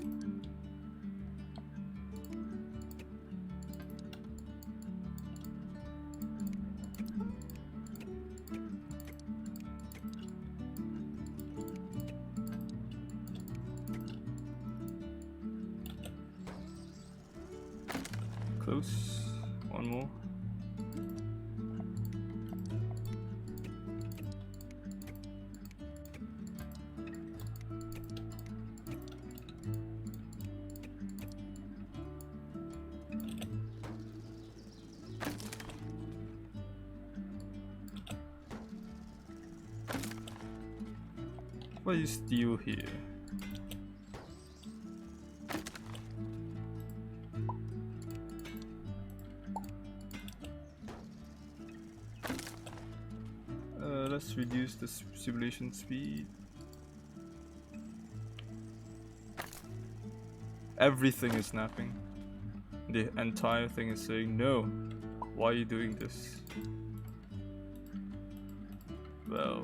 close, one more. Why is steel here? Let's reduce the simulation speed. Everything is snapping. The entire thing is saying no. Why are you doing this? Well.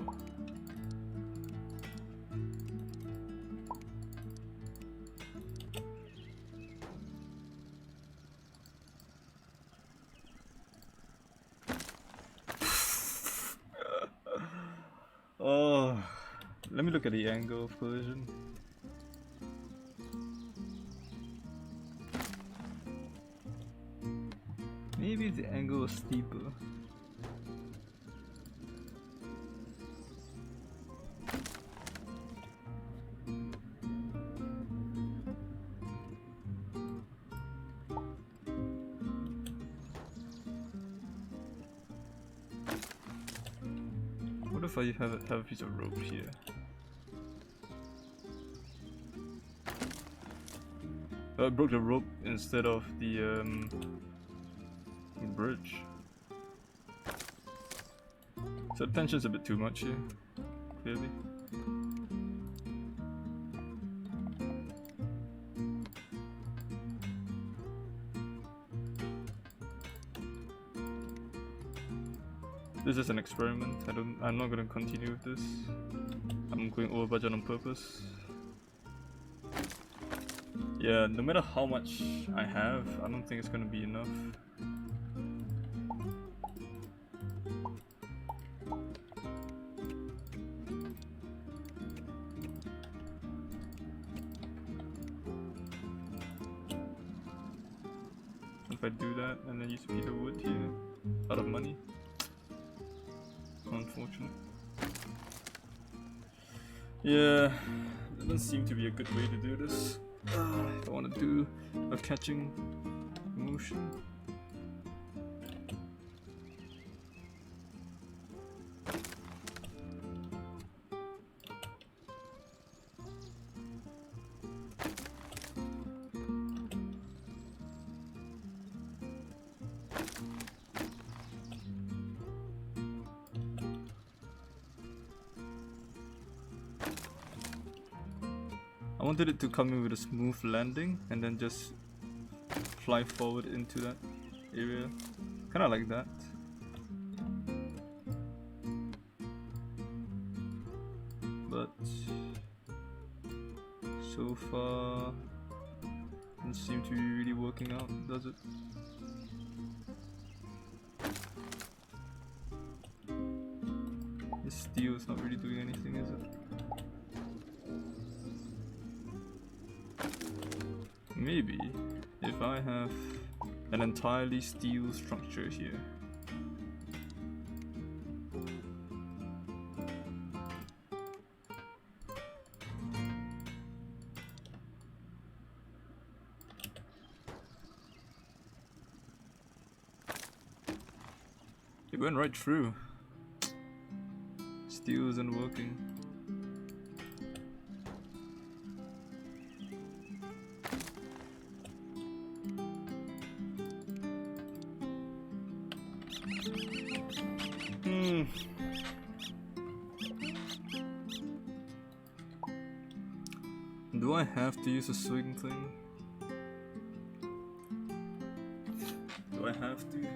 Let me look at the angle of collision. Maybe the angle was steeper. What if I have a piece of rope here? I broke the rope instead of the bridge. So the tension's a bit too much here, clearly. This is an experiment. I'm not gonna continue with this. I'm going over budget on purpose. Yeah, no matter how much I have, I don't think it's gonna be enough. If I do that and then use a piece of wood here, out of money. Unfortunate. Yeah, doesn't seem to be a good way to do this. If I want to do a catching motion. I wanted it to come in with a smooth landing and then just fly forward into that area. Kinda like that. But so far doesn't seem to be really working out, does it? This steel is not really doing anything, is it? Maybe if I have an entirely steel structure here. It went right through. Steel isn't working. Do I have to use a swing thing? Do I have to?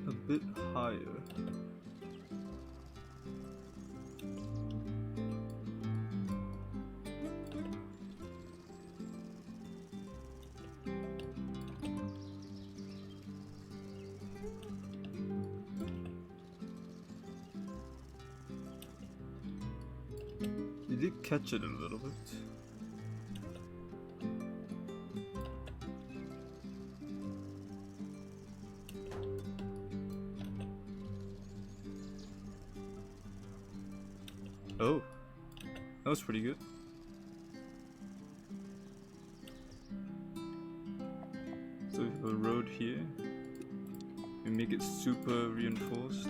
A bit higher. You did catch it a little bit. Oh, that was pretty good. So we have a road here. We make it super reinforced.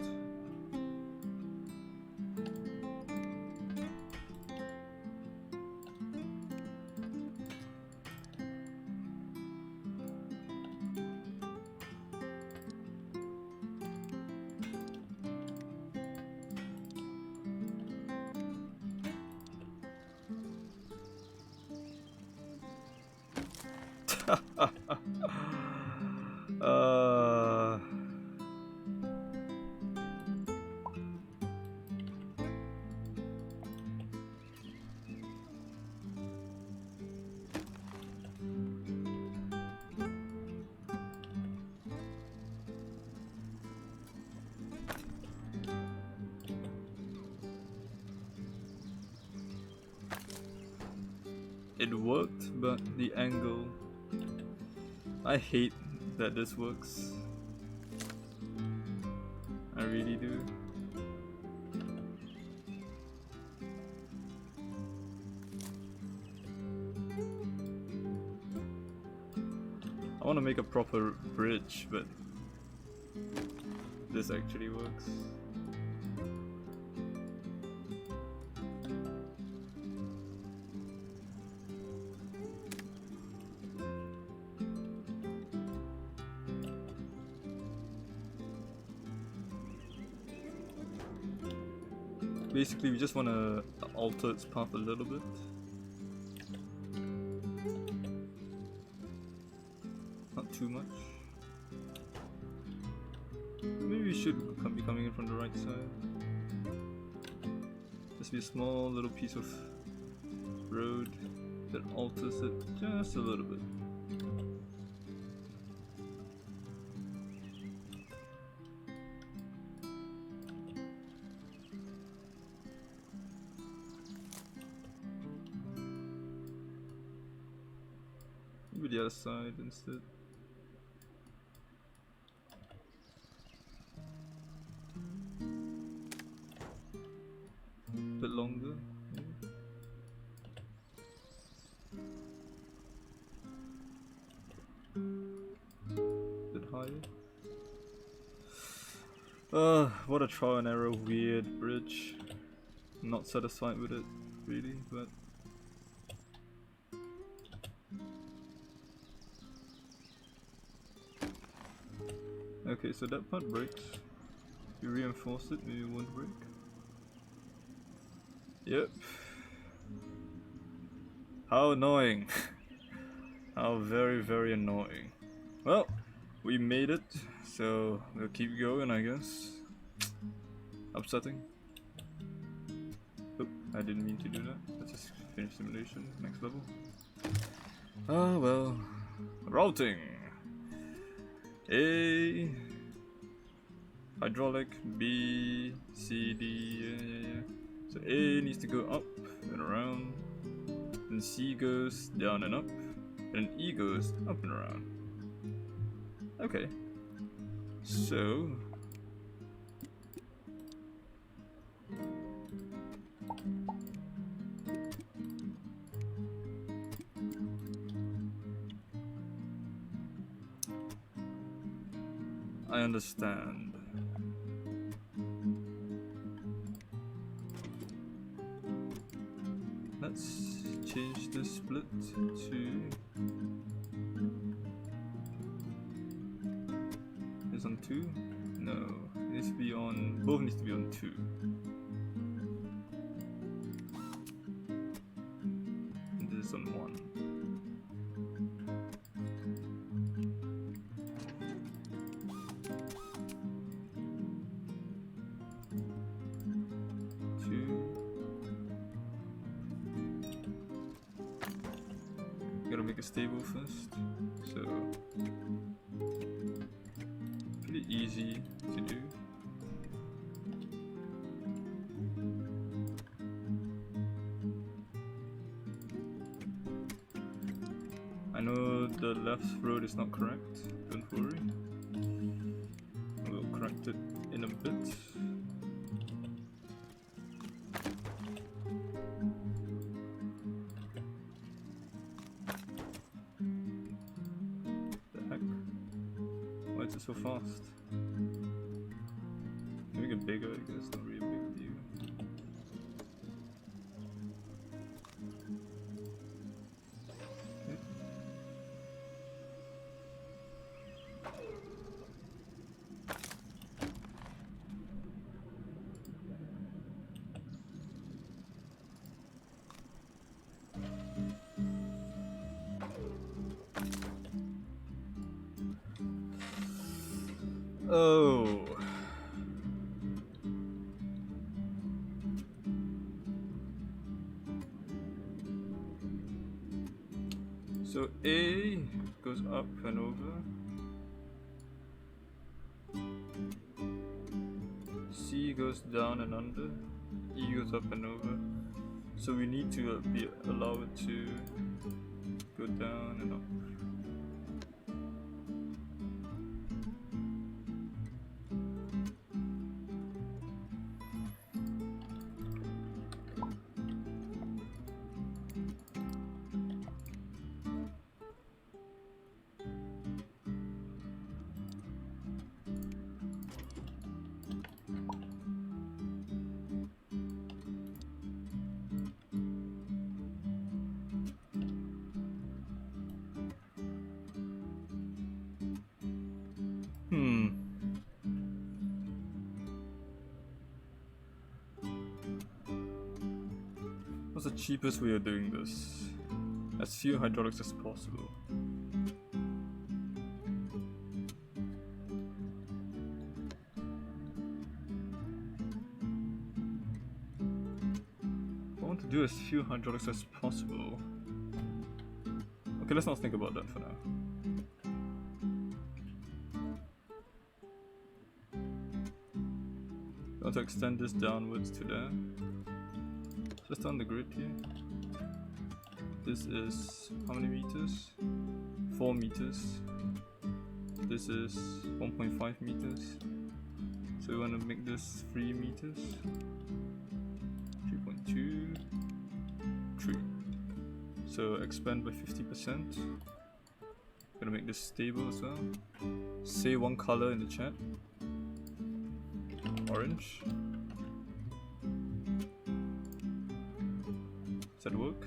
uh, it worked, but the angle. I hate that this works. I really do. I want to make a proper bridge, but this actually works. Basically, we just want to alter its path a little bit. Not too much. Maybe we should be coming in from the right side. Just be a small little piece of road that alters it just a little bit. Maybe the other side instead. Bit longer, maybe. Bit higher. What a trial and error weird bridge. I'm not satisfied with it, really, but okay, so that part breaks. If you reinforce it, maybe it won't break. Yep. How annoying. How very, very annoying. Well, we made it, so we'll keep going, I guess. Upsetting. Oop, I didn't mean to do that. Let's just finish simulation, next level. Oh well. Routing. A. Hydraulic. B. C. D. Yeah. So A needs to go up and around. Then C goes down and up. And E goes up and around. Okay. So. I understand. Let's change the split to is on 2? No, it needs to be on, both needs to be on 2. And this is on 1. Gotta make it stable first, so pretty easy to do. I know the left road is not correct, don't worry. We'll correct it in a bit. Why is it so fast? Make it bigger, I guess, not really a big deal. Oh. So A goes up and over. C goes down and under. E goes up and over. So we need to allow it to go down and up. What's the cheapest way of doing this? As few hydraulics as possible. I want to do as few hydraulics as possible. Okay, let's not think about that for now. I want to extend this downwards to there. Just on the grid here. This is how many meters? 4 meters. This is 1.5 meters. So we want to make this 3 meters. 3.2. 3. So expand by 50%. Gonna make this stable as well. Say one color in the chat. Orange. Does that work?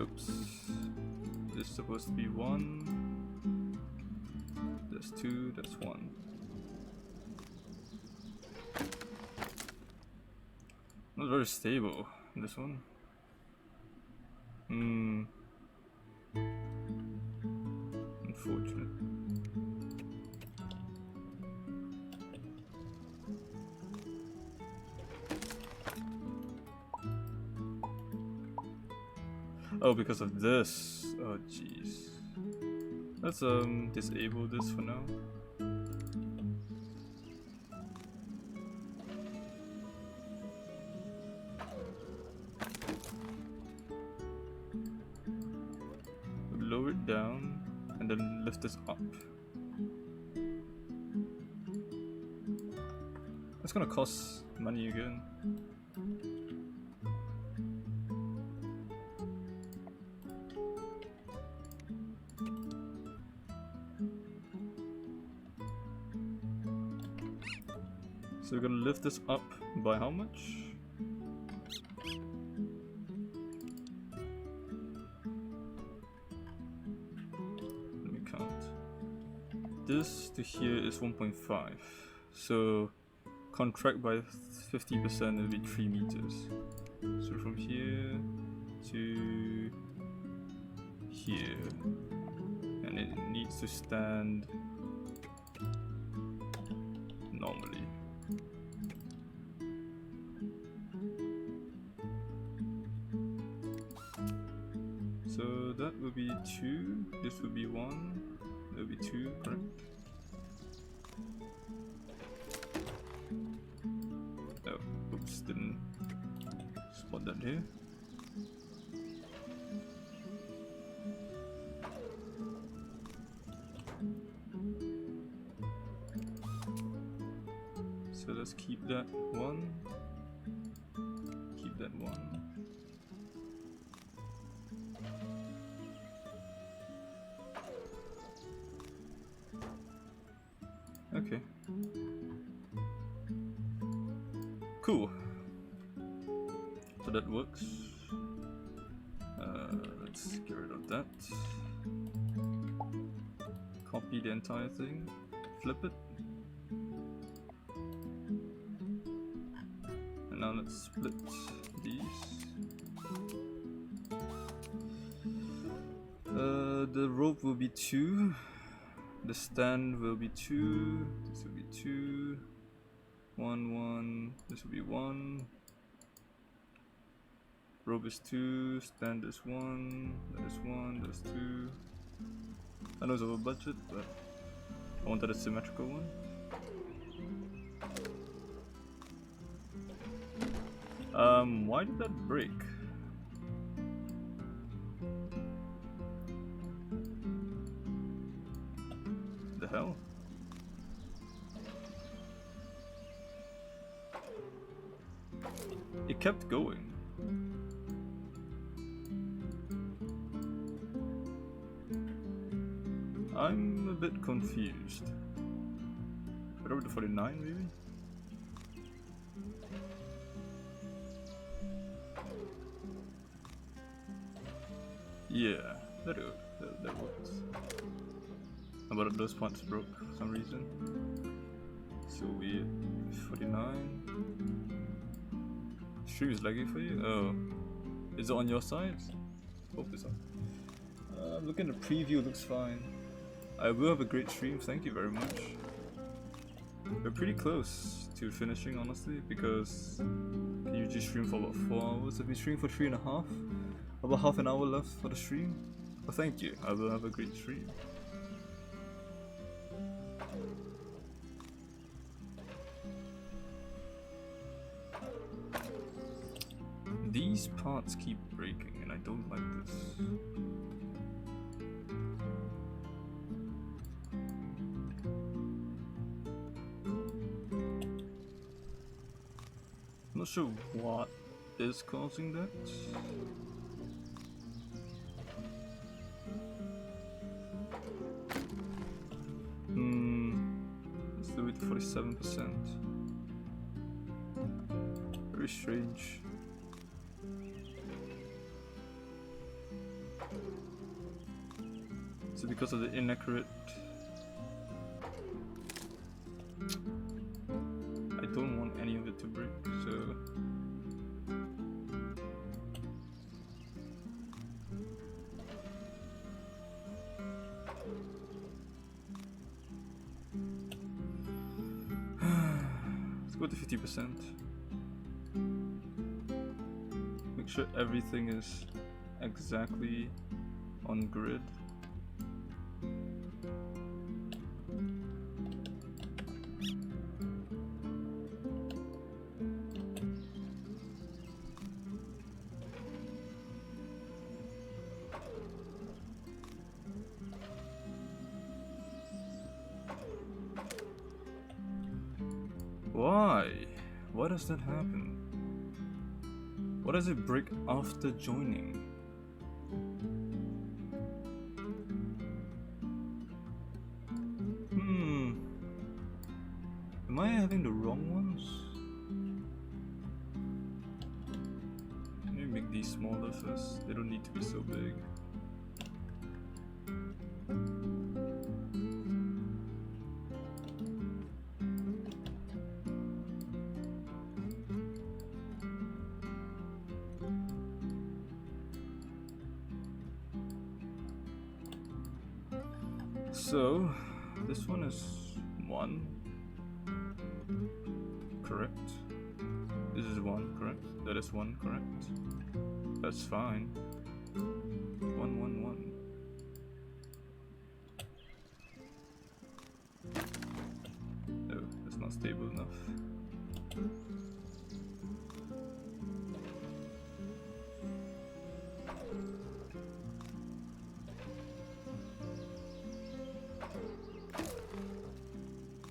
Oops. This is supposed to be 1. That's 2, that's 1. Not very stable, this one. Unfortunate. Oh, because of this. Oh, jeez. Let's disable this for now. Lower it down and then lift this up. That's gonna cost money again. So we're gonna lift this up by how much? Let me count. This to here is 1.5. So contract by 50%, it'll be 3 meters. So from here to here. And it needs to stand normally. So that will be 2, this will be 1, that will be 2, correct? Oh, oops, didn't spot that here. So let's keep that 1, keep that 1. Okay. Cool. So that works. Let's get rid of that. Copy the entire thing. Flip it. And now let's split these. The rope will be 2. The stand will be 2. This will be 2. 1, 1. This will be 1. Rope is 2. Stand is 1. That is 1. That's 2. I know it's over budget, but I wanted a symmetrical one. Why did that break? The hell? It kept going. I'm a bit confused. Should I go to 49 maybe? Yeah, that works. But those points broke for some reason. So weird. 49. Stream is lagging for you? Oh. Is it on your side? Hope it's on. I'm looking at the preview, looks fine. I will have a great stream, thank you very much. We're pretty close to finishing, honestly, because I usually stream for about 4 hours. I've been streaming for 3.5. About half an hour left for the stream. But thank you, I will have a great stream. These parts keep breaking and I don't like this. I'm not sure what is causing that. Let's do it 47%. Very strange. So because of the inaccurate, I don't want any of it to break, so let's go to 50%. Make sure everything is exactly on grid. Why? Why does that happen? Why does it break after joining? Am I having the wrong ones? Let me make these smaller first. They don't need to be so big. So, this one is 1, correct? This is 1, correct? That is 1, correct? That's fine. 1, 1, 1. No, that's not stable enough.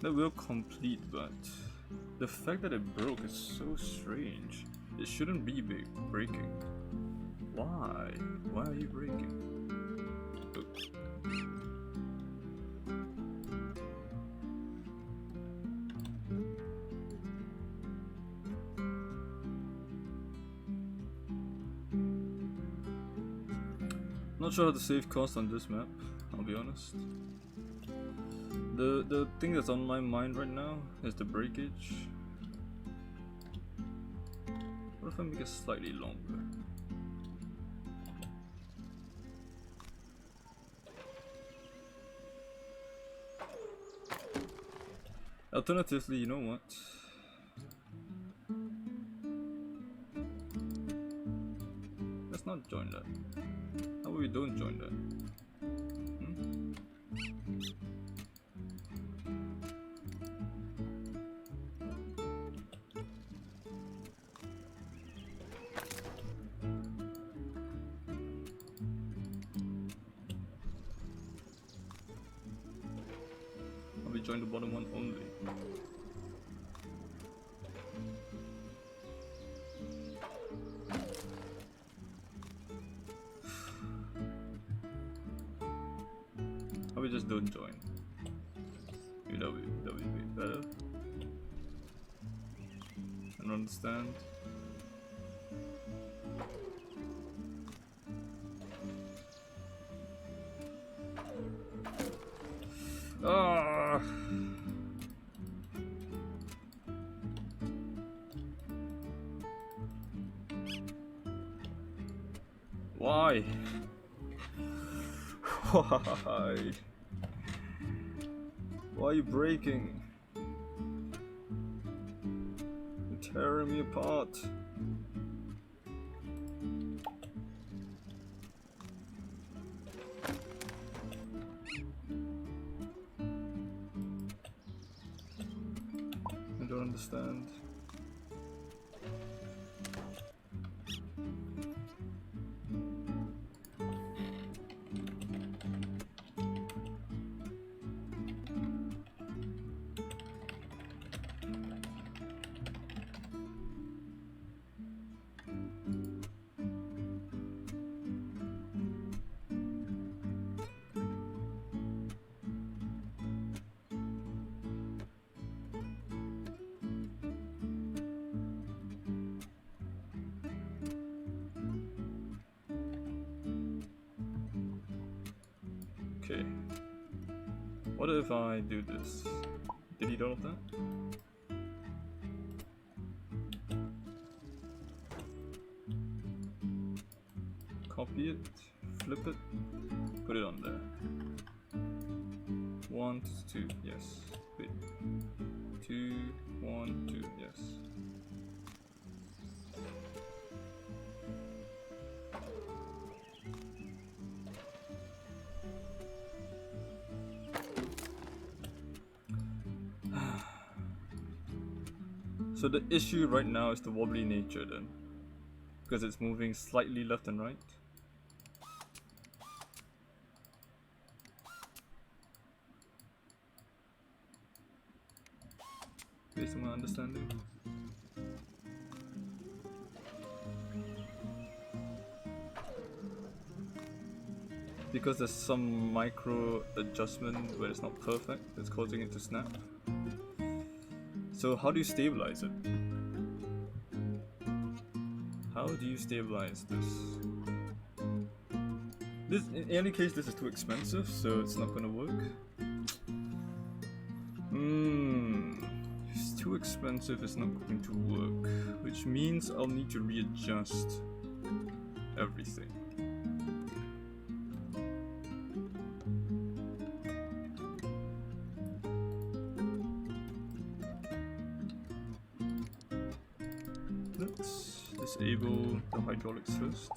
That will complete, but the fact that it broke is so strange. It shouldn't be breaking. Why? Why are you breaking? Oops. Not sure how to save cost on this map, I'll be honest. The thing that's on my mind right now is the breakage. What if I make it slightly longer? Alternatively, you know what? Let's not join that. How about we don't join that? We join the bottom one only. Or we just don't join. Maybe that'll be way better. I don't understand. Ah. Why? Why? Why are you breaking? You're tearing me apart. I don't understand. Okay. What if I do this? Delete all of that? Copy it, flip it, put it on there. 1, 2, yes. Wait. 2, 1, 2, yes. So the issue right now is the wobbly nature then, because it's moving slightly left and right. Based on my understanding. Because there's some micro adjustment where it's not perfect, it's causing it to snap. So how do you stabilize it? How do you stabilize this? In any case, this is too expensive, so it's not gonna work. It's too expensive, it's not going to work. Which means I'll need to readjust everything. Let's disable the hydraulics first.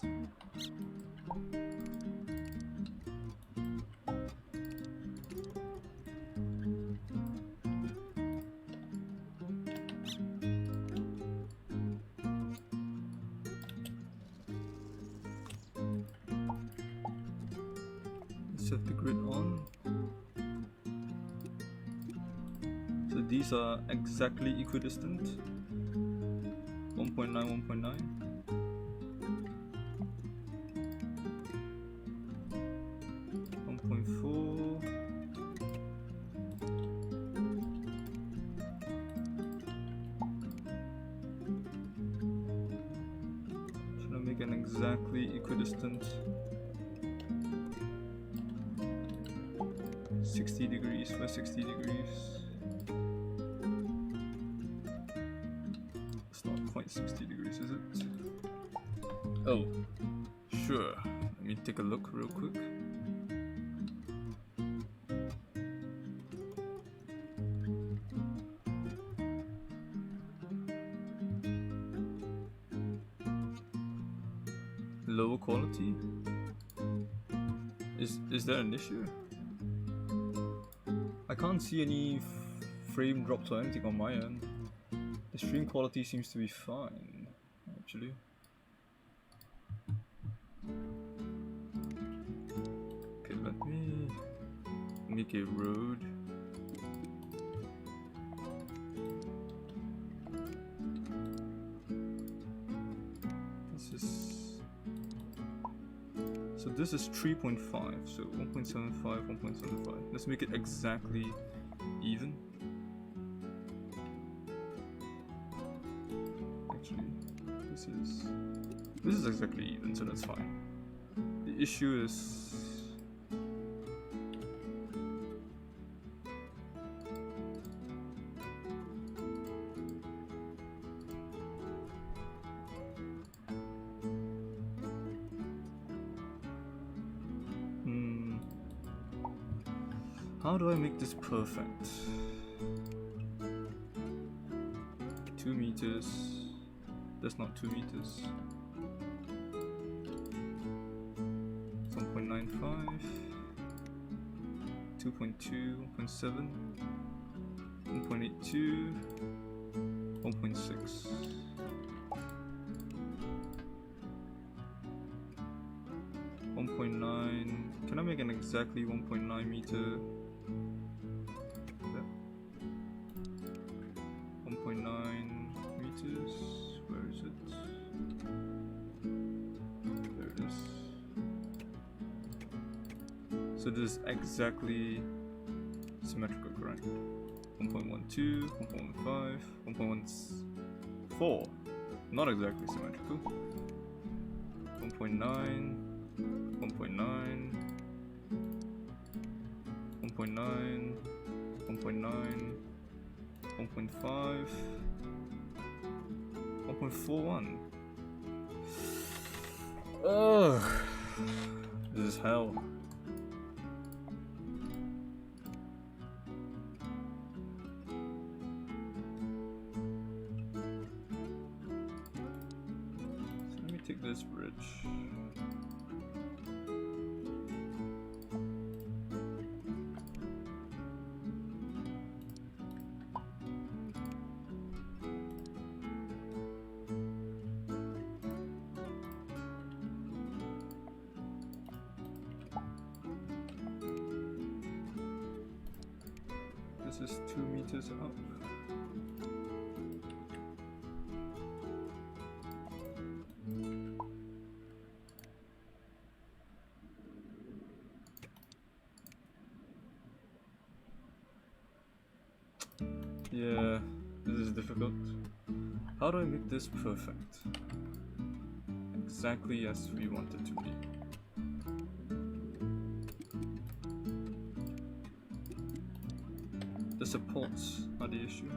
Set the grid on. So these are exactly equidistant. 1.9, 1.9. Trying to make an exactly equidistant 60 degrees for 60 degrees. It's not quite 60 degrees, is it? Oh, sure. Let me take a look real quick. Lower quality? Is that an issue? I can't see any frame drops or anything on my end. The stream quality seems to be fine, actually. Okay, let me make a road. This is 3.5, so 1.75, 1.75. Let's make it exactly even. Actually, this is exactly even, so that's fine. The issue is how do I make this perfect? 2 meters. That's not 2 meters. 1.95. 2.2. 1.7. 1.82. 1.6. 1.9. Can I make an exactly 1.9 meter? 1.9 meters. Where is it? There it is. So this is exactly symmetrical, correct? 1.12, 1.15, 1.14. Not exactly symmetrical. 1.9, 1.9, 1.9, 1.9. 1.5, 1.41. Ugh, this is hell. So let me take this bridge. This is 2 meters up. Yeah, this is difficult. How do I make this perfect? Exactly as we want it to be. The supports are the issue.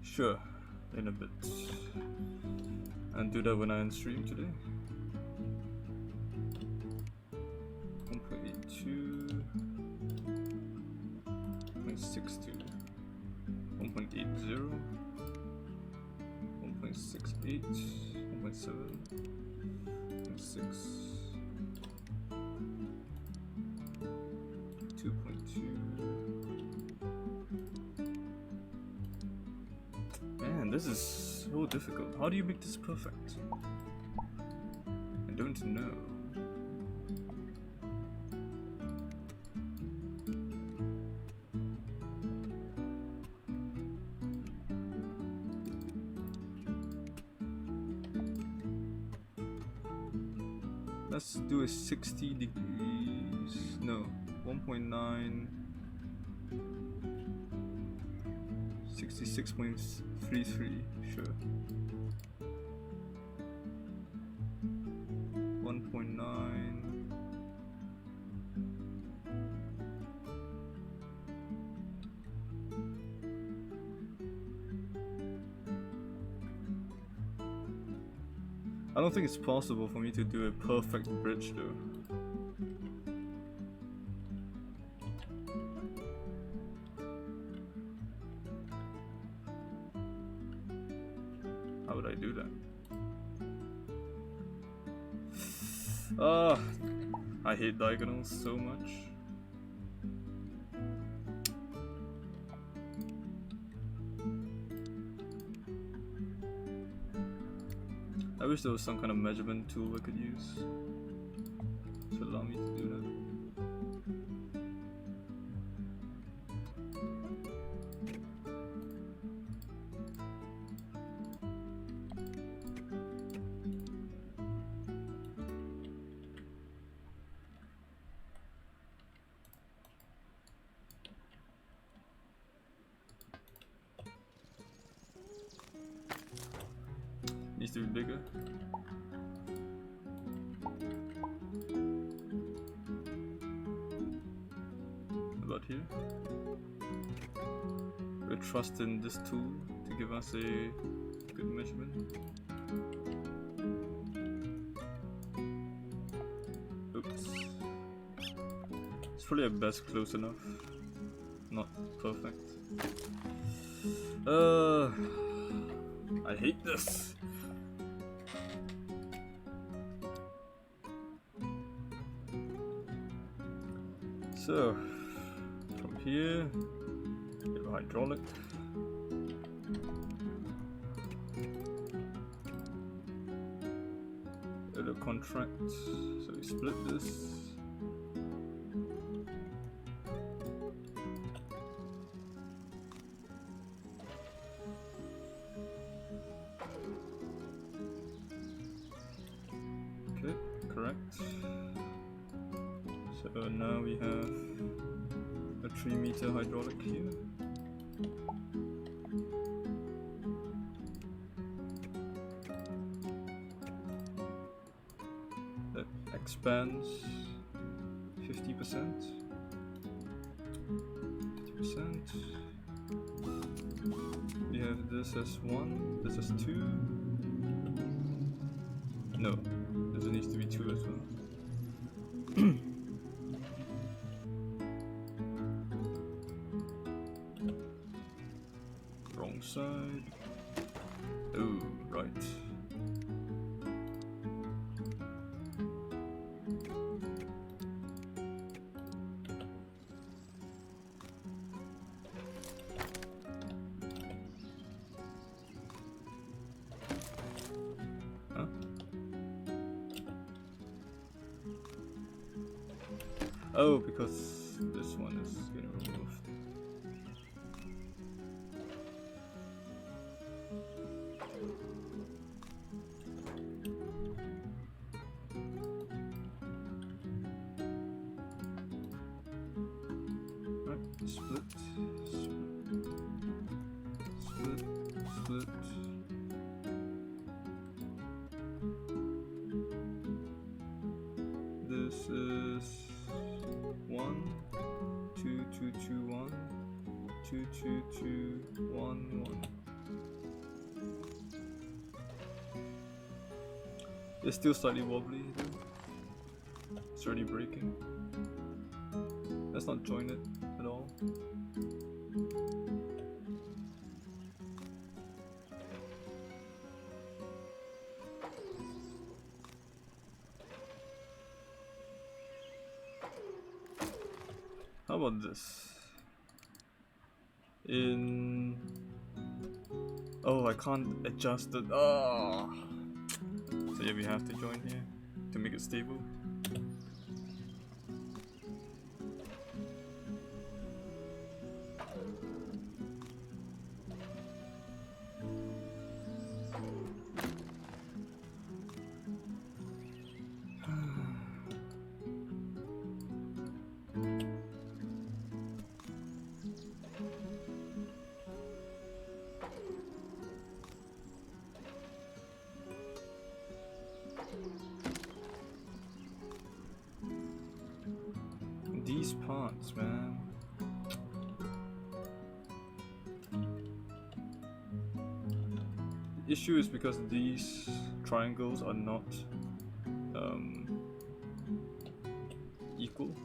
Sure, in a bit. And do that when I end stream today. 1.82, 1.62, 1.80, 1.68, 1.7, 1.6, 2.2. Man, this is so difficult. How do you make this perfect? I don't know. Let's do a 60 degrees. No, 1.9, 66.33, sure. 1.9. I don't think it's possible for me to do a perfect bridge though. How would I do that? I hate diagonals so much. I wish there was some kind of measurement tool I could use to allow me to do that. Needs to be bigger. About here. We trust in this tool to give us a good measurement. Oops. It's probably at best close enough. Not perfect. I hate this. So, from here, we have a hydraulic. A contract, so we split this. Okay, correct. So now we have a 3-meter hydraulic here. That expands 50%. 50%. We have this as 1, this as 2. No, this needs to be 2 as well. Wrong side. Oh, right. Huh? Oh, because this one is getting removed. Right, split, split, split. This is 1, 2, 2, 2, 1, 2, 2, 2, 1, 1. It's still slightly wobbly though. It's already breaking. Let's not join it at all. How about this? Oh, I can't adjust it. Oh. So yeah, we have to join here to make it stable. chance, man. The issue is because these triangles are not equal,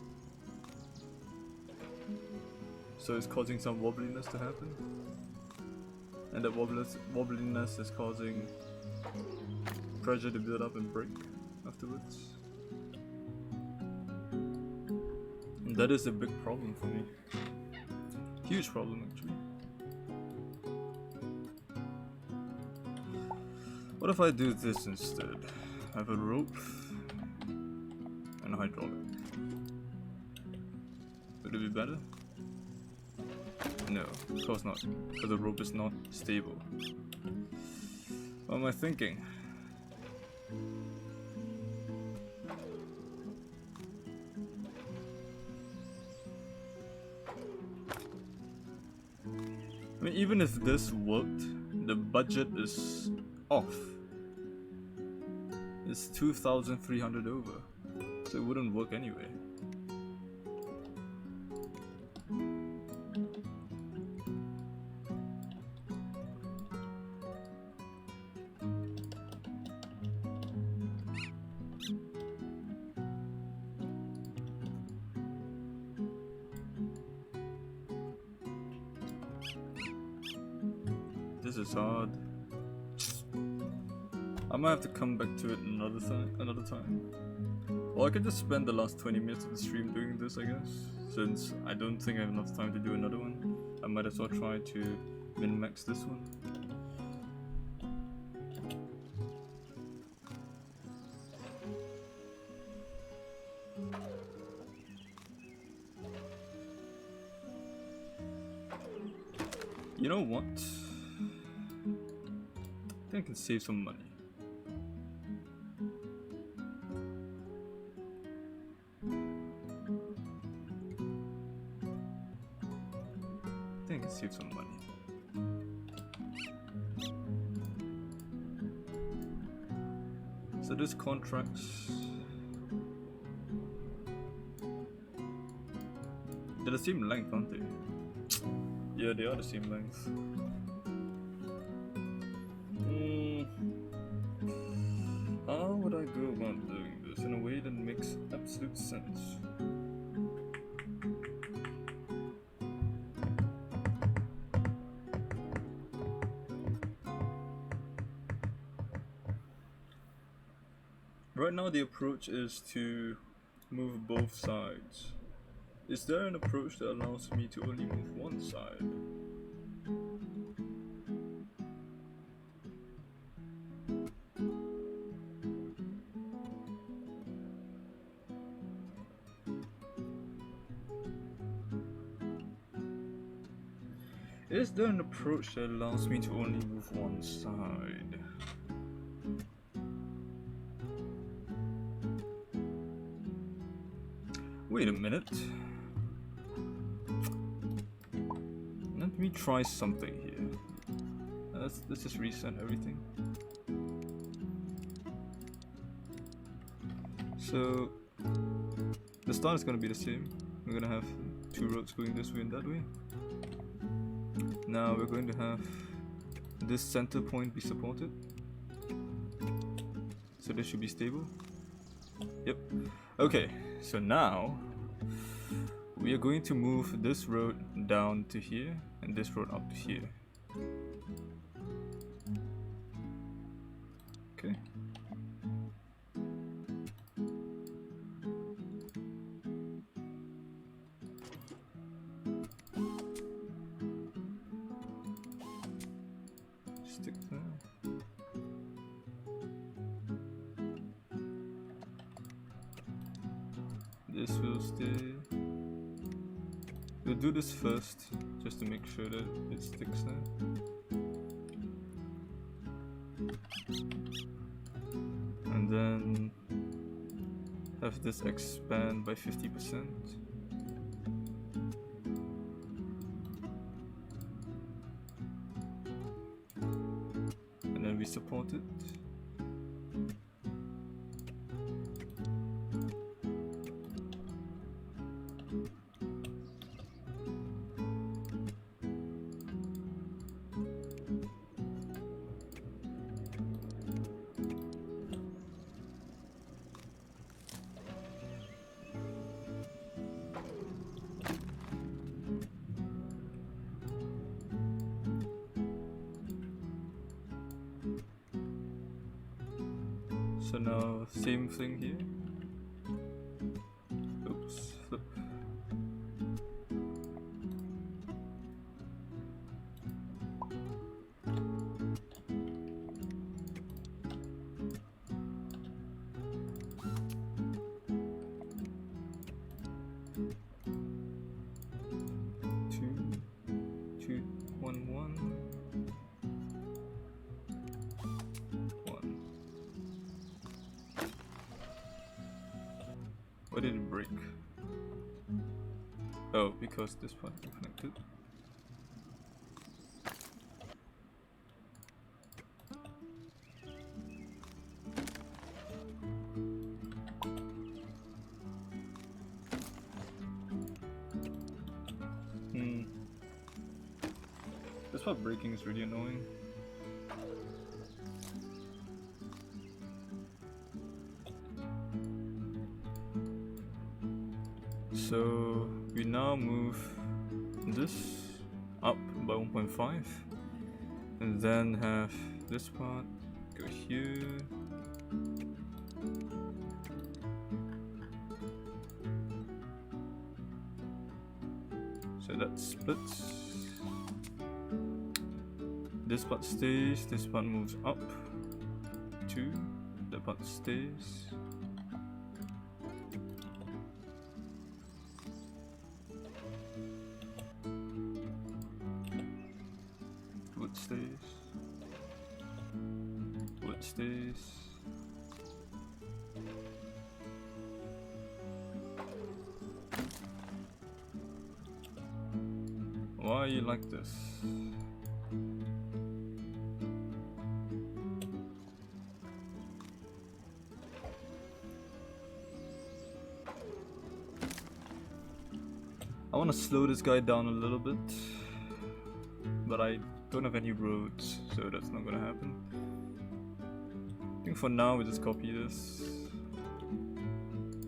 so it's causing some wobbliness to happen, and that wobbliness is causing pressure to build up and break afterwards. And that is a big problem for me. Huge problem, actually. What if I do this instead? I have a rope and a hydraulic. Would it be better? No, of course not, because the rope is not stable. What am I thinking? I mean, even if this worked, the budget is off. It's 2,300 over, so it wouldn't work anyway. This is hard. I might have to come back to it another time. Or I could just spend the last 20 minutes of the stream doing this, I guess. Since I don't think I have enough time to do another one, I might as well try to min-max this one. You know what? I think I can save some money. Save some money. So this contracts, they're the same length, aren't they? Yeah, they are the same length. How would I go about doing this in a way that makes absolute sense? Right now the approach is to move both sides. Is there an approach that allows me to only move one side? Is there an approach that allows me to only move one side? Wait a minute. Let me try something here. Let's just reset everything. So the start is going to be the same. We're going to have two roads going this way and that way. Now we're going to have this center point be supported. So this should be stable. Yep. Okay, so now we are going to move this road down to here and this road up to here. Okay. Stick there. This will stay. We'll do this first, just to make sure that it sticks there. And then have this expand by 50%. And then we support it. So now same thing here. Oops, flip. Why did it break? Oh, because this part is connected. This part breaking is really annoying. So we now move this up by 1.5 and then have this part go here. So that splits. This part stays, this part moves up 2, that part stays. Wood stays. Wood stays. Why are you like this? I want to slow this guy down a little bit, but I don't have any roads, so that's not gonna happen. I think for now we just copy this,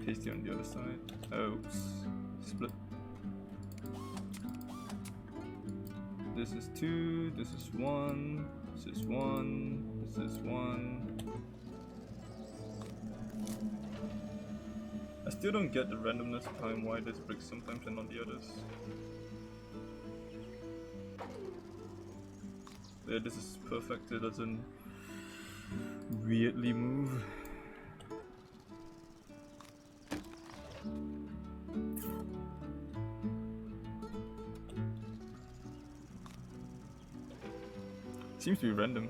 paste it on the other side. Oops, split. This is 2, this is 1, this is 1, this is 1. I still don't get the randomness behind why this breaks sometimes and not the others. Yeah, this is perfect, it doesn't weirdly move. Seems to be random.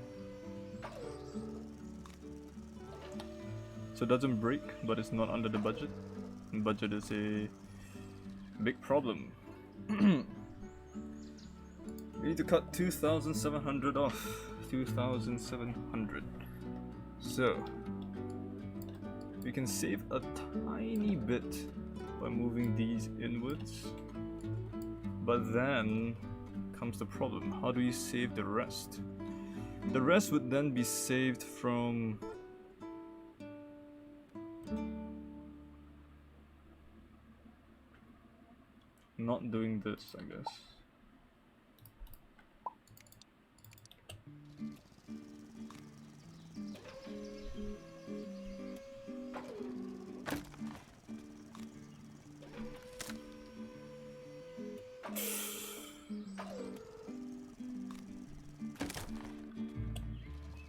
So it doesn't break, but it's not under the budget. And budget is a big problem. We need to cut 2,700 off. 2,700. So we can save a tiny bit by moving these inwards. But then comes the problem. How do you save the rest? The rest would then be saved from not doing this, I guess.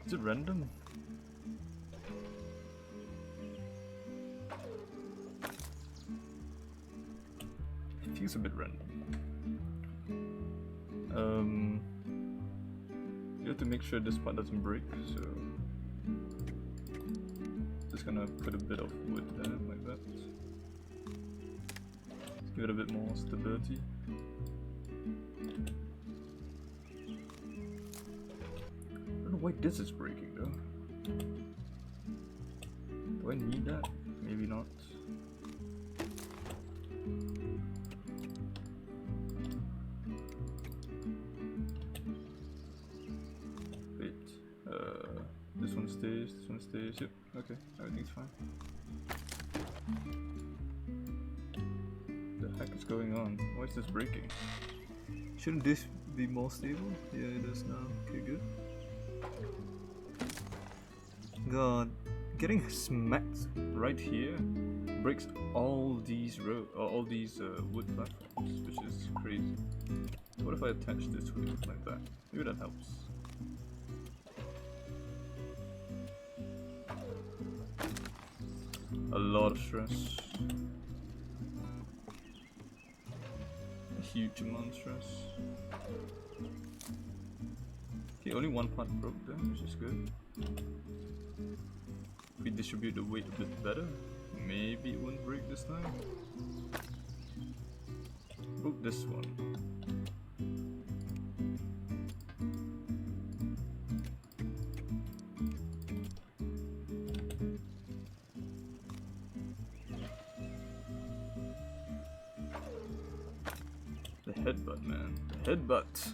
Is it random? It feels a bit random. You have to make sure this part doesn't break, so just gonna put a bit of wood there, like that. Let's give it a bit more stability. I don't know why this is breaking though. Do I need that? Maybe not. This one stays, yep, okay, everything's fine. The heck is going on? Why is this breaking? Shouldn't this be more stable? Yeah, it is now. Okay, good. God, getting smacked right here breaks all these wood platforms, which is crazy. What if I attach this wheel like that? Maybe that helps. A lot of stress. A huge amount of stress. Okay, only one part broke there, which is good. If we distribute the weight a bit better, maybe it won't break this time. Broke this one. The headbutt, man. The headbutt.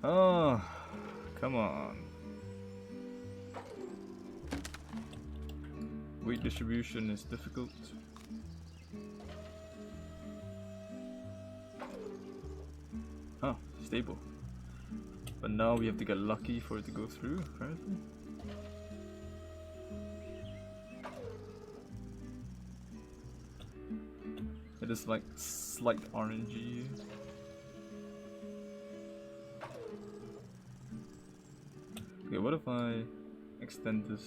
Oh, come on. Weight distribution is difficult. Huh, stable. But now we have to get lucky for it to go through, apparently. It is like slight RNG. Okay, what if I extend this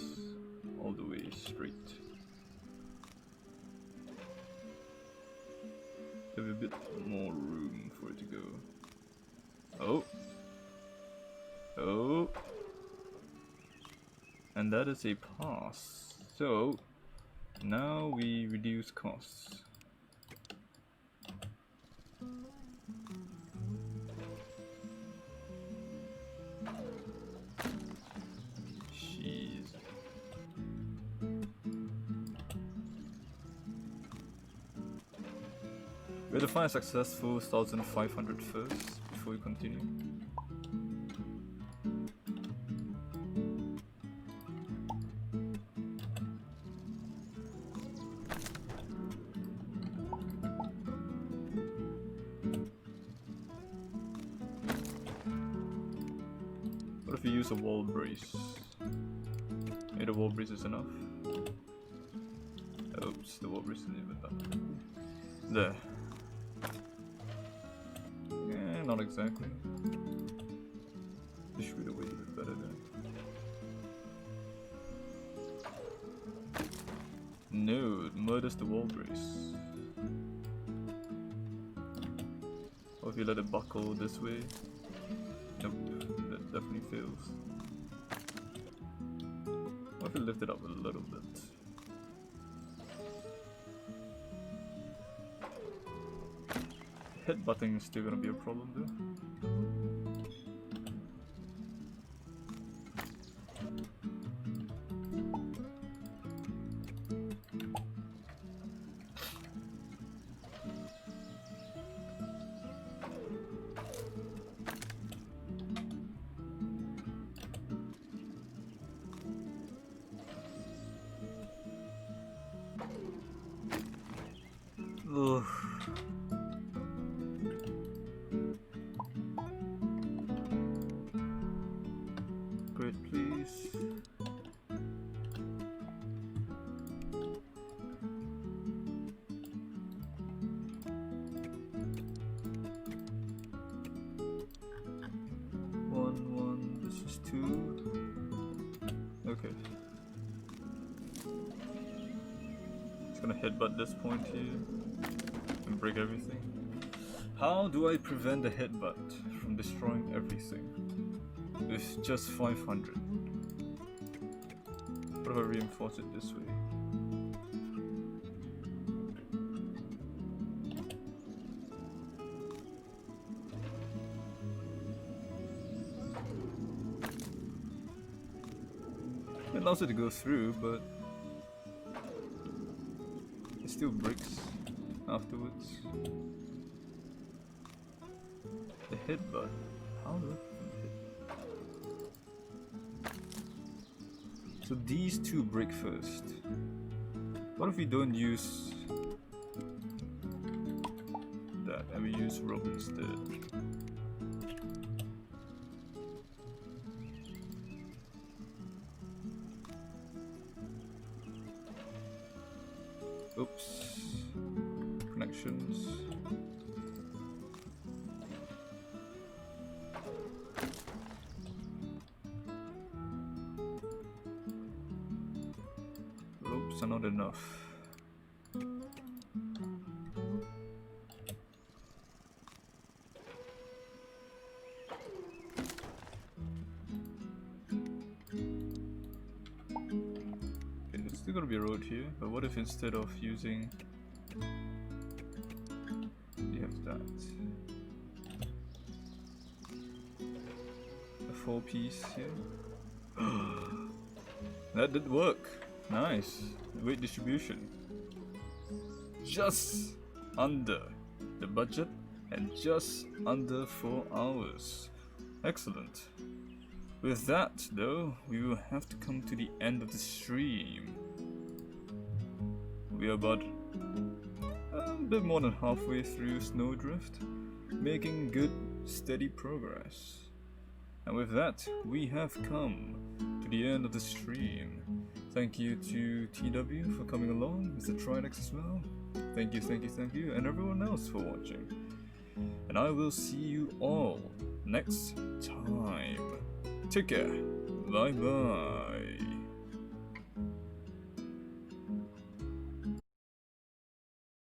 all the way straight? Give it a bit more room for it to go. Oh. Oh. And that is a pass. So now we reduce costs. Jeez. We have to find a successful 1500 first before we continue. What if we use a wall brace? Maybe the wall brace is enough. Oops, the wall brace isn't even done. There. Not exactly. Distribute the weight a bit better there. No, it murders the wall brace. Or if you let it buckle this way. Nope, that definitely fails. What if you lift it up a little bit? Headbutting is still gonna be a problem though. Ugh. Great, please. One, this is 2. Okay. Just gonna headbutt this point here and break everything. How do I prevent the headbutt from destroying everything with just 500? What if I reinforce it this way? It allows it to go through, but it still breaks afterwards. The headbutt. How do I prevent the headbutt? So these two break first. What if we don't use that and we use rope instead? Oops. Connections. Ropes are not enough. Still gonna be a road here, but what if instead of using, you have that, a 4-piece here? That did work. Nice. Weight distribution. Just under the budget and just under 4 hours. Excellent. With that, though, we will have to come to the end of the stream. We are about a bit more than halfway through Snowdrift, making good, steady progress. And with that, we have come to the end of the stream. Thank you to TW for coming along, Mr. Trinex as well. Thank you, and everyone else for watching. And I will see you all next time. Take care. Bye bye.